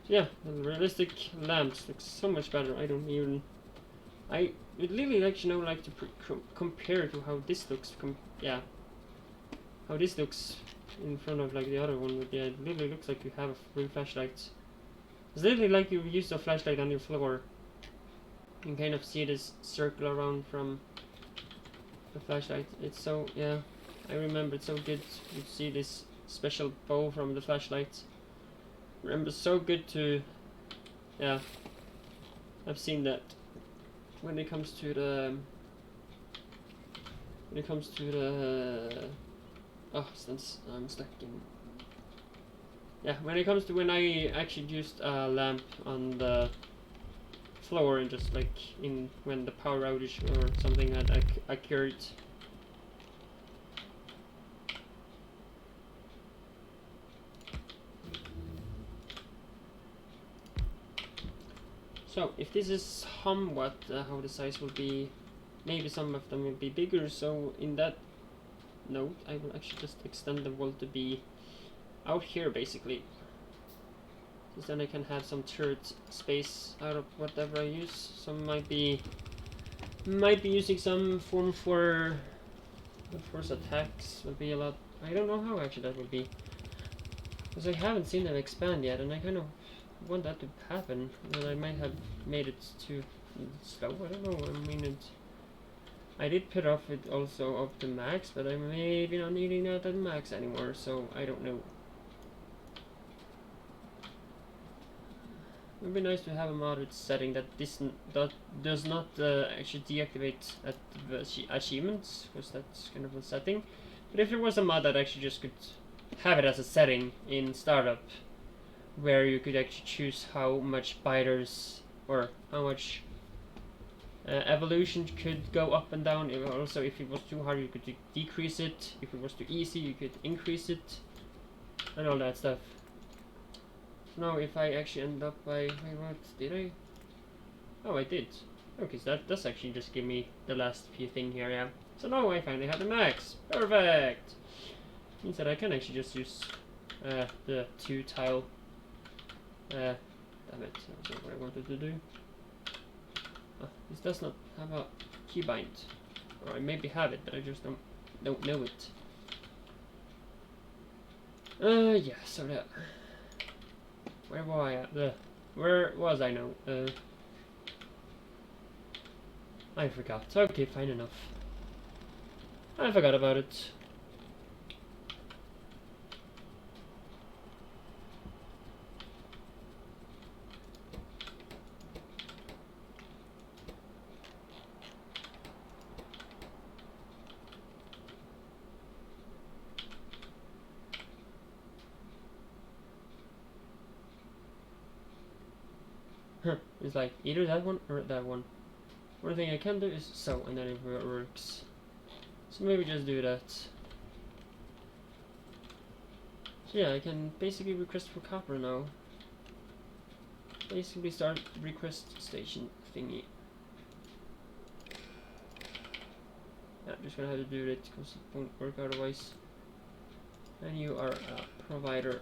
So yeah, the realistic lamps looks so much better. I would really actually like to compare to how this looks. How this looks in front of like the other one. But yeah, it really looks like you have a real flashlight. It's literally like you use a flashlight on your floor. You can kind of see this circle around from the flashlight. It's so, yeah, I remember it's so good. You see this special bow from the flashlight. Remember, so good to, yeah, I've seen that. When it comes to the oh, since I'm stuck in, yeah, when it comes to when I actually used a lamp on the floor and just like when the power outage or something had occurred. So if this is somewhat how the size will be, maybe some of them will be bigger. So in that note, I will actually just extend the wall to be out here basically. Because then I can have some turret space out of whatever I use. Some might be using some form for force attacks. Would be a lot. I don't know how actually that would be, because I haven't seen them expand yet, and I kind of want that to happen. But I might have made it too slow. I don't know. I mean, I did put off it also up to max, but I may be not needing that at max anymore. So I don't know. It would be nice to have a moderate setting that does not actually deactivate at the achievements, because that's kind of a setting. But if there was a mod that actually just could have it as a setting in startup, where you could actually choose how much biters or how much evolution could go up and down. Also, if it was too hard, you could decrease it. If it was too easy, you could increase it, and all that stuff. Now, if I actually end up by, wait, what did I? Oh, I did. Okay, so that does actually just give me the last few thing here, yeah. So now I finally have the max. Perfect! Means that I can actually just use the 2 tile. Damn it, that's not what I wanted to do. This does not have a keybind. Or I maybe have it, but I just don't know it. Yeah, so that... Where was I at? Where was I now? I forgot. Okay, fine enough. I forgot about it. It's like either that one or that one. One thing I can do is so, and then it works. So maybe just do that. So yeah, I can basically request for copper now. Basically start request station thingy. Yeah, I'm just gonna have to do it because it won't work otherwise. And you are a provider.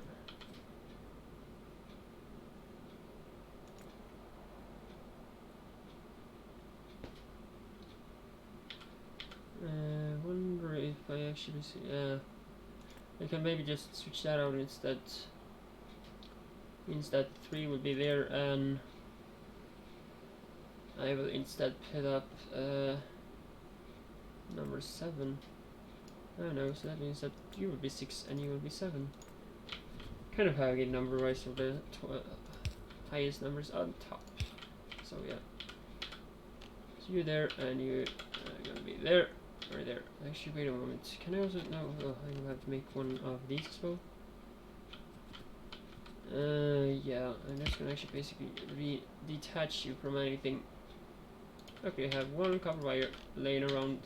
Wonder if I actually see. I can maybe just switch that out instead. Means that 3 will be there, and I will instead put up number 7. Oh no, so that means that you will be 6 and you will be 7. Kind of how I get number wise for the highest numbers on top. So yeah. So you there, and you are gonna be there. Right there. Actually, wait a moment. Can I also... No, oh, I will have to make one of these as well. Yeah, I'm just gonna actually basically detach you from anything. Okay, I have one copper wire laying around.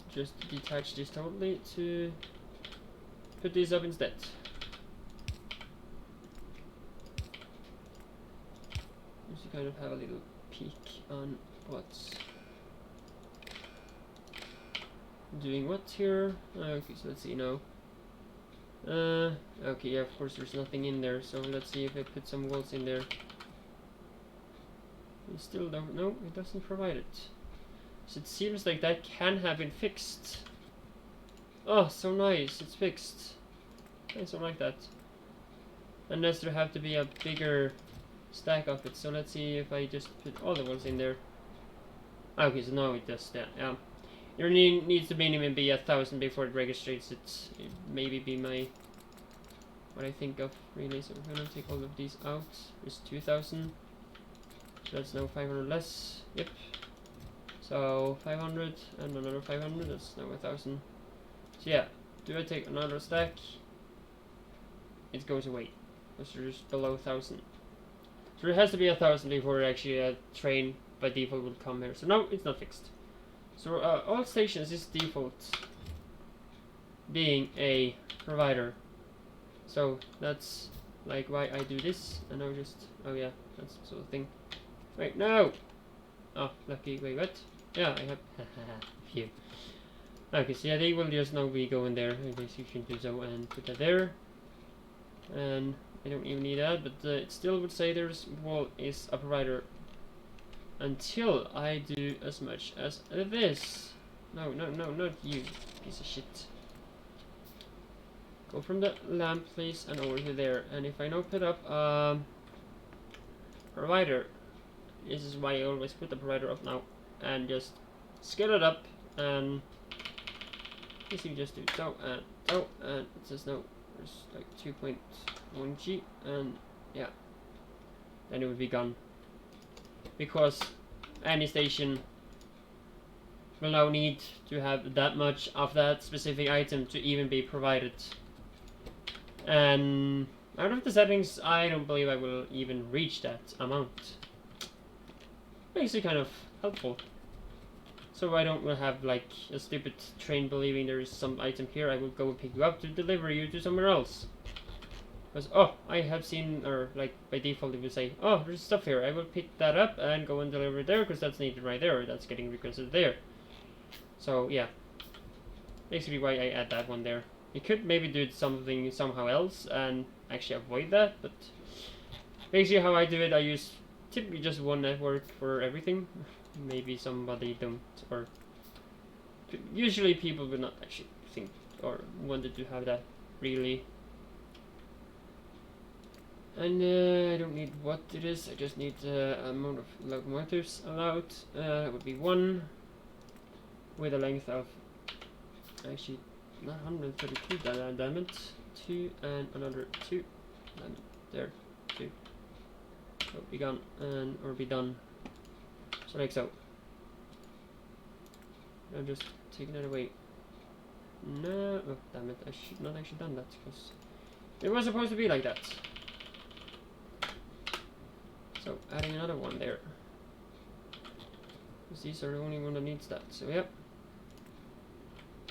Just detach this totally to put these up instead. Just to kind of have a little peek on what's doing what here. Okay, so let's see now. Okay, yeah, of course there's nothing in there, so let's see if I put some walls in there. We still don't know, it doesn't provide it. So it seems like that can have been fixed. Oh, so nice, it's fixed. I don't like that. Unless there have to be a bigger stack of it, so let's see if I just put all the walls in there. Okay, so now it does that, yeah. There needs to minimum be 1,000 before it registers it. It maybe be what I think of really. So we're gonna take all of these out. It's 2,000. So that's now 500 less. Yep. So 500 and another 500. That's now 1,000. So yeah, do I take another stack? It goes away. Because there's below 1,000. So there has to be 1,000 before actually a train by default would come here. So no, it's not fixed. So all stations is default being a provider. So that's like why I do this, and I'll just, oh yeah, that's the sort of thing. Wait, no! Oh, lucky, wait, what? Yeah, I have, phew. Okay, so yeah, they will just now be going there. I guess you can do so and put that there. And I don't even need that, but it still would say there's wall is a provider. Until I do as much as this. No, not you, piece of shit. Go from the lamp, please, and over to there. And if I now put up provider, this is why I always put the provider up now, and just scale it up, and this you just do so, and it says no, there's like 2.1 G, and yeah, then it would be gone. Because any station will now need to have that much of that specific item to even be provided. And out of the settings, I don't believe I will even reach that amount. Makes it kind of helpful. So I don't have like a stupid train believing there is some item here, I will go and pick you up to deliver you to somewhere else. Because, oh, I have seen, or like by default it will say, oh, there's stuff here, I will pick that up and go and deliver it there because that's needed right there, or that's getting requested there. So yeah, basically why I add that one there. You could maybe do something somehow else and actually avoid that, but basically how I do it, I use typically just one network for everything. Maybe somebody don't, or usually people would not actually think or wanted to have that really. And I don't need what it is, I just need amount of locomotives allowed. It would be 1 with a length of actually not 132, damn it. 2 and another 2. Damn it. There, 2. So be gone and or be done. So like so. I'm just taking that away. No, oh damn it! I should not actually done that because it was supposed to be like that. So adding another one there. Because these are the only one that needs that. So yep.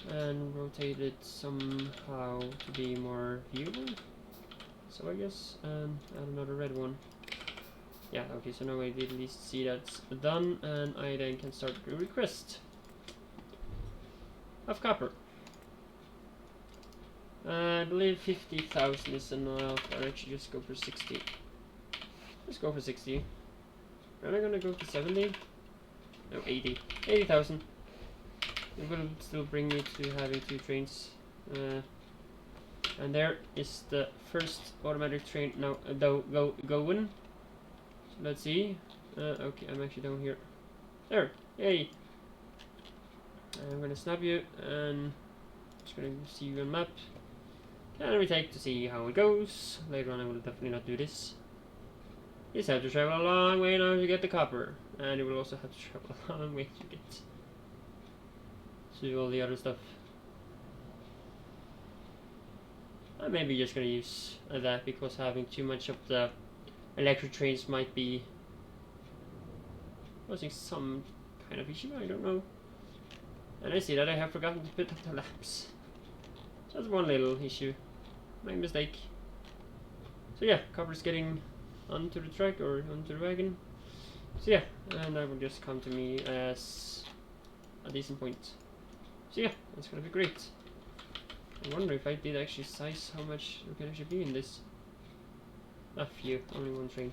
And rotate it somehow to be more viewable. So I guess add another red one. Yeah, okay, so now I did at least see that's done, and I then can start the request of copper. I believe 50,000 is enough. I'll actually just go for 60. Let's go for 60. Am I gonna go for 70? No, 80. 80,000. It will still bring me to having 2 trains. And there is the first automatic train now going. So let's see. Okay, I'm actually down here. There! Yay! I'm gonna snap you and just gonna see you on map. And we take to see how it goes. Later on I will definitely not do this. You just have to travel a long way now to get the copper. And you will also have to travel a long way to get to all the other stuff. I'm maybe just gonna use that because having too much of the electric trains might be causing some kind of issue, I don't know. And I see that I have forgotten to put up the lamps. So that's one little issue. My mistake. So yeah, copper's getting onto the track or onto the wagon. So yeah, and that will just come to me as a decent point. So yeah, that's gonna be great. I wonder if I did actually size how much there can actually be in this. A few, only 1 train.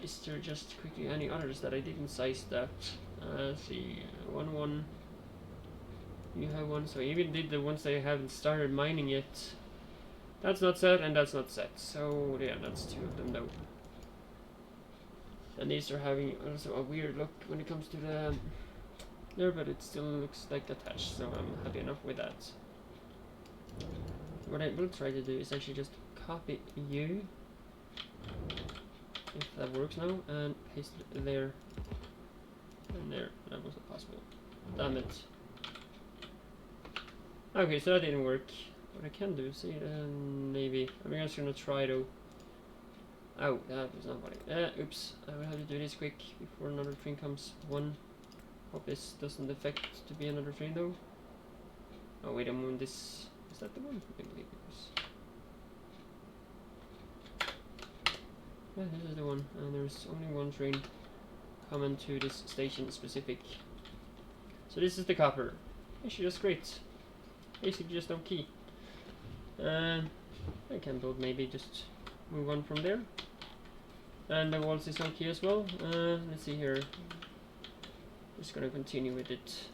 Is there just quickly any others that I didn't size that? Let's see, 1. You have 1, so I even did the ones that I haven't started mining yet. That's not set and that's not set, so yeah, that's 2 of them though. And these are having also a weird look when it comes to the there, but it still looks like attached, so I'm happy enough with that. What I will try to do is actually just copy you, if that works now, and paste it there and there. That wasn't possible. Damn it. Okay, so that didn't work. What I can do, see, maybe I'm just gonna try though. Oh, that was not what I. Oops. I will have to do this quick before another train comes. 1. Hope this doesn't affect to be another train though. Oh wait a moment. This is that the one? I believe it was. Yeah, this is the one, and there's only 1 train coming to this station specific. So this is the copper. Actually, that's great. Basically, just on key. I can build maybe just move on from there. And the walls is on key as well. Let's see here. Just gonna continue with it.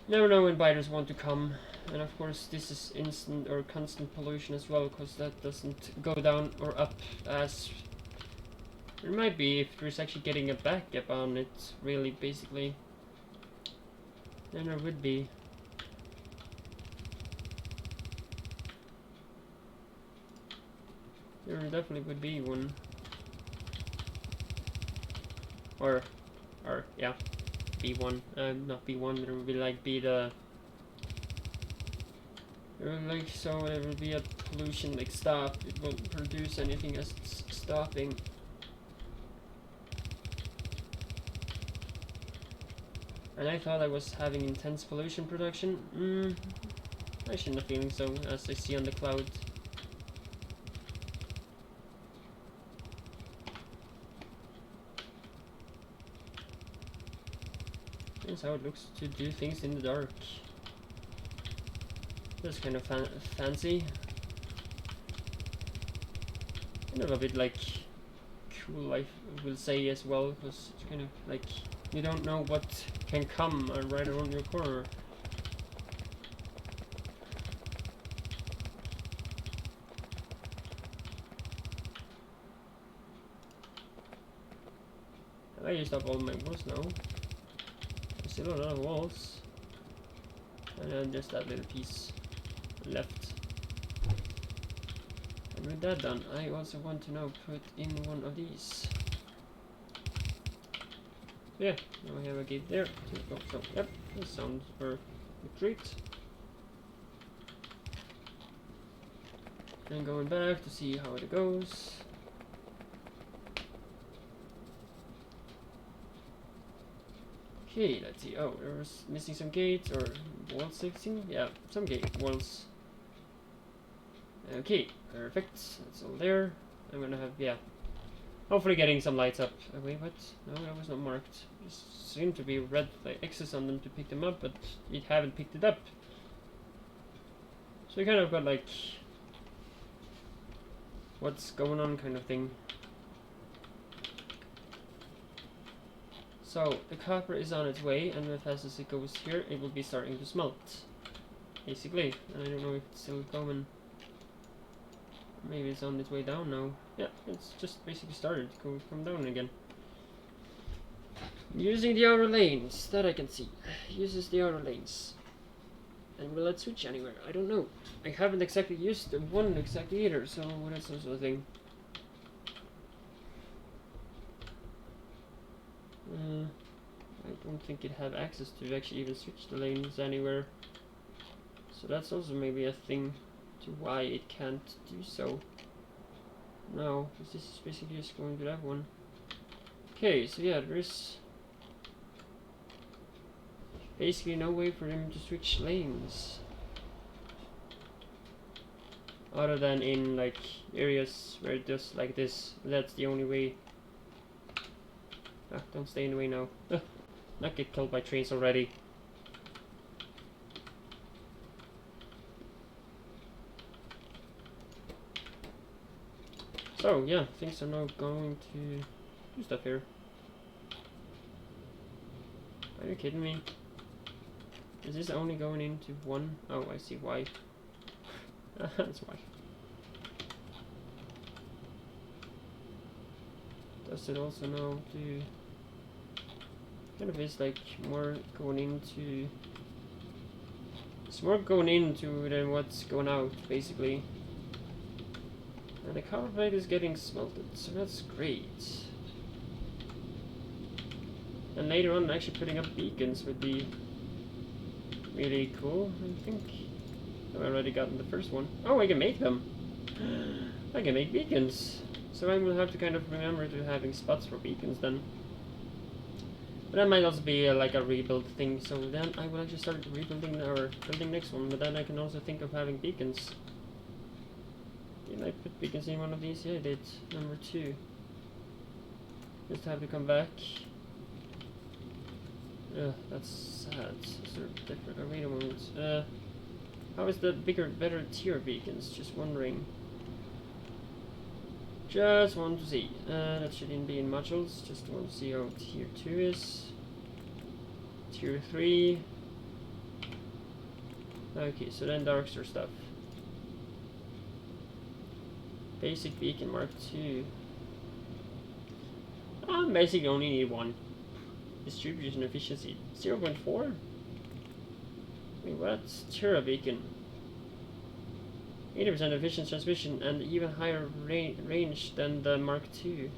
Never know when biters want to come. And of course this is instant or constant pollution as well, because that doesn't go down or up as it might be if there's actually getting a backup on it, really, basically. Then there would be. There definitely would be one. Or yeah, B1, not B1, there would be like be the, like, so there will be a pollution like stop, it won't produce anything as it's stopping. And I thought I was having intense pollution production. I shouldn't have feeling so, as I see on the cloud. That's how it looks to do things in the dark. That's kind of fancy. Kind of a bit like cool, I will say as well, because it's kind of like you don't know what can come right around your corner. I used up all my walls now. There's still a lot of walls. And then just that little piece left. And with that done, I also want to now put in one of these. Yeah, now we have a gate there. So, yep, this sounds great. And going back to see how it goes. Okay, let's see. Oh, there was missing some gates or walls fixing. Yeah, some gate walls. Okay, perfect. That's all there. I'm gonna have, yeah, hopefully getting some lights up. Wait, what? No, that was not marked. Just seemed to be red like X's on them to pick them up, but it haven't picked it up. So we kind of got like what's going on kind of thing. So the copper is on its way, and as fast as it goes here, it will be starting to smelt, basically. And I don't know if it's still going. Maybe it's on its way down now. Yeah, it's just basically started to come down again. Using the outer lanes, that I can see. Uses the outer lanes. And will it switch anywhere? I don't know. I haven't exactly used the one exactly either, so that's also a thing. I don't think it have access to actually even switch the lanes anywhere. So that's also maybe a thing to why it can't do so. No, because this is basically just going to that one. Okay, so yeah, there is basically no way for them to switch lanes. Other than in like areas where it does like this. That's the only way. Ah, don't stay in the way now. Not get killed by trains already. So yeah, things are now going to do stuff here. Are you kidding me? Is this only going into one? Oh, I see why. That's why. Does it also now do... Kind of is like more going into... It's more going into than what's going out, basically. And the copper plate is getting smelted, so that's great. And later on, actually putting up beacons would be really cool, I think. I've already gotten the first one. Oh, I can make them! I can make beacons! So I will have to kind of remember to having spots for beacons then. But that might also be like a rebuild thing, so then I will actually start rebuilding or building next one, but then I can also think of having beacons. Did I put beacons in one of these? Yeah, I did. Number 2. Just have to come back. That's sad. Is there different? Oh, wait a moment. How is the better tier beacons? Just wondering. Just want to see. That shouldn't be in modules. Just want to see how tier 2 is. Tier 3. Okay, so then Darkstar stuff. Basic beacon Mark 2. Basically only need one. Distribution efficiency 0.4. Wait, what? Terra beacon. 80% efficient transmission and even higher range than the Mark II.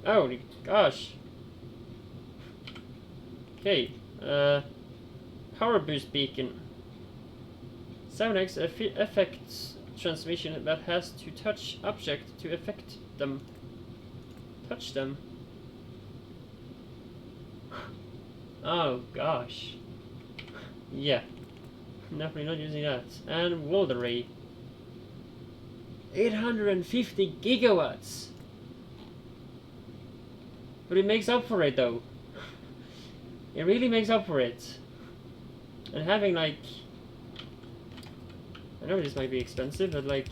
Holy gosh. Okay. Power boost beacon. 7x effects transmission that has to touch object to affect them. Touch them. Oh gosh. Yeah. Definitely not using that. And world array. 850 gigawatts. But it makes up for it though. it really makes up for it. And having like, I know this might be expensive, but like,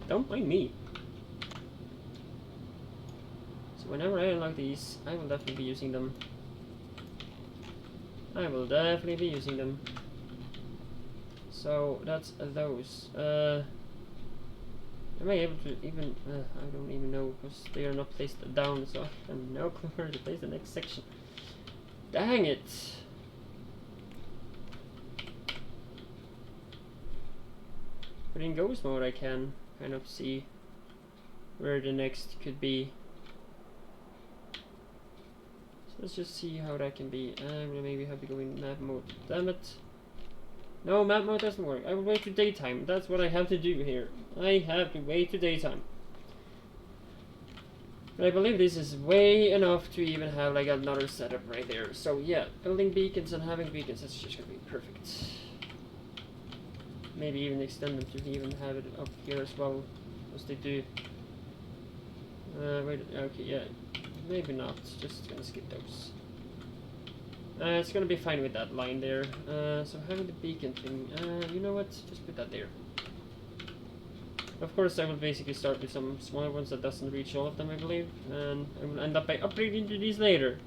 don't mind me. So whenever I unlock these, I will definitely be using them. I will definitely be using them. So that's those. Am I able to even? I don't even know because they are not placed down, so I have no clue where to place the next section. Dang it! But in ghost mode, I can kind of see where the next could be. So let's just see how that can be. I'm gonna maybe have to go in map mode. Damn it! No, map mode doesn't work. I will wait to daytime. That's what I have to do here. I have to wait to daytime. But I believe this is way enough to even have like another setup right there. So yeah, building beacons and having beacons, that's just gonna be perfect. Maybe even extend them to even have it up here as well, as they do. Wait, okay, yeah, maybe not. Just gonna skip those. It's gonna be fine with that line there. So having the beacon thing, you know what? Just put that there. Of course, I will basically start with some smaller ones that doesn't reach all of them, I believe, and I will end up by upgrading to these later.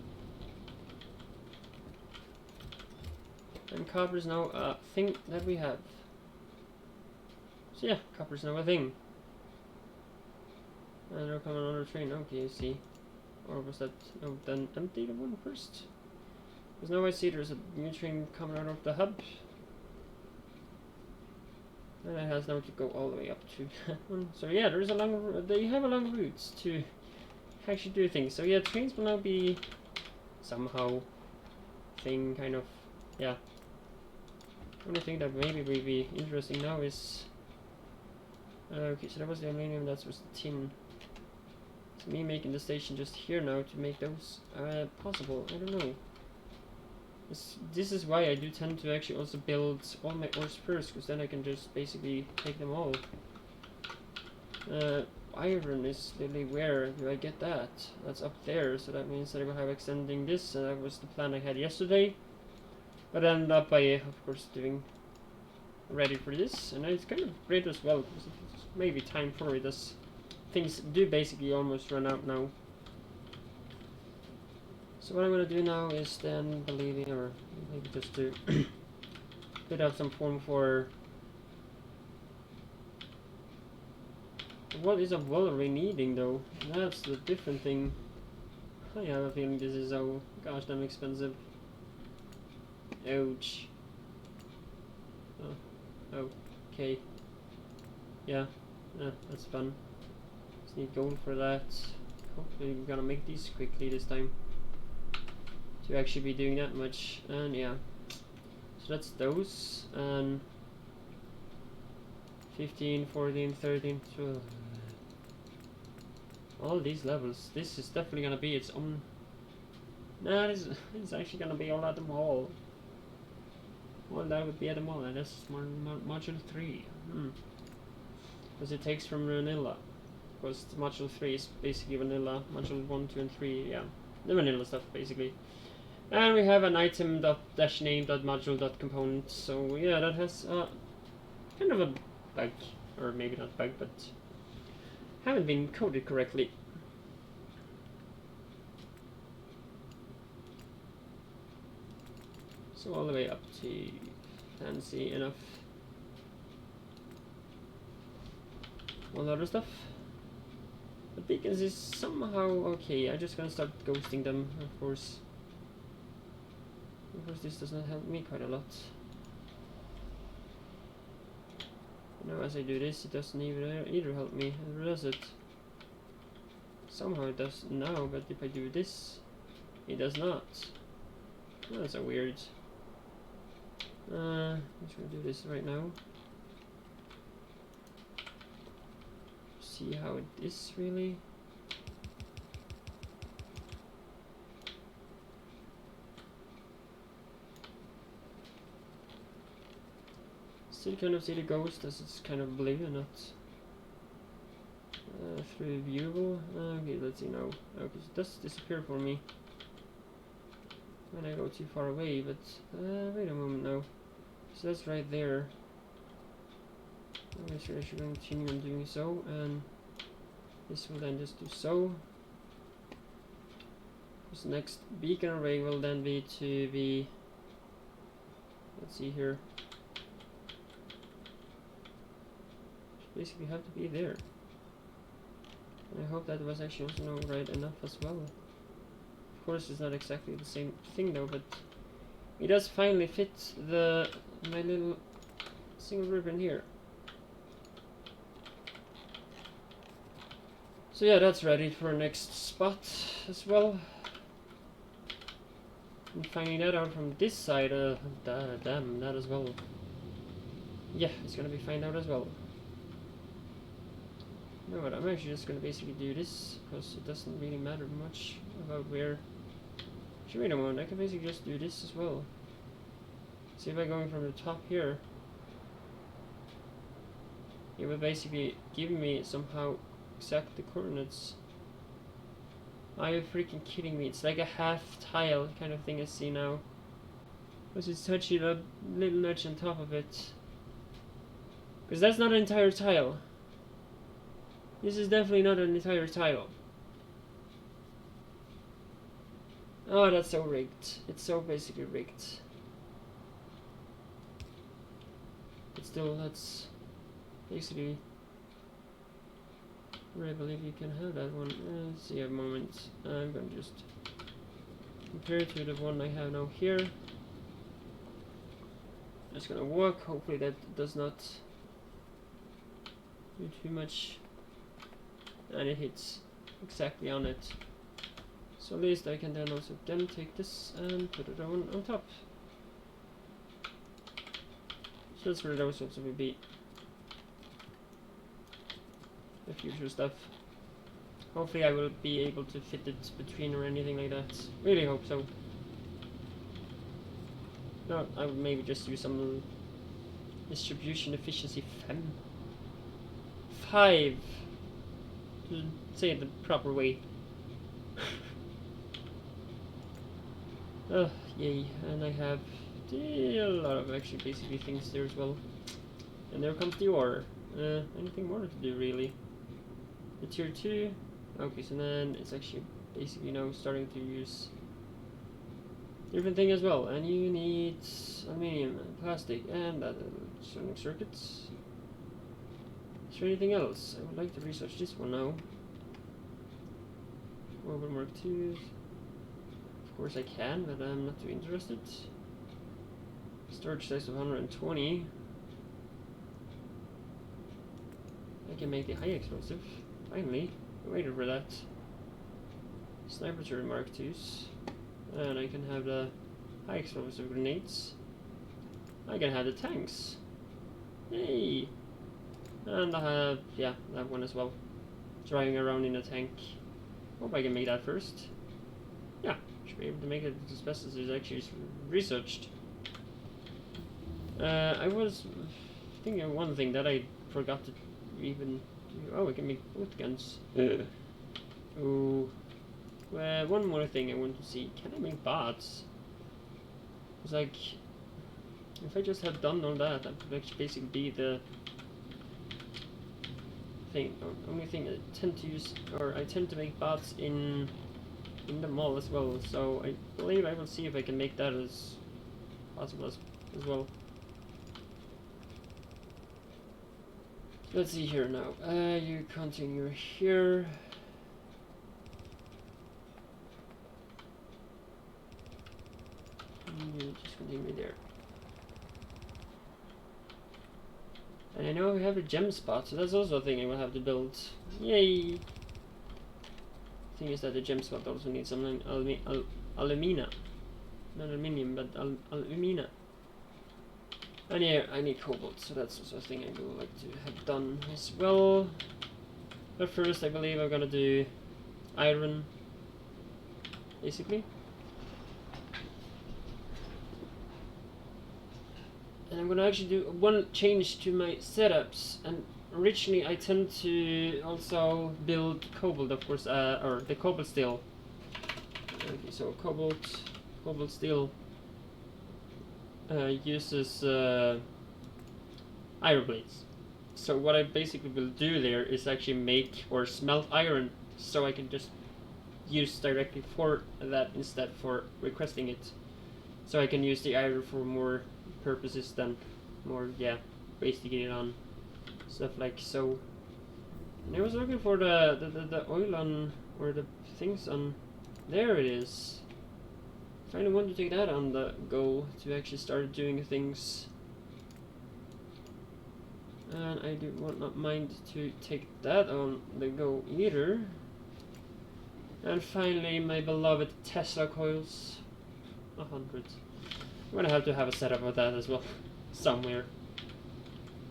And copper is now a thing that we have. So yeah, copper is now a thing. And they're coming on a train. Okay, I see. Or was that? No, then empty the one first. Because now I see there's a new train coming out of the hub. And it has now to go all the way up to that one. So yeah, there's a long. They have a long route to actually do things. So yeah, trains will now be somehow thing kind of. Yeah. The only thing that maybe will be interesting now is. Okay, so that was the aluminum. That was the tin. It's me making the station just here now to make those possible. I don't know. This is why I do tend to actually also build all my ores first, because then I can just basically take them all. Iron is literally where do I get that? That's up there, so that means that I will have extending this, and that was the plan I had yesterday. But I ended up by, of course, doing ready for this, and it's kind of great as well, because it's maybe time for it, as things do basically almost run out now. So what I'm going to do now is then believing, or maybe just to put out some form for what is a Wallery needing though. That's the different thing. I have a feeling this is so gosh damn expensive. Ouch. Oh, okay. Yeah, that's fun. Just need gold for that. Hopefully we're gonna make these quickly this time. To actually be doing that much, and yeah, so that's those, and 15, 14, 13, 12, all these levels. This is definitely gonna be its own. Nah, it's actually gonna be all at the mall. Well, that would be at the mall, and that's module 3. Because it takes from vanilla. Because module 3 is basically vanilla. Module 1, 2, and 3, yeah, the vanilla stuff basically. And we have an item.name.module.component. So yeah, that has kind of a bug, or maybe not bug, but haven't been coded correctly. So all the way up to fancy enough. All the other stuff. The beacons is somehow okay. I'm just gonna start ghosting them, of course. Of course, this does not help me quite a lot. Now, as I do this, it doesn't either help me, or does it? Somehow it does now, but if I do this, it does not. Oh, that's a weird. I'm just gonna do this right now. See how it is really. Still kind of see the ghost as it's kind of blue and not reviewable. Okay, let's see now. Okay, so it does disappear for me when I go too far away, but wait a moment now. So that's right there. I'm sure I should continue on doing so, and this will then just do so. This next beacon array will then be to be, let's see here, basically have to be there. And I hope that was actually also no right enough as well. Of course it's not exactly the same thing though, but it does finally fit my little single ribbon here. So yeah, that's ready for next spot as well. And finding that out from this side, damn, that as well. Yeah, it's gonna be found out as well. You know what, I'm actually just gonna basically do this, because it doesn't really matter much about where. Actually, wait a moment, I can basically just do this as well. See, by going from the top here, it will basically give me somehow exact the coordinates. Are you freaking kidding me? It's like a half tile kind of thing I see now. Because it's touching a little notch on top of it. Because that's not an entire tile. This is definitely not an entire tile. Oh, that's so rigged. It's so basically rigged. But still, that's basically... I believe you can have that one. Let's see a moment. I'm gonna just compare it to the one I have now here. Just gonna walk. Hopefully that does not do too much. And it hits exactly on it. So at least I can then also again take this and put it on top. So that's where those also will be. The future stuff. Hopefully I will be able to fit it between or anything like that. Really hope so. No, I would maybe just use some distribution efficiency 5. To say it the proper way. Oh, yay. And I have a lot of actually basically things there as well. And there comes the ore. Anything more to do really? The tier 2. Okay, so then it's actually basically now starting to use different thing as well. And you need aluminium and plastic and sonic circuits. Is there anything else? I would like to research this one now. Mobile Mark II. Of course I can, but I'm not too interested. Storage size of 120. I can make the high explosive. Finally, I waited for that. Sniper turret Mark IIs. And I can have the high explosive grenades. I can have the tanks. Yay! And I have, yeah, that one as well. Driving around in a tank. Hope I can make that first. Yeah, should be able to make it as best as it's actually researched. I was thinking of one thing that I forgot to even do. Oh, I can make both guns. Oh. Well, one more thing I want to see. Can I make bots? It's like, if I just had done all that, that would actually basically be the thing. Only thing I tend to use, or I tend to make bots in the mall as well. So I believe I will see if I can make that as possible as well. Let's see here now. You continue here. You just continue there. And I know we have a gem spot, so that's also a thing I will have to build. Yay! Thing is that the gem spot also needs some alumina. Not aluminium, but alumina. And yeah, I need cobalt, so that's also a thing I would like to have done as well. But first, I believe I'm gonna do iron, basically. And I'm gonna actually do one change to my setups, and originally I tend to also build cobalt, of course, or the cobalt steel. Okay, so cobalt steel uses iron blades. So what I basically will do there is actually make or smelt iron, so I can just use directly for that instead for requesting it. So I can use the iron for more purposes than more, yeah, wasting it on stuff like so. And I was looking for the oil on, or the things on, there it is. Finally want to take that on the go to actually start doing things. And I do not mind to take that on the go either. And finally, my beloved Tesla coils. 100. I'm gonna have to have a setup of that as well, somewhere.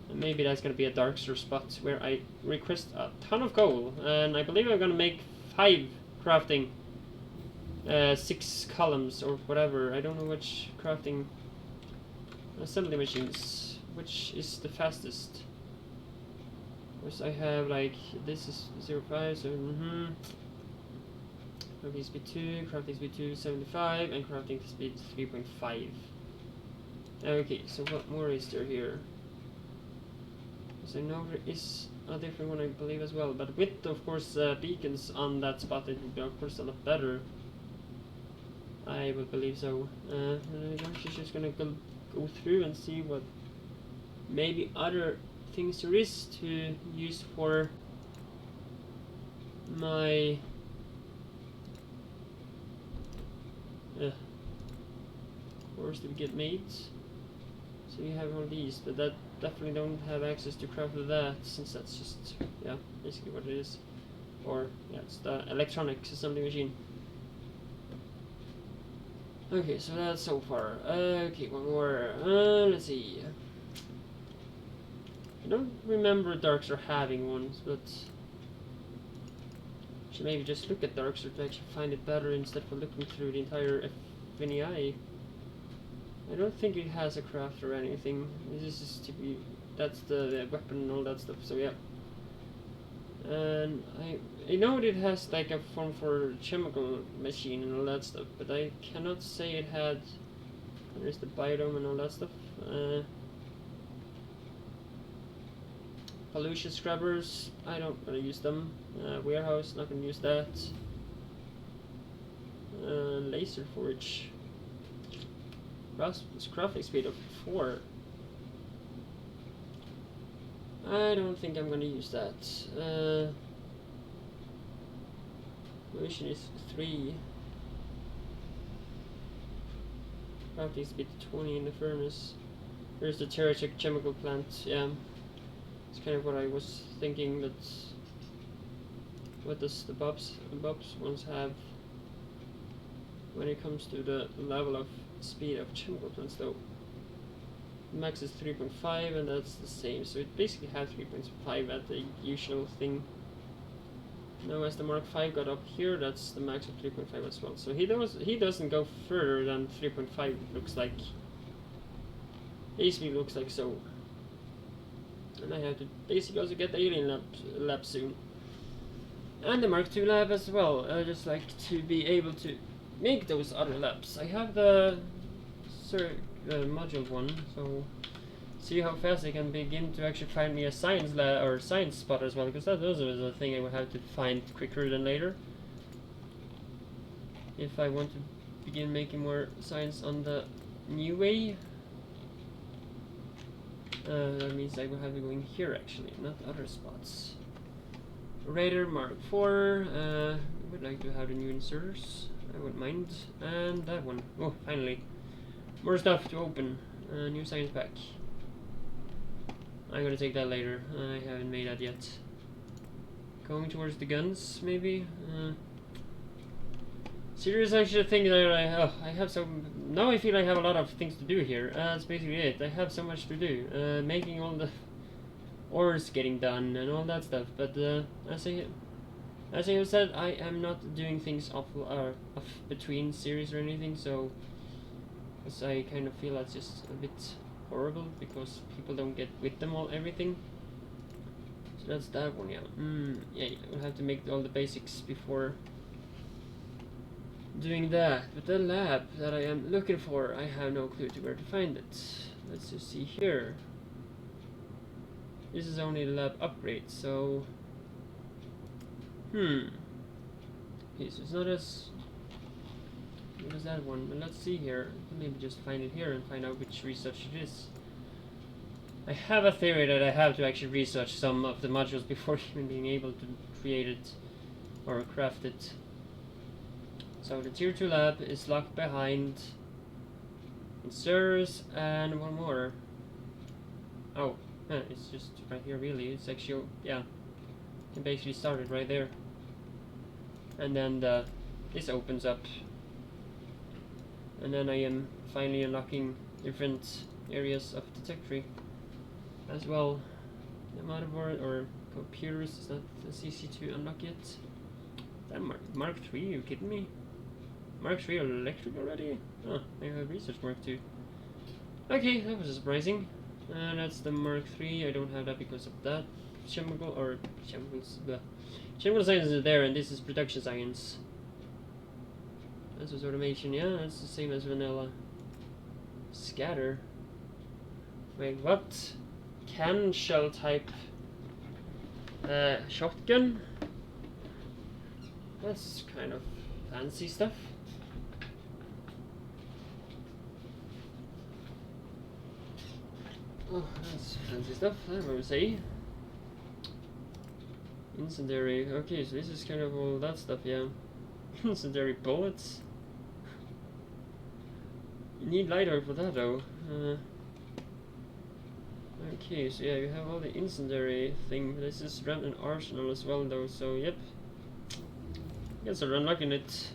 And maybe that's gonna be a Darkstar spot where I request a ton of coal. And I believe I'm gonna make 5 crafting, 6 columns or whatever. I don't know which crafting assembly machines, which is the fastest. Because I have like, this is 0.5, so crafting speed 2, crafting speed 2, 75, and crafting speed 3.5. Okay, so what more is there here? Because I know there is a different one I believe as well, but with of course beacons on that spot it would be of course a lot better. I would believe so. And I'm actually just gonna go through and see what maybe other things there is to use for my cores to get made. So you have all these, but that definitely don't have access to craft with that, since that's just, yeah, basically what it is. Or, yeah, it's the electronics assembly machine. Okay, so that's so far. Okay, one more. Let's see. I don't remember Darkstar having ones, but should maybe just look at Darkstar to actually find it better instead of looking through the entire FNEI. I don't think it has a craft or anything. This is to be, that's the weapon and all that stuff. So yeah. And I know it has like a form for chemical machine and all that stuff, but I cannot say it had. There's the biodome and all that stuff. Pollution scrubbers, I don't gonna use them. Warehouse, not gonna use that. Laser forge. Crafting speed of 4. I don't think I'm gonna use that. Pollution is 3. Crafting speed 20 in the furnace. Here's the Terratech chemical plant, yeah. It's kind of what I was thinking, that what does the Bobs ones have when it comes to the level of speed of chemical plants though. Max is 3.5 and that's the same, so it basically has 3.5 at the usual thing. Now as the Mark 5 got up here, that's the max of 3.5 as well. So he doesn't go further than 3.5, looks like. Basically looks like so. And I have to basically also get the alien lab soon. And the Mark II lab as well. I just like to be able to make those other labs. I have the module one, so see how fast I can begin to actually find me a science lab or science spot as well, because that also is a thing I will have to find quicker than later. If I want to begin making more science on the new way. That means I will have to go in here actually, not other spots. Raider Mark IV. I would like to have the new inserters. I wouldn't mind. And that one. Oh, finally. More stuff to open. New science pack. I'm gonna take that later. I haven't made that yet. Going towards the guns, maybe? Serious actually thing that I have some. Now I feel I have a lot of things to do here. That's basically it. I have so much to do. Making all the ores getting done and all that stuff. But as I have said, I am not doing things off between series or anything. So, because I kind of feel that's just a bit horrible because people don't get with them everything. So that's that one, yeah. Yeah, we'll have to make all the basics before doing that. But the lab that I am looking for, I have no clue to where to find it. Let's just see here. This is only the lab upgrade, so okay, so it's not as good as that one, but let's see here. Maybe just find it here and find out which research it is. I have a theory that I have to actually research some of the modules before even being able to create it or craft it. So the tier 2 lab is locked behind inserts and one more. Oh, yeah, it's just right here really. It's actually, yeah, you can basically start it right there. And then this opens up. And then I am finally unlocking different areas of the tech tree as well. The motherboard or computers is not as easy to unlock yet. That Mark 3, you kidding me? Mark 3 electric already? Oh, I have research Mark 2. Okay, that was surprising. That's the Mark 3. I don't have that because of that. Chemical science is there, and this is production science. This is automation, yeah, that's the same as vanilla. Scatter. Wait, what? Cannon shell type shotgun? That's kind of fancy stuff. Oh, that's fancy stuff, I would say. Incendiary, okay, so this is kind of all that stuff, yeah. Incendiary bullets. You need LiDAR for that though. Okay, so yeah, you have all the incendiary thing. This is run an arsenal as well though, so yep. Guess I'm unlocking it.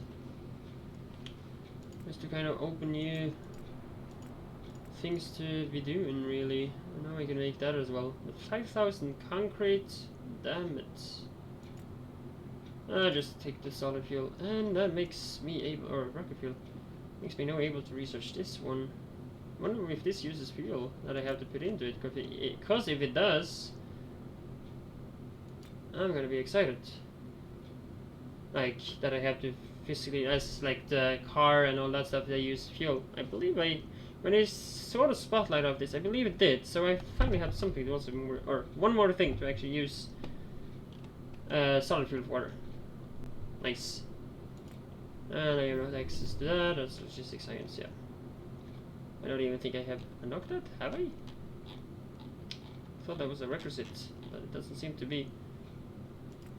Just to kind of open new things to be doing really. I know I can make that as well. But 5,000 concrete, damn it. I'll just take the solid fuel, and that makes me able, or rocket fuel, makes me now able to research this one. I wonder if this uses fuel that I have to put into it, because if it does, I'm gonna be excited. Like, that I have to physically, as like the car and all that stuff, they use fuel. I believe when I saw the spotlight of this, I believe it did, so I finally have something to also more, or one more thing to actually use solid fuel water. Nice. And I have access to that, that's logistics science, yeah. I don't even think I have unlocked that, have I? Thought that was a requisite, but it doesn't seem to be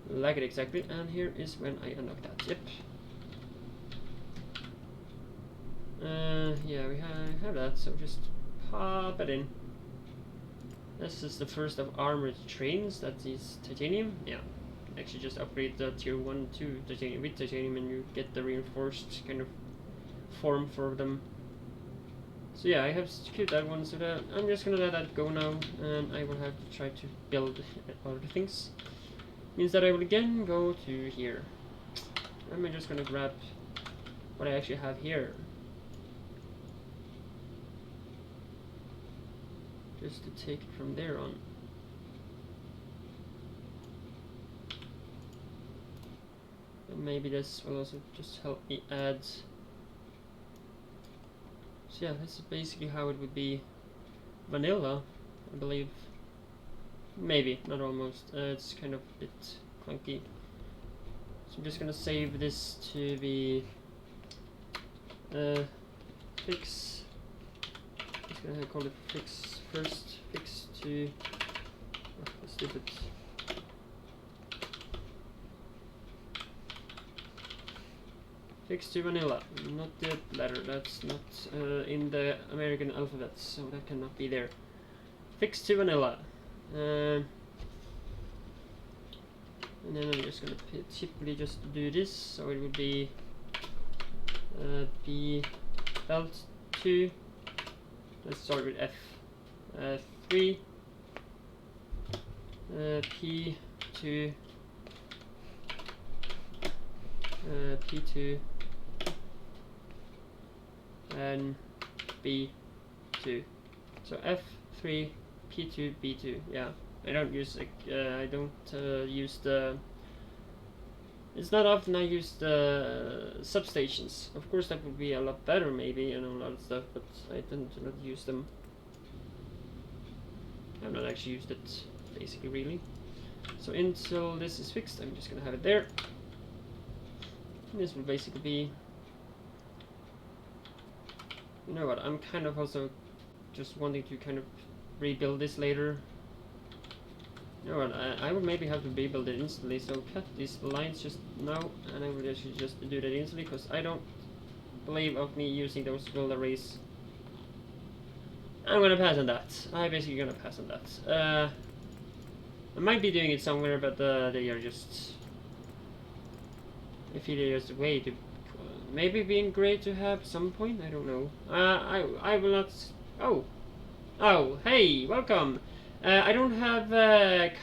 like it exactly, and here is when I unlock that, yep. Yeah, we have that, so just pop it in. This is the first of armored trains, that is titanium, yeah. Actually just upgrade the tier 1 to titanium with titanium and you get the reinforced kind of form for them. So yeah, I have secured that one, so that I'm just gonna let that go now, and I will have to try to build other things. Means that I will again go to here. I'm just gonna grab what I actually have here. Just to take it from there on. And maybe this will also just help me add. So yeah, this is basically how it would be vanilla, I believe. Maybe, not almost. It's kind of a bit clunky. So I'm just gonna save this to be fix. I'm just gonna call it fix first. Fix to. Oh, let's do it. Fix to vanilla, not the letter, that's not in the American alphabet, so that cannot be there. Fix to vanilla. And then I'm just going to typically just do this, so it would be B belt 2, let's start with F, 3, P2, P2, and B2. So F3, P2, B2, yeah. I don't use I don't use the. It's not often I use the substations. Of course, that would be a lot better, maybe, and a lot of stuff, but I tend to not use them. I've not actually used it, basically, really. So until this is fixed, I'm just gonna have it there. And this will basically be. You know what? I'm kind of also just wanting to kind of rebuild this later. You know what, I would maybe have to rebuild it instantly, so cut these lines just now, and I would actually just do that instantly, because I don't believe of me using those build arrays. I'm gonna pass on that. I'm basically gonna pass on that. I might be doing it somewhere, but they are just... I feel there's a way to... maybe being great to have at some point, I don't know. I will not... Oh, hey, welcome! I don't have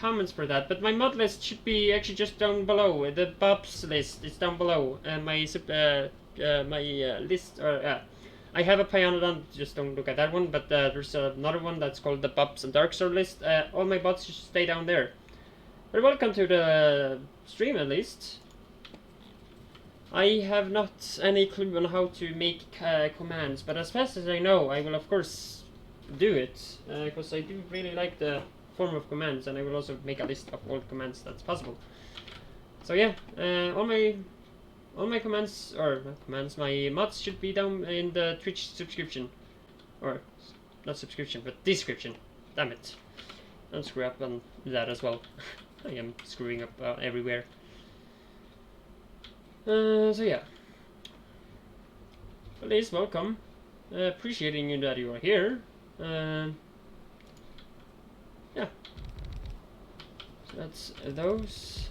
comments for that, but my mod list should be actually just down below. The Bob's list is down below. My list, or I have a Pyanodon, just don't look at that one, but there's another one that's called the Bobs and Darkstar list. All my bots should stay down there. But welcome to the stream, at least. I have not any clue on how to make commands, but as fast as I know, I will of course do it, because I do really like the form of commands, and I will also make a list of all commands that's possible. So yeah, all my commands, or not commands, my mods should be down in the Twitch subscription, or not subscription, but description. Damn it! Don't screw up on that as well. I am screwing up everywhere. So yeah, please welcome. Appreciating you that you are here. Yeah. So that's those.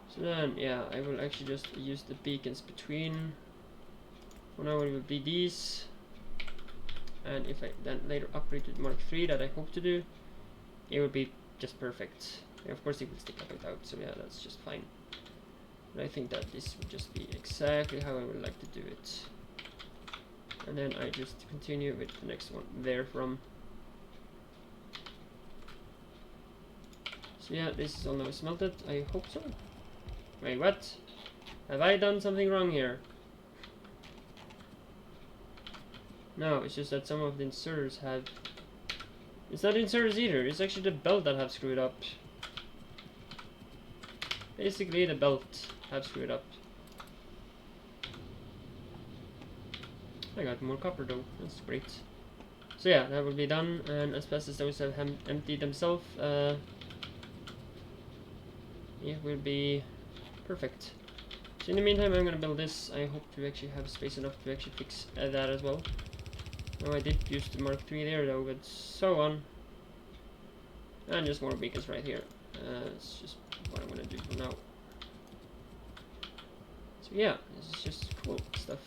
So then, yeah, I will actually just use the beacons between. For now, it will be these. And if I then later upgrade to Mark III, that I hope to do, it will be just perfect. Of course, it will stick up and out, so yeah, that's just fine. But I think that this would just be exactly how I would like to do it. And then I just continue with the next one there from. So yeah, this is all now smelted. I hope so. Wait, what? Have I done something wrong here? No, it's just that some of the inserters have... It's not inserters either, it's actually the belt that have screwed up. Basically the belt have screwed up. I got more copper though, that's great. So yeah, that will be done, and as fast as those have emptied themselves, it will be perfect. So in the meantime, I'm gonna build this. I hope to actually have space enough to actually fix that as well. Oh, I did use the Mark III there though, but so on. And just more beacons right here. It's just what I'm gonna do for now. So yeah, this is just cool stuff.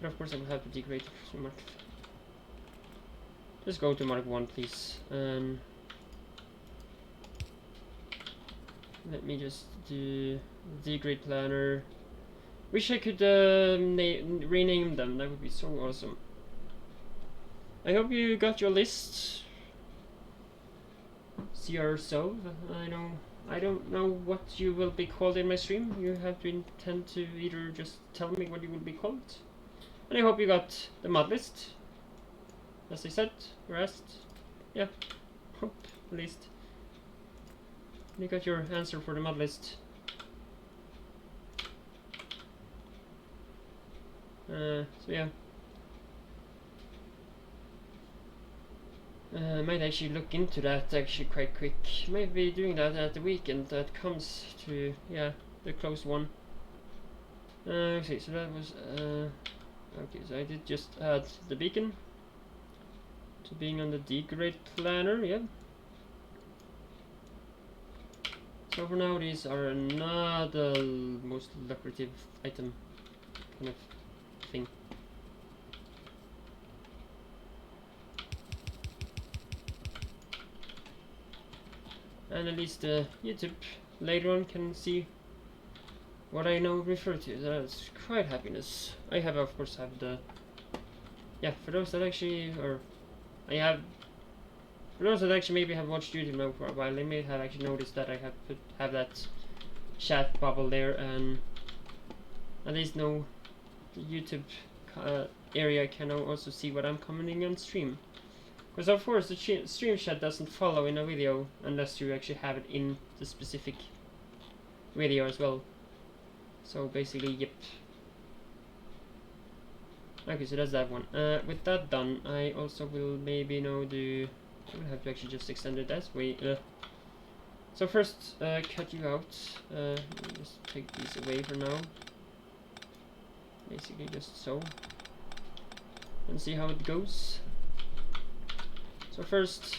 But of course I will have to degrade some Mark. Just go to Mark 1, please. Let me just do degrade planner. Wish I could rename them. That would be so awesome. I hope you got your list. CR-Sov. I don't know what you will be called in my stream. You have to intend to either just tell me what you will be called. And I hope you got the mod list. As I said, or asked. Yeah. Hope, at least. You got your answer for the mod list. So yeah. I might actually look into that actually quite quick. Might be doing that at the weekend that comes to, yeah, the close one. Okay, so that was, okay, so I did just add the beacon to being on the degrade planner, yeah. So for now, these are not the most lucrative item kind of thing. and at least YouTube later on can see what I now refer to. That's quite happiness. I have, of course, have the for those that actually, or I have, for those that actually maybe have watched YouTube now for a while, they may have actually noticed that I have that chat bubble there, and at least know the YouTube area can now also see what I'm commenting on stream. Because of course the stream chat doesn't follow in a video unless you actually have it in the specific video as well. So basically, yep. Okay, so that's that one. With that done, I also will maybe now do. I will have to actually just extend it that way. So first, cut you out. Just take these away for now. Basically, just so. And see how it goes. So first,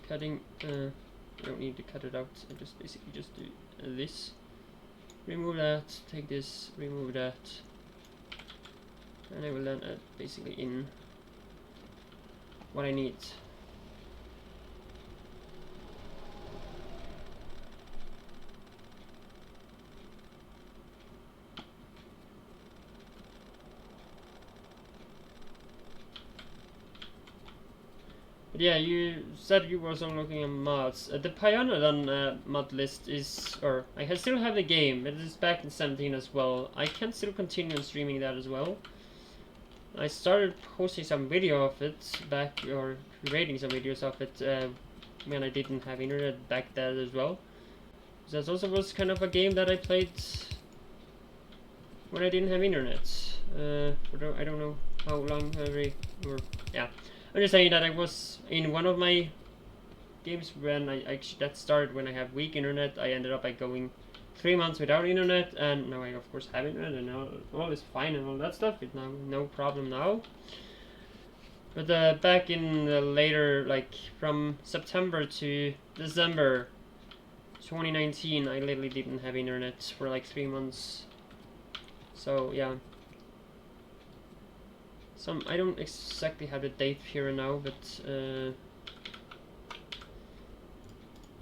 cutting. You don't need to cut it out. I just basically just do this. Remove that. Take this. Remove that. And I will then add basically in what I need. But yeah, you said you were also looking at mods. The Pioneer mod list is, or I still have the game, but it is back in 17 as well. I can still continue on streaming that as well. I started posting some video of it back, or creating some videos of it when I didn't have internet back then as well. So that also was kind of a game that I played when I didn't have internet. I don't know how long yeah. I'm just saying that I was in one of my games when that started when I have weak internet. I ended up by going 3 months without internet, and now I of course have internet, and now all is fine and all that stuff. It's now no problem now. But back in the later, like from September to December 2019, I literally didn't have internet for like 3 months. So yeah. I don't exactly have the date here and now, but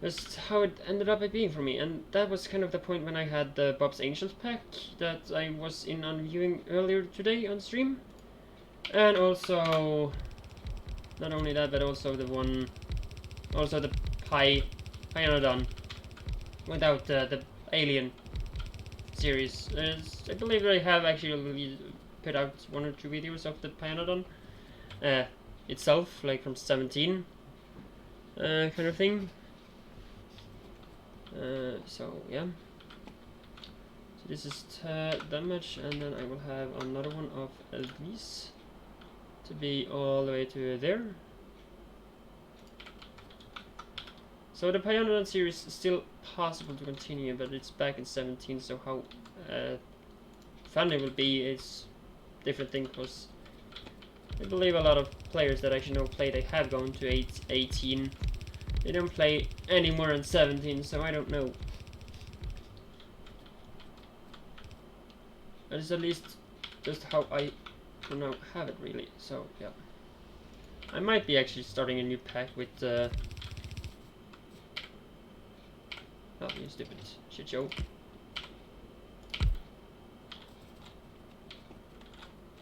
that's how it ended up being for me. And that was kind of the point when I had the Bob's Angels pack that I was in on viewing earlier today on stream. And also, not only that, but also the Pionodon without the Alien series. I believe I have actually put out 1 or 2 videos of the Pionodon itself, like from 17 kind of thing. So yeah. So this is that much, and then I will have another one of these to be all the way to there. So the Pionodon series is still possible to continue, but it's back in 17, so how fun it will be is different thing, because I believe a lot of players that actually know play, they have gone to 18. They don't play any more than 17, so I don't know. That is at least just how I for now have it, really. So yeah, I might be actually starting a new pack with oh, you stupid shit show.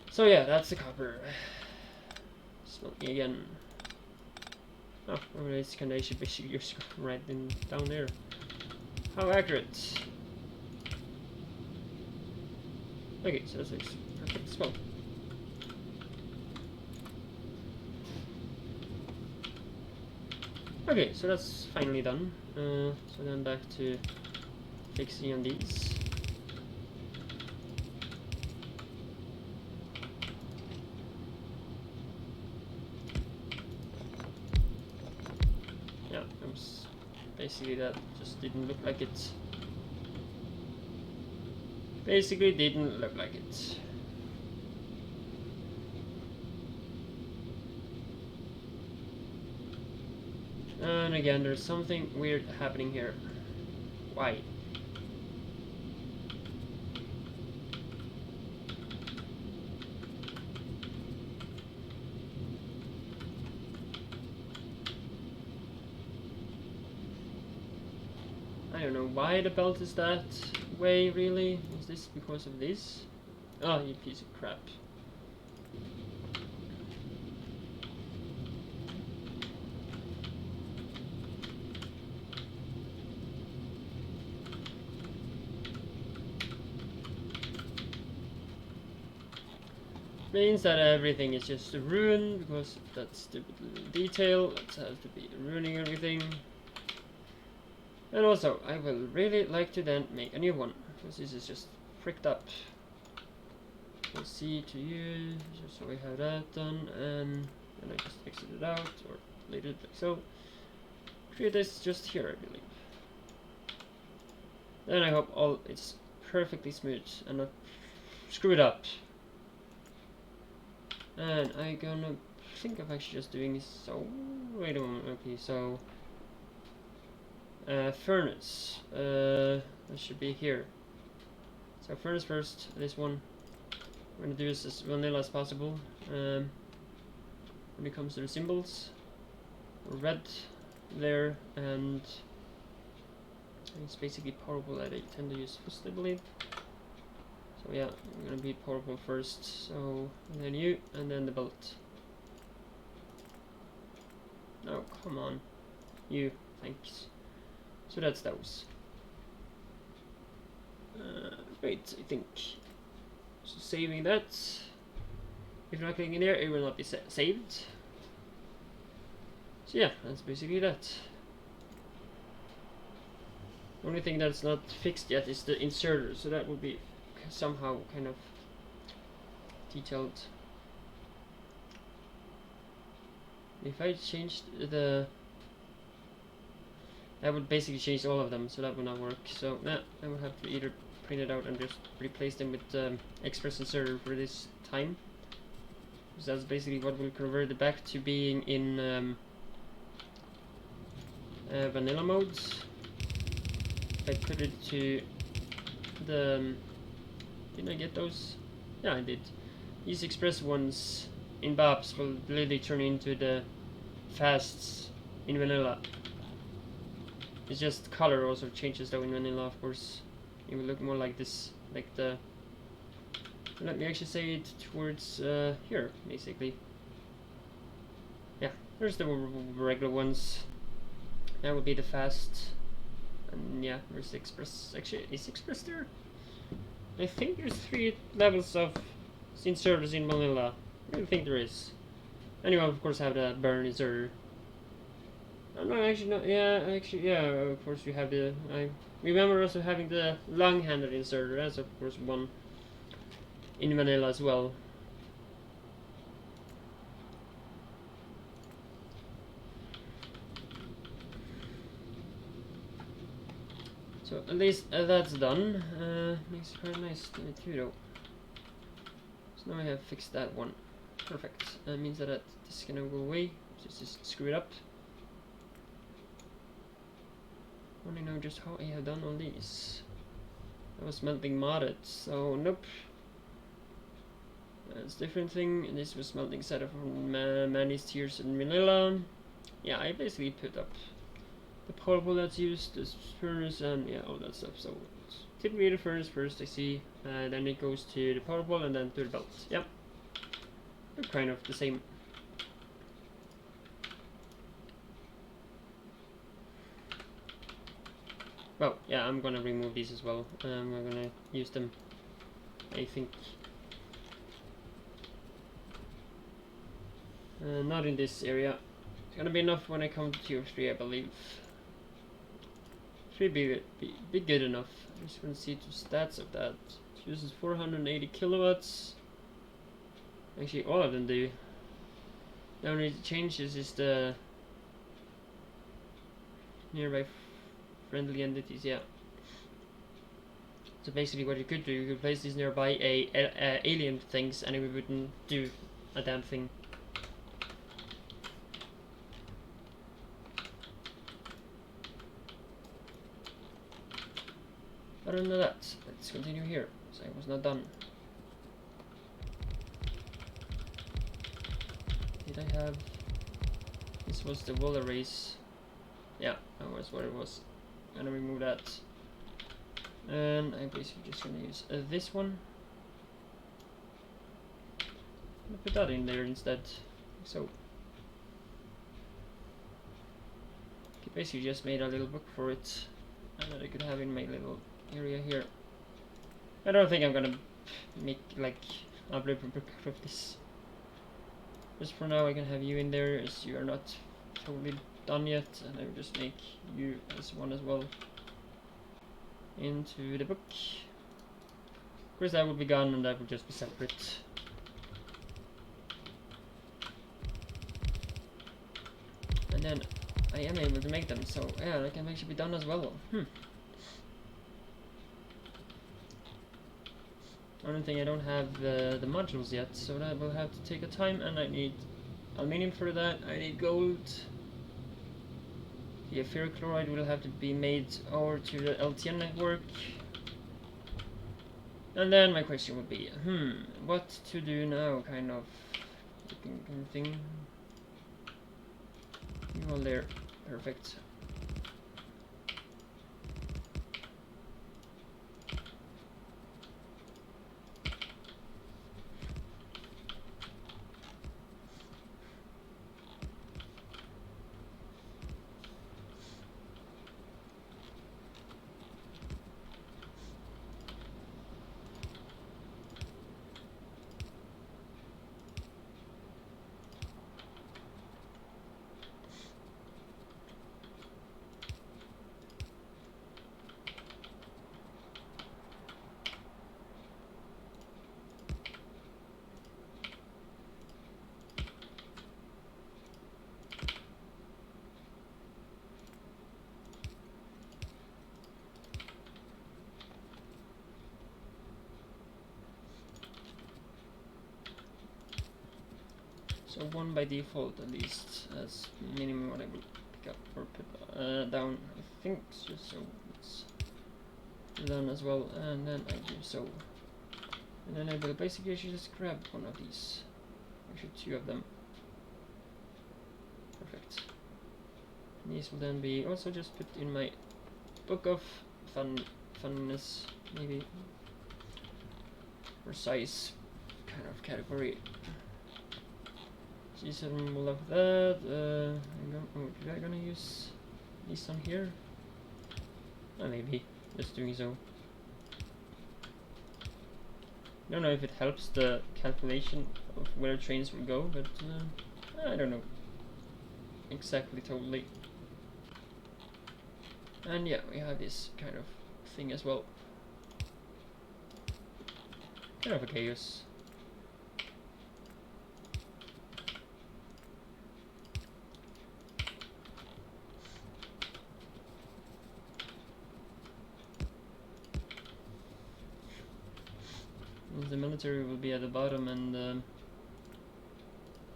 So yeah, that's the copper. Smelting again. Oh, well, it's kind of actually basically right in down there. How accurate. Okay, so that's like perfect smell. Okay, so that's finally done. So then back to fixing on these. Yeah, it was basically that just didn't look like it. Basically didn't look like it. And again, there's something weird happening here. Why? don't know why the belt is that way, really. Is this because of this? Oh, you piece of crap. Means that everything is just ruined because of that stupid little detail. That has to be ruining everything. And also, I will really like to then make a new one because this is just fricked up. We'll see to you, just so we have that done, and then I just exit it out or delete it like so. Create this just here, I believe. Then I hope all it's perfectly smooth and not screwed up. And I'm gonna think of actually just doing so. Wait a moment. Okay, so furnace. That should be here. So furnace first. This one. We're gonna do this as vanilla as possible. When it comes to the symbols, red there, and it's basically powerful that I tend to use first, I believe. So yeah, I'm gonna be powerful first. So and then you, and then the belt. No, come on, you. Thanks. So that's those. Wait, I think. So saving that. If you're not clicking in there, it will not be saved. So yeah, that's basically that. The only thing that's not fixed yet is the inserter, so that will be somehow kind of detailed. If I changed the, that would basically change all of them, so that would not work. So nah, I would have to either print it out and just replace them with Express inserter for this time. So that's basically what will convert it back to being in vanilla modes. If I put it to the did I get those? Yeah, I did. These express ones in Biomes will literally turn into the fasts in vanilla. It's just color also changes though in vanilla, of course. It will look more like this, like the. Let me actually say it towards here, basically. Yeah, there's the regular ones. That would be the fast. And yeah, there's the express. Actually, is express there? I think there's 3 levels of inserters in vanilla. I don't think there is. And you of course have the burn inserter. No, actually no. Yeah, actually yeah. Of course you have the. I remember also having the long-handed inserter. That's of course one in vanilla as well. So at least that's done. Makes it quite nice too though. So now I have fixed that one. Perfect. That means that this is gonna go away. Just screw it up. I want to know just how I have done all these. I was smelting modded, so nope. That's a different thing. And this was smelting setup from Manny's Tears in vanilla. Yeah, I basically put up the portable that's used, the furnace, and yeah, all that stuff. So typically the furnace first, I see, then it goes to the portable and then to the belt. Yep, they're kind of the same. Well, yeah, I'm gonna remove these as well. We're gonna use them, I think. Not in this area. It's gonna be enough when I come to tier 3, I believe. Should be good enough. I just want to see the stats of that. It uses 480 kilowatts. Actually, all of them do. The only changes is the nearby friendly entities. Yeah. So basically, what you could do, you could place these nearby alien things, and it wouldn't do a damn thing. Other than that, let's continue here, because I was not done. Did I have... This was the wall erase. Yeah, that was what it was. gonna remove that. And I'm basically just gonna use this one. I'm gonna put that in there instead. So, okay, basically just made a little book for it, and that I could have in my little area here. I don't think I'm gonna make like a blueprint book out of this. Just for now, I can have you in there as you are not totally done yet, and I will just make you as one as well into the book. Of course, that will be gone, and that will just be separate. And then I am able to make them, so yeah, they can actually be done as well. Only thing, I don't have the modules yet, so that will have to take a time, and I need aluminium for that. I need gold. The ferrochloride will have to be made over to the LTN network. And then my question would be, what to do now, kind of thing. You all there, perfect. So 1 by default, at least, as minimum what I will pick up or put down, I think, just so it's done as well, and then I do so. And then I will basically just grab one of these, actually 2 of them. Perfect. And these will then be also just put in my book of funness, maybe, or size kind of category. G7 will have that. Am I gonna use these on here? Maybe, just doing so. Don't know if it helps the calculation of where trains will go, but I don't know exactly totally. And yeah, we have this kind of thing as well. Kind of a chaos. The military will be at the bottom, and the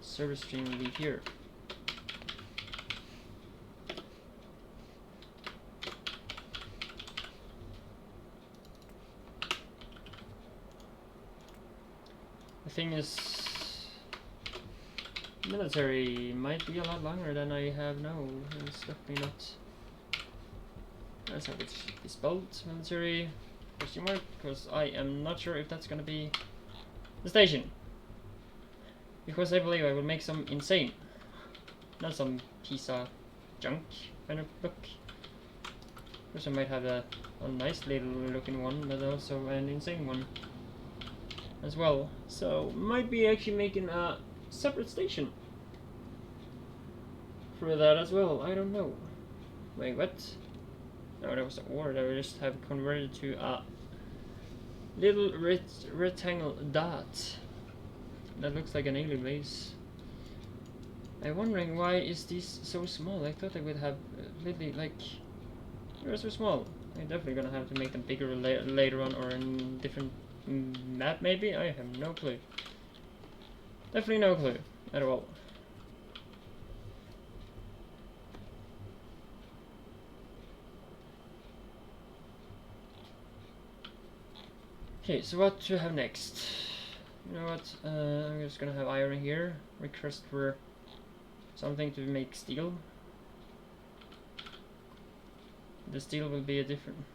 service stream will be here. The thing is, military might be a lot longer than I have now. It's definitely not. That's how it should be spelled. Military question mark, because I am not sure if that's gonna be the station. Because I believe I will make some insane, not some piece of junk kind of book. Because I might have a nice little looking one, but also an insane one as well. So might be actually making a separate station for that as well. I don't know. Wait, what? No, that was the ore that we just have converted to a little rectangle dot that looks like an alien base. I'm wondering, why is this so small? I thought I would have literally, like, they're so small. I'm definitely gonna have to make them bigger later on, or in different map maybe? I have no clue. Definitely no clue at all. Okay, so what to have next? You know what, I'm just gonna have iron here. Request for something to make steel. The steel will be a different.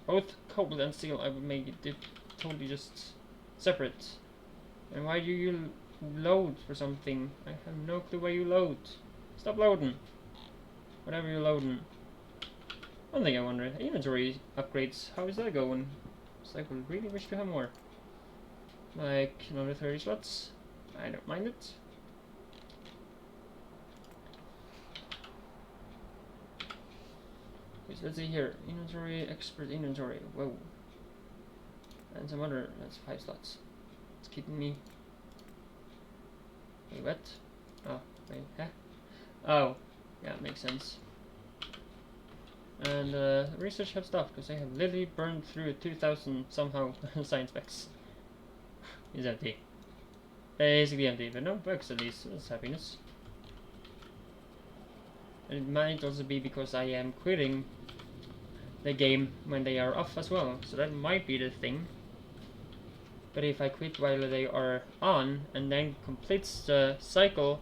Both cobalt and steel, I would make it totally just separate. And why do you load for something? I have no clue why you load. Stop loading. Whatever you're loading. One thing I wonder, inventory upgrades, how is that going? It's like, we really wish to have more. Like another 30 slots. I don't mind it. Okay, so let's see here. Inventory, expert inventory. Whoa. And some other, that's 5 slots. It's keeping me. Wait, what? Oh, wait, huh? Oh, yeah, makes sense. And research have stuff, because I have literally burned through 2,000 somehow science specs. It's empty. Basically empty, but no bugs at least. That's happiness. And it might also be because I am quitting the game when they are off as well, so that might be the thing. But if I quit while they are on and then completes the cycle,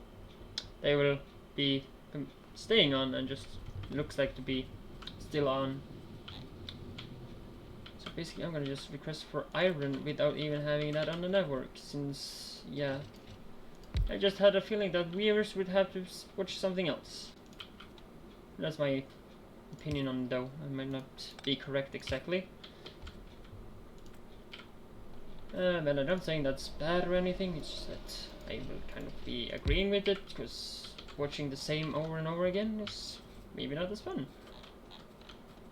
they will be staying on and just looks like to be still on. So basically I'm gonna just request for iron without even having that on the network, since yeah, I just had a feeling that viewers would have to watch something else. That's my opinion on it though. I might not be correct exactly. But I'm not saying that's bad or anything, it's just that I will kind of be agreeing with it, because watching the same over and over again is maybe not as fun.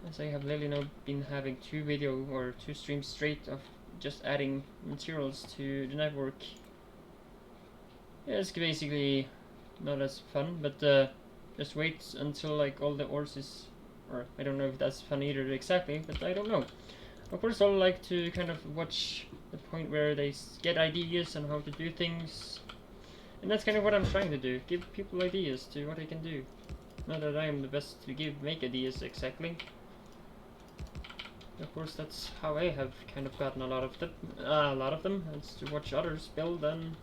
As I have lately now been having 2 video or 2 streams straight of just adding materials to the network. Yeah, it's basically not as fun, but just wait until like all the ores is, or I don't know if that's fun either exactly, but I don't know. Of course I like to kind of watch the point where they get ideas on how to do things. And that's kind of what I'm trying to do, give people ideas to what they can do. Not that I am the best to make ideas exactly. Of course that's how I have kind of gotten a lot of them, it's to watch others build and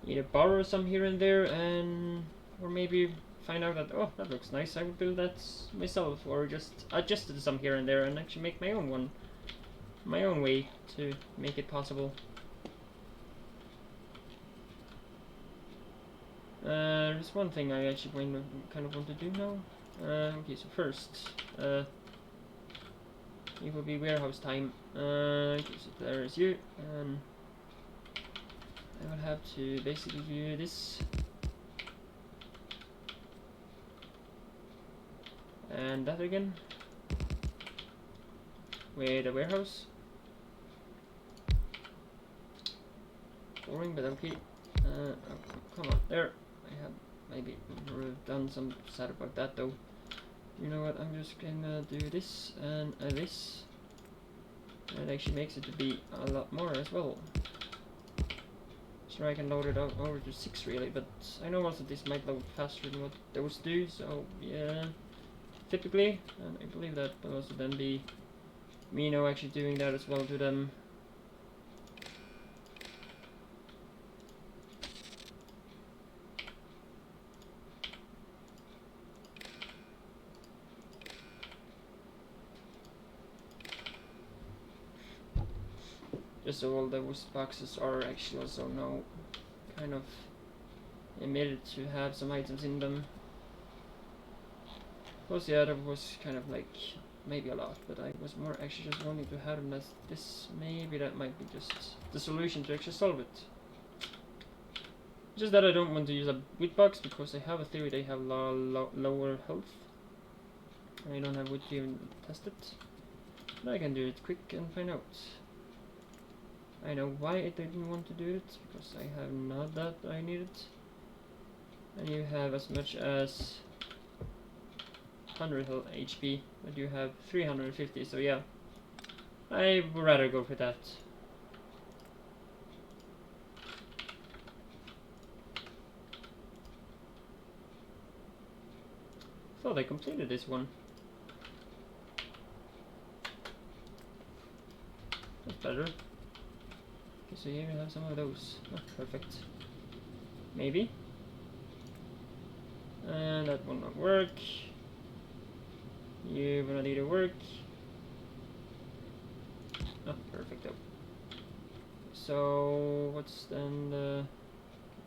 either borrow some here and there, and or maybe find out that, oh, that looks nice, I would build that myself, or just adjust it some here and there and actually make my own one, my own way to make it possible. There's one thing I actually kind of want to do now. Okay, so first, it will be warehouse time. Okay, so there is you, and I will have to basically do this. And that again. With a warehouse. Boring, but okay. Oh, come on, there. I have maybe done some sad about that though. You know what, I'm just gonna do this and this. And it actually makes it to be a lot more as well. So I can load it over to 6 really, but I know also this might load faster than what those do, so yeah. Typically, and I believe that will also then be me now actually doing that as well to them. Just so all those boxes are actually also now kind of emitted to have some items in them. Plus, yeah, that was kind of like maybe a lot, but I was more actually just wanting to have them as this. Maybe that might be just the solution to actually solve it. Just that I don't want to use a wheat box because I have a theory they have lower health. I don't have wood to even test it, but I can do it quick and find out. I know why I didn't want to do it, because I have not that I need it. And you have as much as 100 HP, but you have 350, so yeah. I would rather go for that. Thought I completed this one. That's better. Okay, so here we have some of those. Oh, perfect. Maybe. And that will not work. You will not need to work. Oh, perfecto. So what's then the?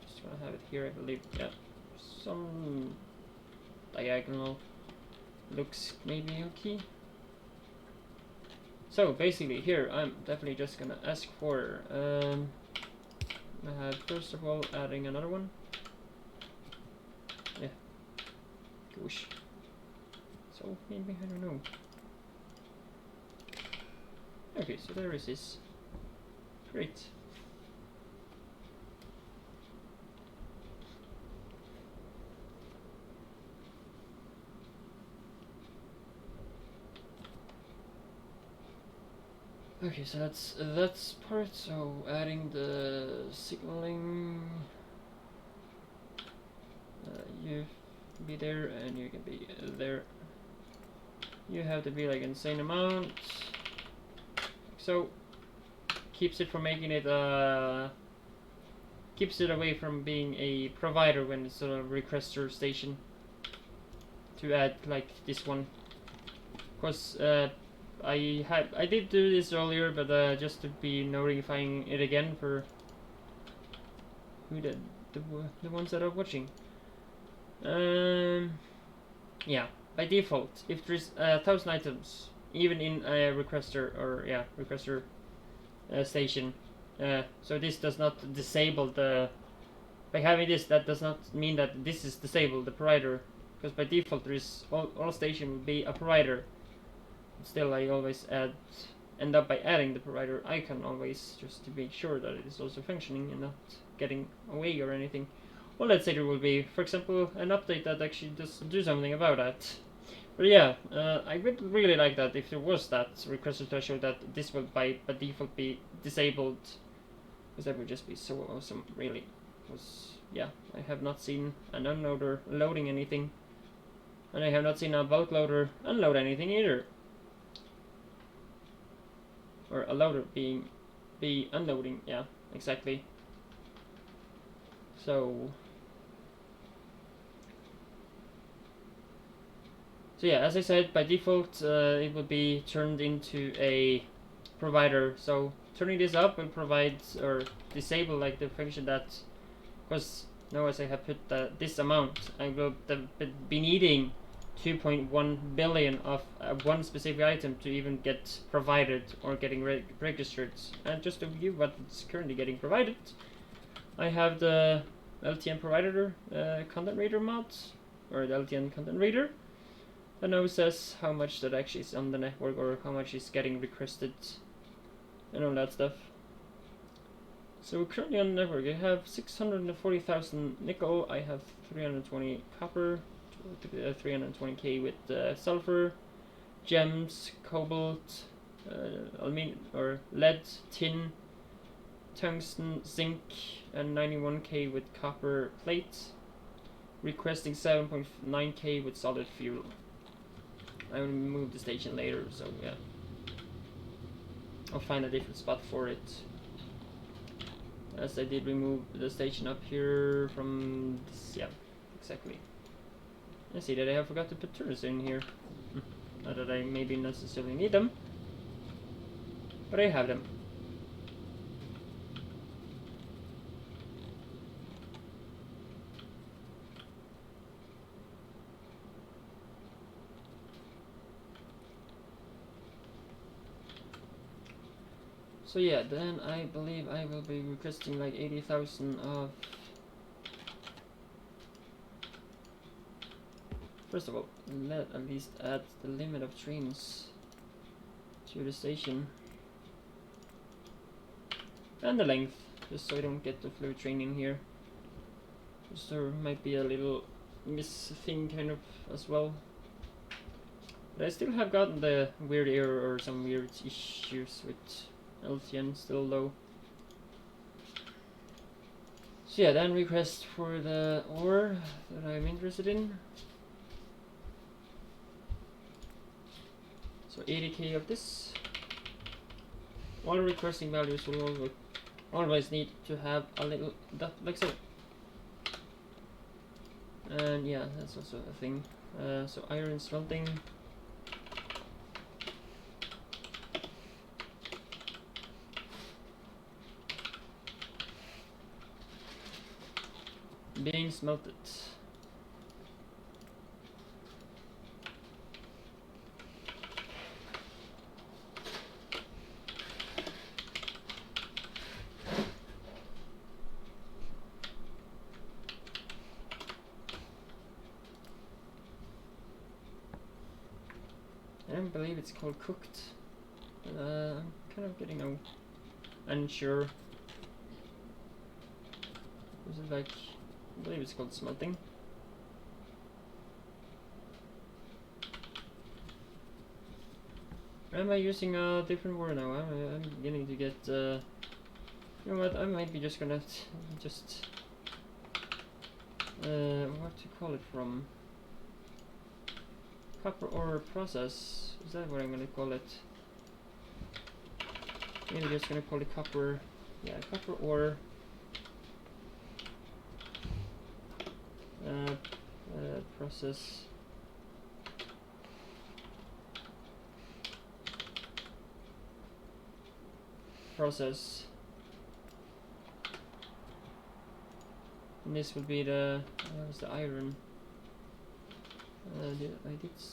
Just gonna have it here, I believe. Yeah, some diagonal looks maybe okay. So basically, here I'm definitely just gonna ask for. I had first of all adding another one. Yeah. Gosh. So maybe I don't know. Okay, so there is this. Great. Okay, so that's part. So adding the signaling, you be there and you can be there. You have to be like insane amount. So keeps it from making it keeps it away from being a provider when it's a requester station. To add like this one, because I did do this earlier, but just to be notifying it again for who the ones that are watching. Yeah, by default, if there's 1,000 items, even in a requester or requester station, so this does not disable the. By having this, that does not mean that this is disabled, the provider, because by default there is all station will be a provider. Still, I always end up by adding the provider icon always, just to make sure that it is also functioning and not getting away or anything. Well, let's say there will be, for example, an update that actually does do something about that. But yeah, I would really like that if there was that requester threshold that this would by default be disabled, because that would just be so awesome, really. Because yeah, I have not seen an unloader loading anything, and I have not seen a bootloader unload anything either. Or a loader be unloading, yeah, exactly. So yeah, as I said, by default it will be turned into a provider. So turning this up will provide or disable like the function that, because now as I have put this amount, I will be needing 2.1 billion of one specific item to even get provided or getting registered. And just to view what's currently getting provided, I have the LTN provider content reader mod, or the LTN content reader, that now says how much that actually is on the network or how much is getting requested and all that stuff. So currently on the network I have 640,000 nickel, I have 320 copper, 320k with sulfur, gems, cobalt, aluminum or lead, tin, tungsten, zinc, and 91k with copper plate, requesting 7.9k with solid fuel. I will move the station later, so yeah, I'll find a different spot for it. As I did remove the station up here from this, yeah, exactly. I see that I have forgot to put turrets in here. Not that I maybe necessarily need them, but I have them. So yeah, then I believe I will be requesting like 80,000 of. First of all, let at least add the limit of trains to the station. And the length, just so I don't get the flow train in here. Just there might be a little miss thing kind of as well. But I still have gotten the weird error or some weird issues with LTN still low. So yeah, then request for the ore that I'm interested in. So 80k of this. All requesting values will always need to have a little dot like so. And yeah, that's also a thing. So iron smelting. being smelted. I don't believe it's called cooked. I'm kind of getting unsure. Is it like, I believe it's called smelting. Am I using a different word now? I'm beginning to get, you know what, I might be just gonna just, what to call it from? Copper ore process, is that what I'm gonna call it? Maybe just gonna call it copper, yeah, copper ore. Process. Process. And this would be the, what's the iron?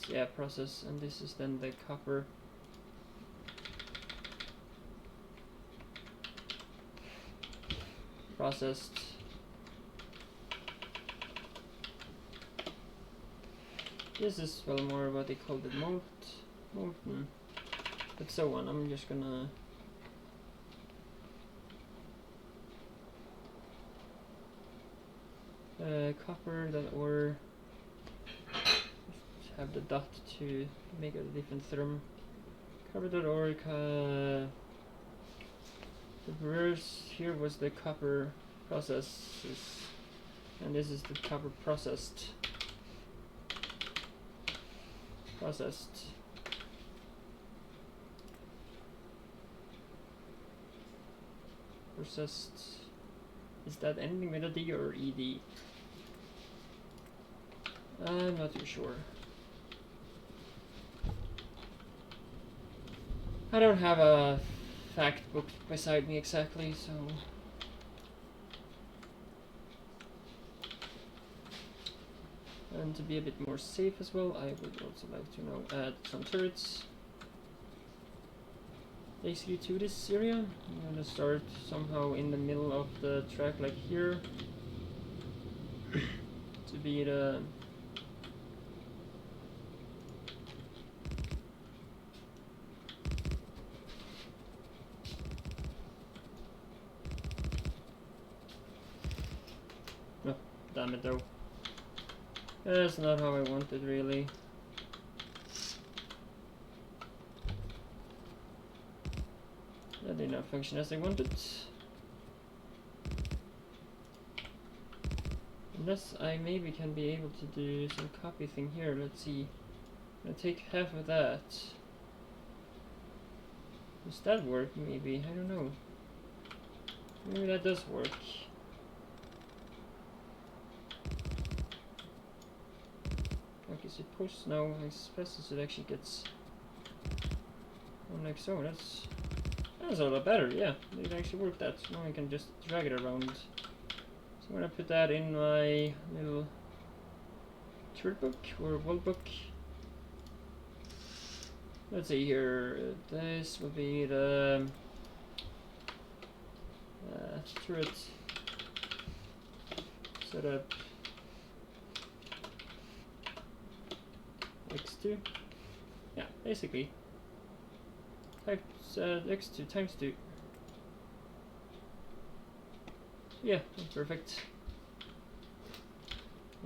Yeah, process, and this is then the copper. Processed. This is well more what they called it, molten, but so on. I'm just gonna copper that ore. Have the dot to make it a different term. Copper.ore. The verse here was the copper processes, and this is the copper processed. Processed. Processed. Is that ending with a D or ED? I'm not too sure. I don't have a fact book beside me exactly, so. And to be a bit more safe as well, I would also like to add some turrets basically to this area. I'm gonna start somehow in the middle of the track, like here, to be the oh, damn it though. That's not how I want it really. That did not function as I wanted. Unless I maybe can be able to do some copy thing here. Let's see. I'm gonna take half of that. Does that work? Maybe. I don't know. Maybe that does work. Okay, suppose now I suppose it actually gets like so. That's a lot better, yeah. It actually worked that. Now I can just drag it around. So I'm gonna put that in my little turret book or wall book. Let's see here. This will be the turret setup x2. Yeah, basically. Type x2 times 2. Yeah, that's perfect.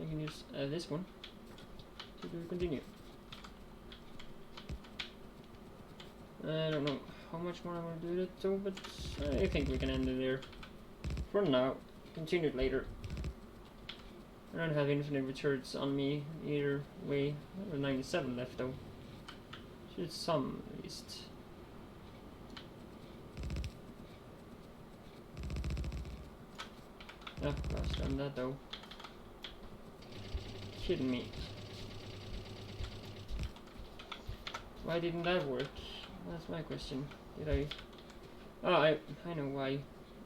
I can use this one to continue. I don't know how much more I'm gonna do it though, but I think we can end it there for now. Continue it later. I don't have infinite returns on me either way. I have 97 left though. Should some at least. Oh gosh, done that though. Kidding me. Why didn't that work? That's my question. Did I? Oh, I know why.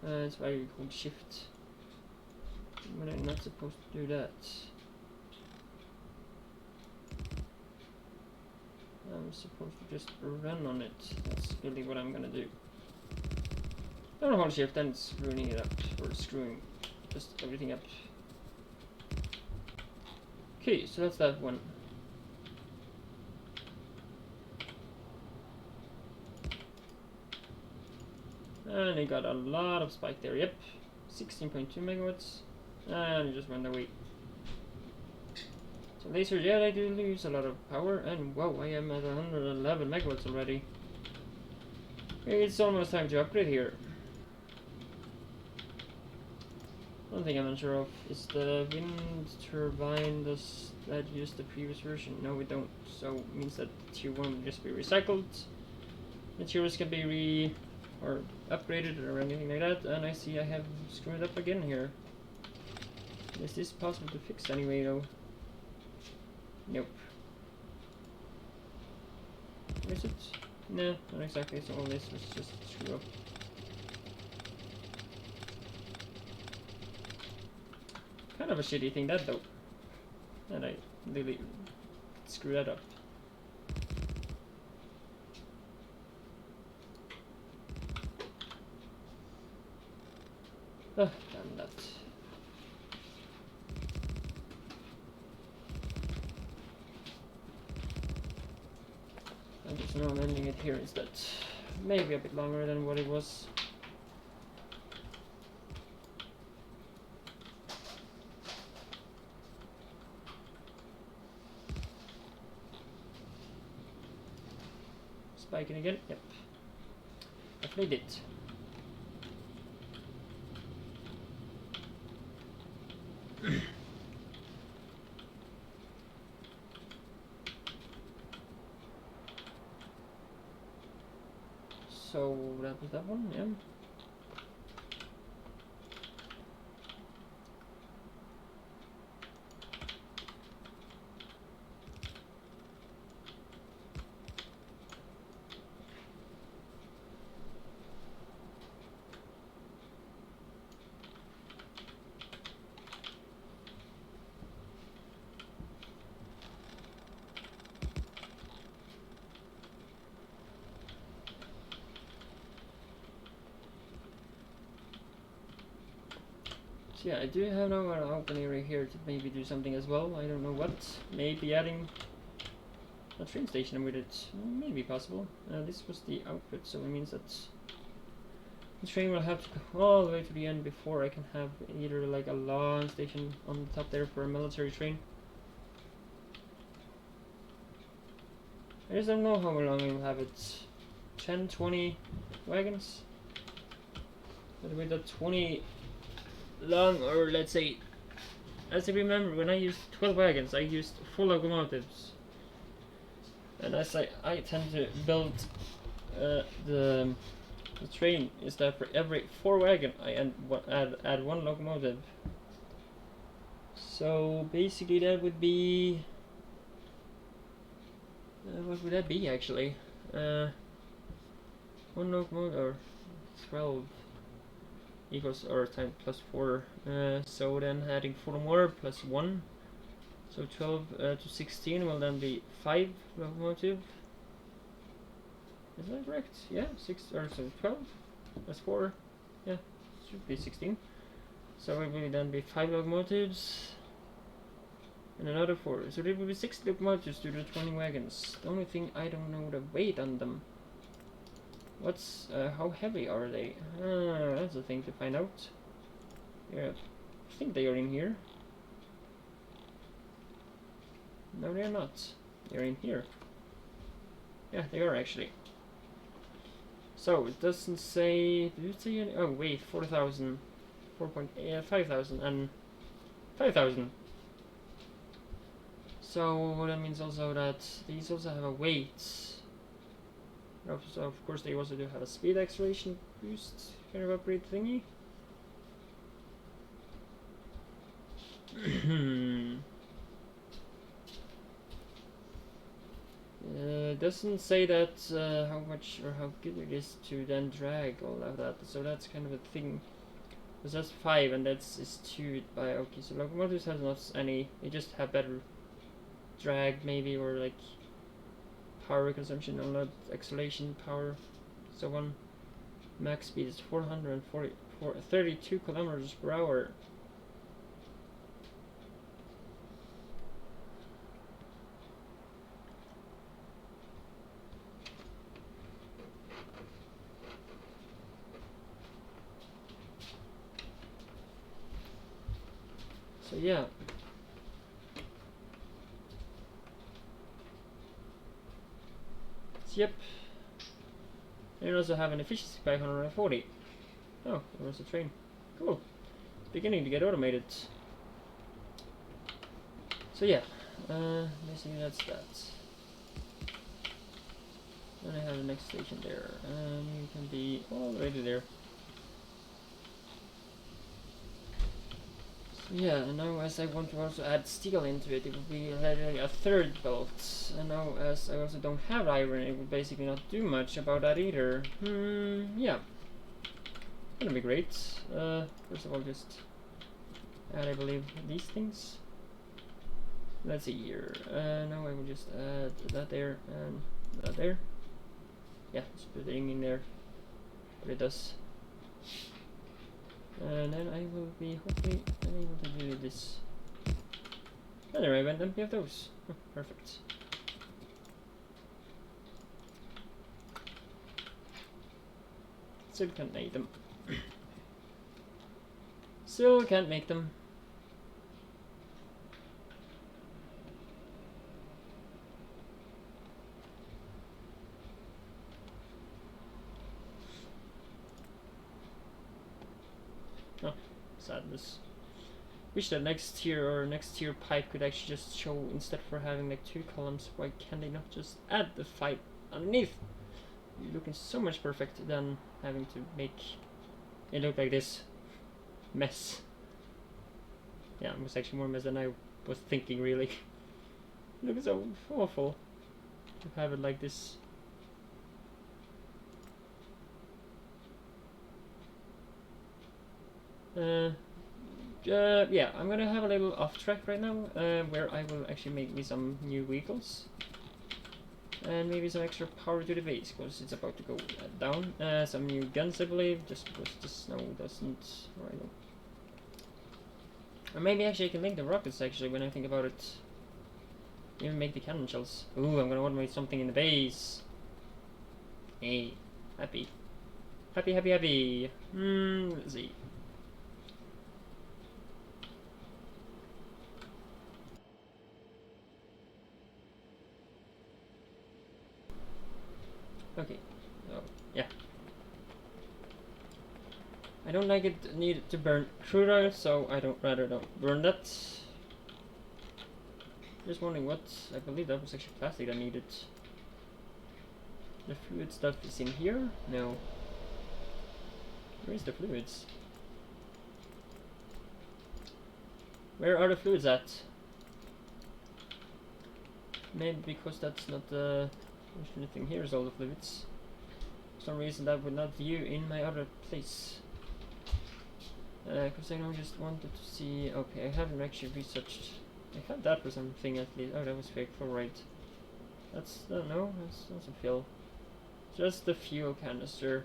It's why you called shift. When I not supposed to do that. I'm supposed to just run on it. That's really what I'm gonna do. Don't hold shift, then it's screwing it up, or screwing just everything up. Okay, so that's that one. And it got a lot of spike there, yep. 16.2 megawatts. And it just went away. So lasers, yeah, they do lose a lot of power. And wow, I am at 111 megawatts already. It's almost time to upgrade here. One thing I'm unsure of is the wind turbine. Does that use the previous version? No, we don't. So it means that tier 1 will just be recycled. Materials can be or upgraded or anything like that. And I see I have screwed up again here. Is this possible to fix anyway though? Nope. Is it? No, not exactly. So all this was just screw up. Kind of a shitty thing that though. And I really screw that up. Oh, damn that. I just know I'm ending it here instead. Maybe a bit longer than what it was. Spiking again? Yep. I played it. So that was that one, yeah. Yeah, I do have now an open area here to maybe do something as well. I don't know what. Maybe adding a train station with it. Maybe possible. This was the output, so it means that the train will have to go all the way to the end before I can have either like a long station on the top there for a military train. I just don't know how long I will have it. 10, 20 wagons? But with the 20 long, or let's say, as I remember, when I used 12 wagons, I used 4 locomotives. And as I tend to build the train, is that for every 4 wagon I add 1 locomotive. So basically that would be what would that be actually? 1 locomotive or 12 equals or time plus 4. So then adding 4 more plus 1. So 12 to 16 will then be 5 locomotive. Is that correct? Yeah, 6 or so 12 plus 4. Yeah, should be 16. So it will then be 5 locomotives and another 4. So there will be 6 locomotives to the 20 wagons. The only thing I don't know the weight on them. What's how heavy are they? That's a thing to find out. Yeah, I think they are in here. No, they're not. They're in here. Yeah, they are actually. So it doesn't say. Did it say any? Oh wait, 4,000, 5,000, and 5,000. So that means also that these also have a weight. So of course they also do have a speed acceleration boost kind of upgrade thingy. Doesn't say that how much or how good it is to then drag all of that, so that's kind of a thing. Because that's 5 and that's is 2 by okay. So locomotives has not any. They just have better drag maybe, or like power consumption, or not acceleration power. So on. Max speed is 32 kilometers per hour. So yeah. So, yep. And you also have an efficiency by 140. Oh, there was a train. Cool. Beginning to get automated. So yeah, basically that's that. Then I have the next station there, and you can be already there. So yeah, and now as I want to also add steel into it, it will be literally a third belt. And now as I also don't have iron, it will basically not do much about that either. Yeah. Gonna be great. First of all, just add, I believe, these things. Let's see here. Now I will just add that there and that there. Yeah, just put it in there. But it does. And then I will be hopefully unable to do this. And there I went and we have those. Perfect. Still can't make them. Still can't make them. Oh, sadness. Wish that next tier or next tier pipe could actually just show, instead for having like 2 columns, why can they not just add the 5 underneath? You're looking so much perfect than having to make it look like this mess. Yeah, it was actually more mess than I was thinking, really. It looks so awful to have it like this. Yeah, I'm gonna have a little off track right now, where I will actually make me some new vehicles. And maybe some extra power to the base, because it's about to go down. Some new guns, I believe, just because the snow doesn't... Right. Or maybe actually I can make the rockets, actually, when I think about it. Even make the cannon shells. Ooh, I'm gonna automate something in the base. Hey, happy. Happy, happy, happy. Let's see. Okay, so, yeah. I don't like it need to burn crude oil, so I don't burn that. Just wondering what, I believe that was actually plastic I needed. The fluid stuff is in here? No. Where is the fluids? Where are the fluids at? Maybe because that's not the thing. Here's all the fluids. For some reason that would not view in my other place. Because I now just wanted to see. Okay, I haven't actually researched. I had that for something at least. Oh, that was fake chloride. That's no, that's a fill. Just the fuel canister.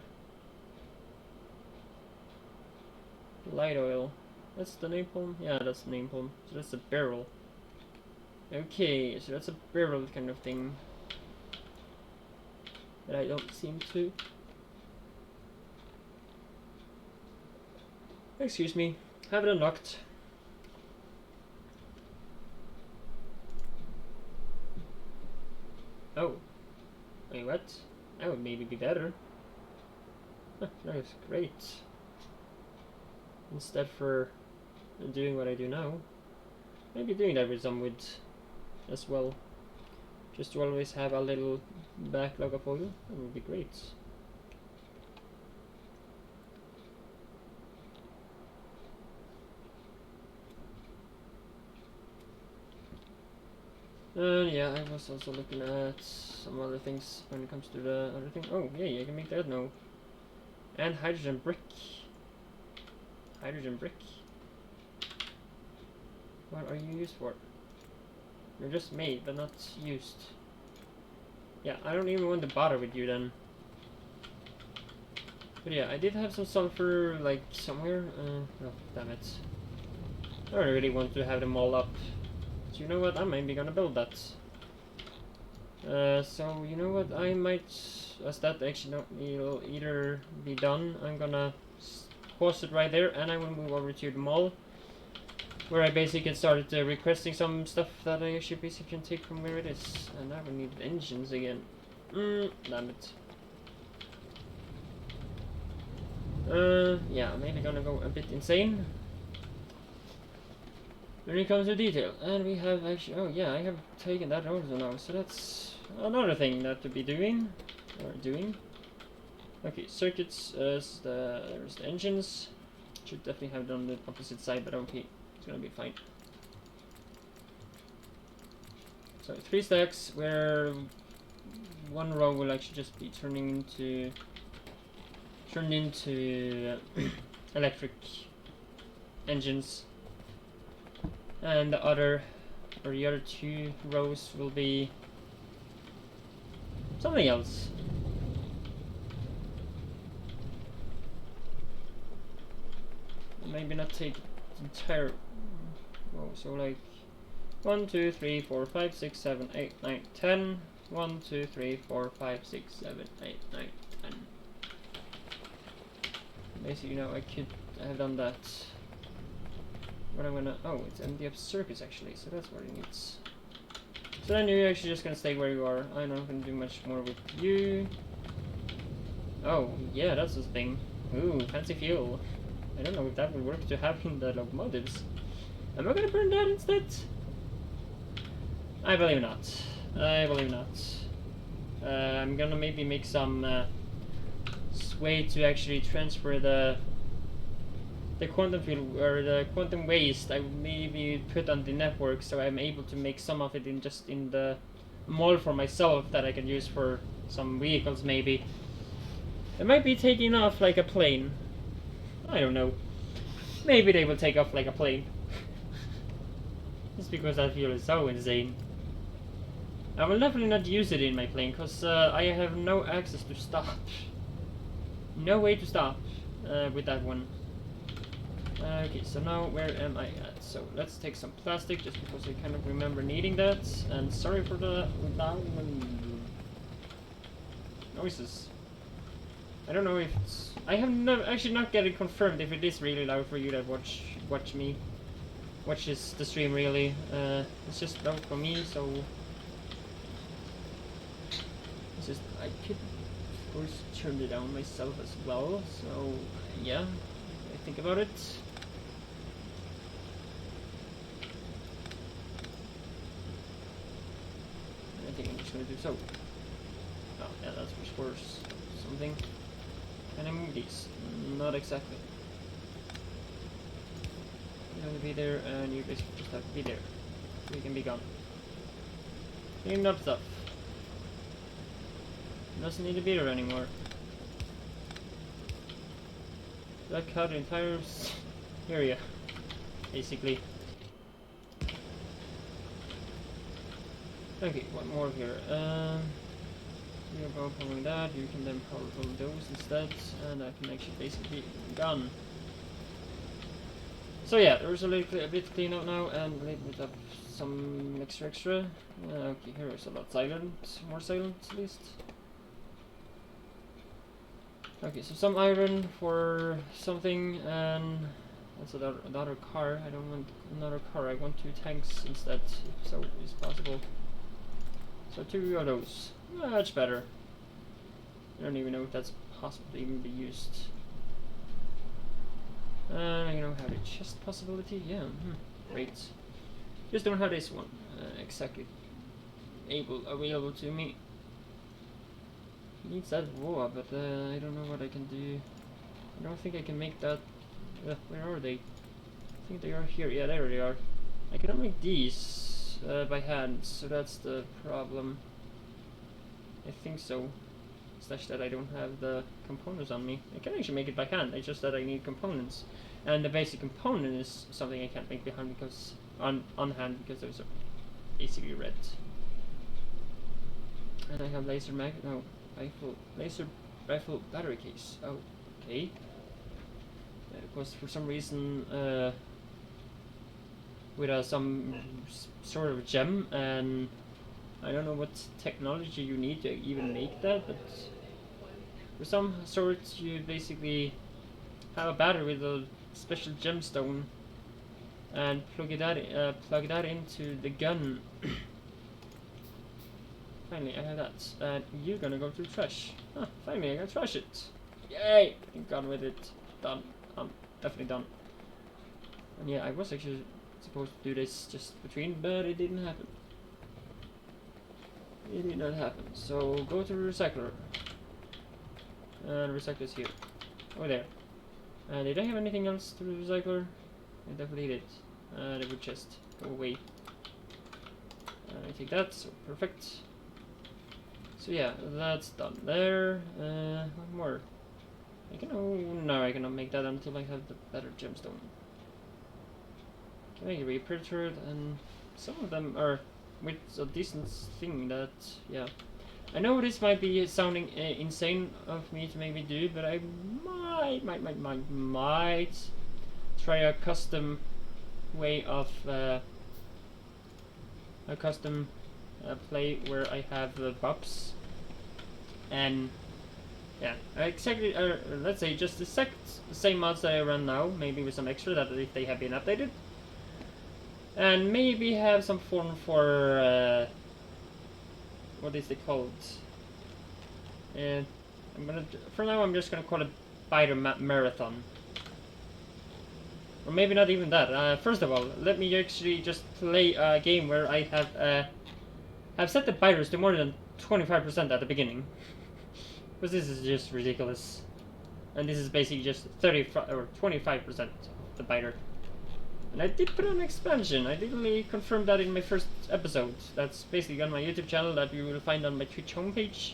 Light oil. That's the napalm? Yeah, that's the napalm. So that's a barrel. Okay, so that's a barrel kind of thing. That I don't seem to... Excuse me. Have it unlocked. Oh. Wait, what? That would maybe be better. Huh, that is great. Instead for doing what I do now. Maybe doing that with some wood as well. Just to always have a little backlog of oil. That would be great. Yeah, I was also looking at some other things when it comes to the other thing. Oh, yeah, I can make that now. And hydrogen brick. hydrogen brick. What are you used for? You're just made, but not used. Yeah, I don't even want to bother with you then. But yeah, I did have some sulfur, like, somewhere. Oh, damn it. I don't really want to have them all up. So you know what, I'm maybe gonna build that. So you know what, I might, as that actually will either be done, I'm gonna pause it right there, and I will move over to the mall, where I basically started requesting some stuff that I actually basically can take from where it is. And I will need engines again. Damn it. Yeah, maybe gonna go a bit insane when it comes to detail. And we have actually, oh yeah, I have taken that also now, so that's another thing that to be doing, or doing. Okay, circuits, there's the engines. Should definitely have done the opposite side, but okay, it's gonna be fine. So 3 stacks, where one row will actually just be turned into electric engines, and the other 2 rows will be something else. Maybe not take the entire row, so like 1, 2, 3, 4, 5, 6, 7, 8, 9, 10. 1, 2, 3, 4, 5, 6, 7, 8, 9, 10. Basically, you know, I could have done that. But I'm gonna, oh, it's empty up circuits actually, so that's what it needs. So then you're actually just gonna stay where you are. I'm not gonna do much more with you. Oh, yeah, that's the thing. Ooh, fancy fuel. I don't know if that will work to have in the locomotives. Am I gonna burn that instead? I believe not. I believe not. I'm gonna maybe make some way to actually transfer the quantum field, or the quantum waste. I will maybe put on the network, so I'm able to make some of it in the mall for myself, that I can use for some vehicles maybe. It might be taking off like a plane. I don't know. Maybe they will take off like a plane. Just because that fuel is so insane. I will definitely not use it in my plane, because I have no access to stop. No way to stop with that one. Okay, so now where am I at? So let's take some plastic, just because I kind of remember needing that. And sorry for the loud noises. I don't know if it's... I have actually not getting confirmed if it is really loud for you that watches the stream really. It's just loud for me, so it's just, I could of course turn it down myself as well. So yeah, I think about it. I think I'm just gonna do so. Oh yeah, that's much worse. Something. Can I move these? Not exactly. You have to be there, and you just have to be there. So you can be gone. Clean up stuff. Doesn't need to be there anymore. That cut the entire area, basically. Okay, one more here. You're powering that, you can then power from those instead, and I can actually basically be gone. So yeah, there's a bit clean up now, and a little bit of some extra. Okay, here is a lot silent, more silent at least. Okay, so some iron for something, and that's another car. I don't want another car, I want 2 tanks instead, if so is possible. So 2 of those. Much better. I don't even know if that's possible to even be used. You know, have a chest possibility? Yeah, great. Just don't have this one exactly available to me. Needs that raw, but I don't know what I can do. I don't think I can make that. Where are they? I think they are here. Yeah, there they are. I cannot make these by hand, so that's the problem. I think so. It's just that I don't have the components on me. I can actually make it by hand, it's just that I need components. And the basic component is something I can't make behind because on hand because those are basically red. And I have laser rifle battery case. Oh, okay. Because for some reason with some sort of gem, and I don't know what technology you need to even make that, but for some sort you basically have a battery with a special gemstone and plug that into the gun. Finally, I have that. And you're gonna go to the trash. Huh, finally, I can trash it. Yay! I'm done with it. Done. I'm definitely done. And yeah, I was actually supposed to do this just between, but it didn't happen. It did not happen. So go to the recycler. And recycler is here. Over there. Did I have anything else to the recycler? I definitely did. The wood chest. Go away. I take that, so perfect. So yeah, that's done there. One more. No, I cannot make that until I have the better gemstone. Can make a repair turret, and some of them are with a decent thing that, yeah. I know this might be sounding insane of me to maybe do, but I might try a custom way of a custom play where I have the buffs and yeah, exactly. Let's say just the same mods that I run now, maybe with some extra that if they have been updated, and maybe have some form for what is it called? And for now I'm just gonna call it Biter Marathon. Or maybe not even that. First of all, let me actually just play a game where I have set the biters to more than 25% at the beginning. Because this is just ridiculous. And this is basically just 35 or 25% of the biter. And I did put on expansion. I literally confirmed that in my first episode. That's basically on my YouTube channel that you will find on my Twitch homepage.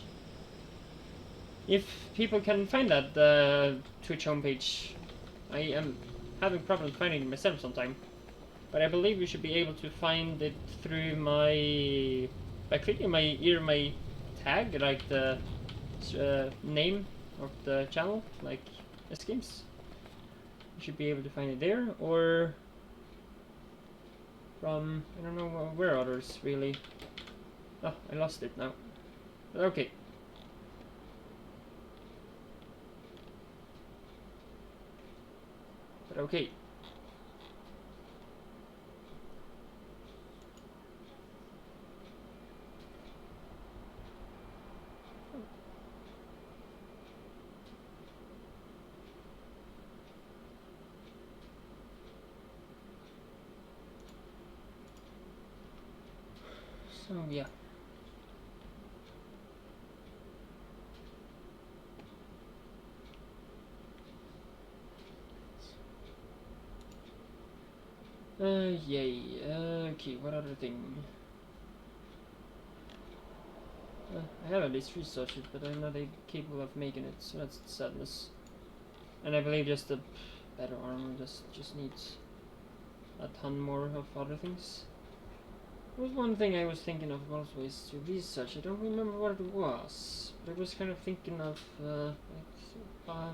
If people can find that Twitch homepage, I am having problems finding it myself sometime. But I believe you should be able to find it through by clicking my tag, like the name of the channel, like S-Games. You should be able to find it there, or from, I don't know where others really. Oh, I lost it now. But okay. But okay. So yeah. Yay. Okay, what other thing? I have at least researched it, but I'm not capable of making it, so that's sadness. And I believe just the better armor just needs a ton more of other things. There was one thing I was thinking of also is to research. I don't remember what it was, but I was kind of thinking of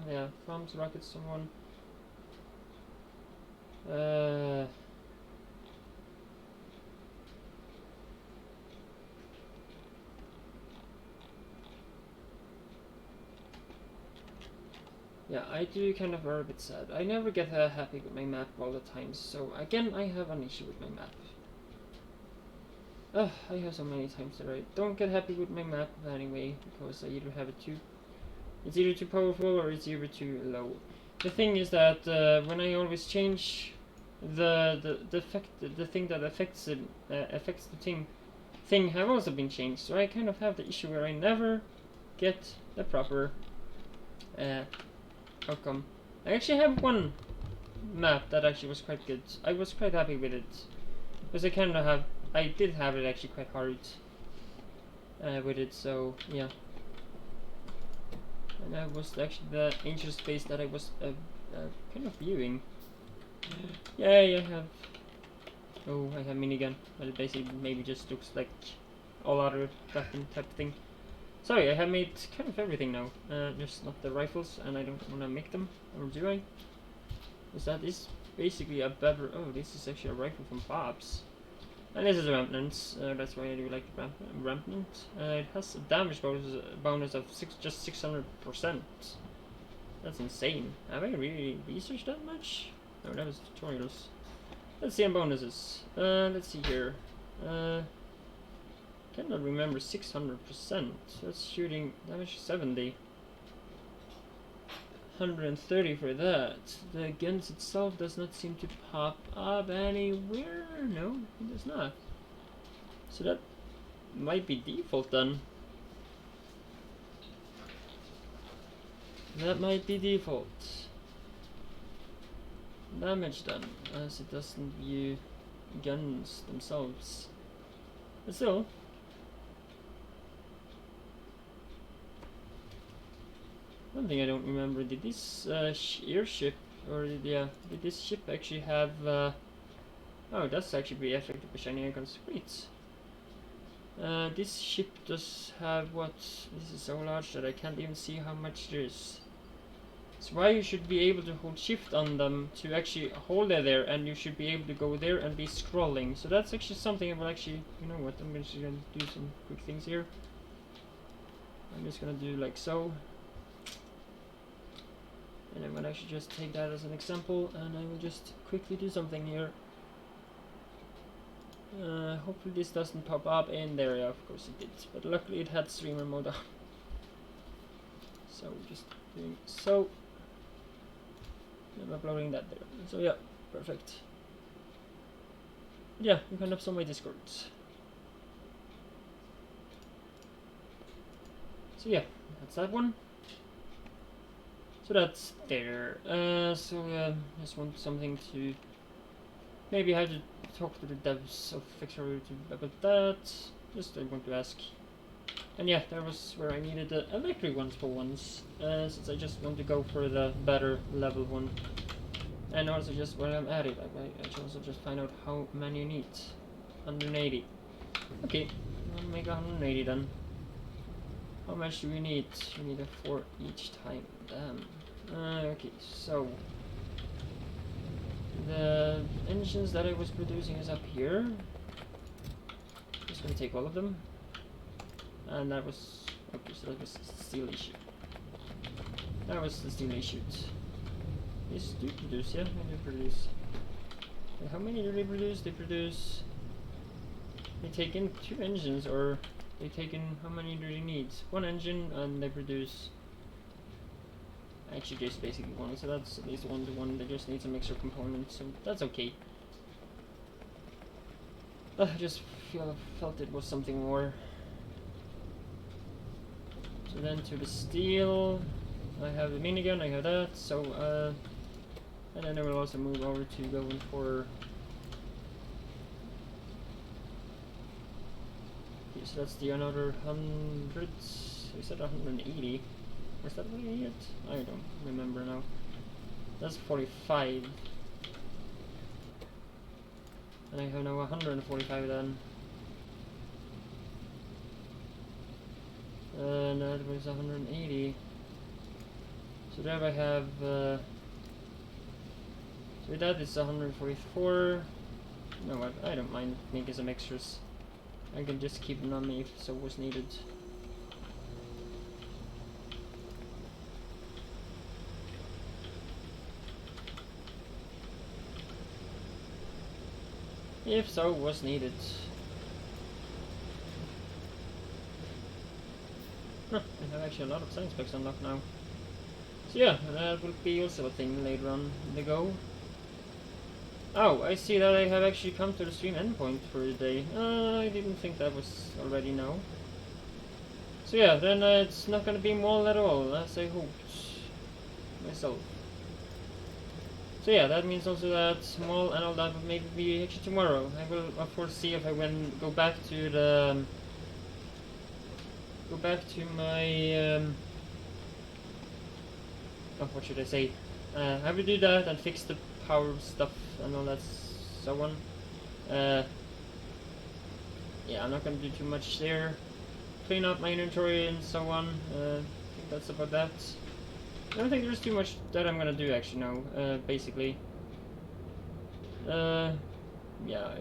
yeah, farms, rockets, someone. Yeah, I do kind of are a bit sad. I never get happy with my map all the time, so again I have an issue with my map. I have so many times that I don't get happy with my map anyway, because I either have it it's either too powerful or it's either too low. The thing is that when I always change the thing that affects it affects the thing have also been changed, so I kind of have the issue where I never get the proper outcome. I actually have one map that actually was quite good. I was quite happy with it, because I did have it actually quite hard with it, so yeah. And that was actually the ancient space that I was kind of viewing. Yay, I have... Oh, I have minigun. But it basically maybe just looks like all other weapon type thing. Sorry, I have made kind of everything now. Just not the rifles, and I don't want to make them. Or do I? Because that is basically a better... Oh, this is actually a rifle from Bob's. And this is a Remnant, that's why I do like the Remnant. It has a damage bonus of just 600%. That's insane. Have I really researched that much? No, that was tutorials. Let's see on bonuses. Let's see here. Cannot remember 600%. That's shooting damage 70. 130 for that. The guns itself does not seem to pop up anywhere. No, it does not. So that might be default then. That might be default. Damage then, as it doesn't view guns themselves. But still. One thing I don't remember, did this airship, or did this ship actually have, oh, that's actually be affected by shiny icons, great. This ship does have what, this is so large that I can't even see how much there is. So why you should be able to hold shift on them to actually hold it there, and you should be able to go there and be scrolling. So that's actually something I will actually, you know what, I'm just gonna do some quick things here. I'm just gonna do like so. And I'm gonna actually just take that as an example, and I will just quickly do something here. Hopefully this doesn't pop up in there. Yeah, of course it did, but luckily it had streamer mode on. So just doing so. I'm uploading that there. So yeah, perfect. Yeah, you can have some of my discords. So yeah, that's that one. So that's there. Just want something to maybe have to talk to the devs of Factorio about that. Just I want to ask. And yeah, that was where I needed the electric ones for once, since I just want to go for the better level one. And also just while I'm at it, I should also just find out how many you need. 180. Okay, I'll make 180 then. How much do we need? We need a 4 each time. Damn. Okay, so the engines that I was producing is up here. Just gonna take all of them. And that was okay. So that was the steel issue. That was the steel issue. These do produce, yeah, they do produce. And how many do they produce? They produce. They take in 2 engines, or they take in, how many do they need? 1 engine, and they produce actually just basically 1, so that's at least 1 to 1. They just need some extra components, so that's okay. I just felt it was something more. So then to the steel, I have the minigun, I have that, so and then I will also move over to going for. Okay, so that's the another 100. We said 180. Was that what I needed? I don't remember now. That's 45. And I have now 145 then. And that was 180. So there I have. So with that it's 144. No, what? I don't mind making some extras. I can just keep them on me if so was needed. If so was needed. Huh, I have actually a lot of science specs unlocked now. So yeah, that will be also a thing later on in the go. Oh, I see that I have actually come to the stream endpoint for the day. I didn't think that was already now. So yeah, then it's not gonna be mall at all, as I hoped myself. So yeah, that means also that mall and all that will maybe be actually tomorrow. I will of course see if I go back to the my oh, what should I say? I will do that and fix the power stuff and all that so on. Yeah, I'm not gonna do too much there. Clean up my inventory and so on. I think that's about that. I don't think there's too much that I'm gonna do actually now, basically. Yeah,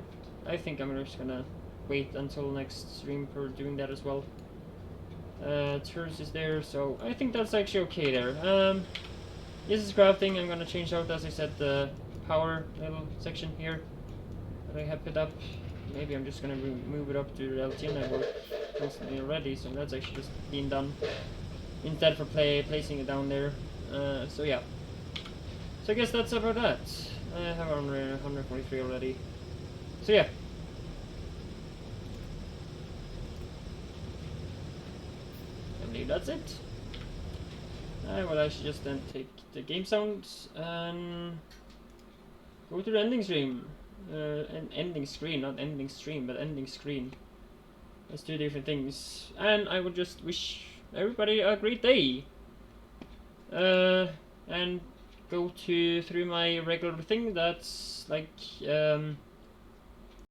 I think I'm just gonna wait until next stream for doing that as well. Tours is there, so I think that's actually okay there. This is crafting. I'm gonna change out, as I said, the power little section here that I have put up. Maybe I'm just gonna move it up to the LTN I work constantly already, so that's actually just being done instead for placing it down there. So yeah. So I guess that's about that. I have 143 already. So yeah. I believe that's it. Well, I should just then take the game sounds and go to the ending stream. An ending screen, not ending stream, but ending screen. Let's do different things. And I would just wish everybody a great day. And go through my regular thing that's like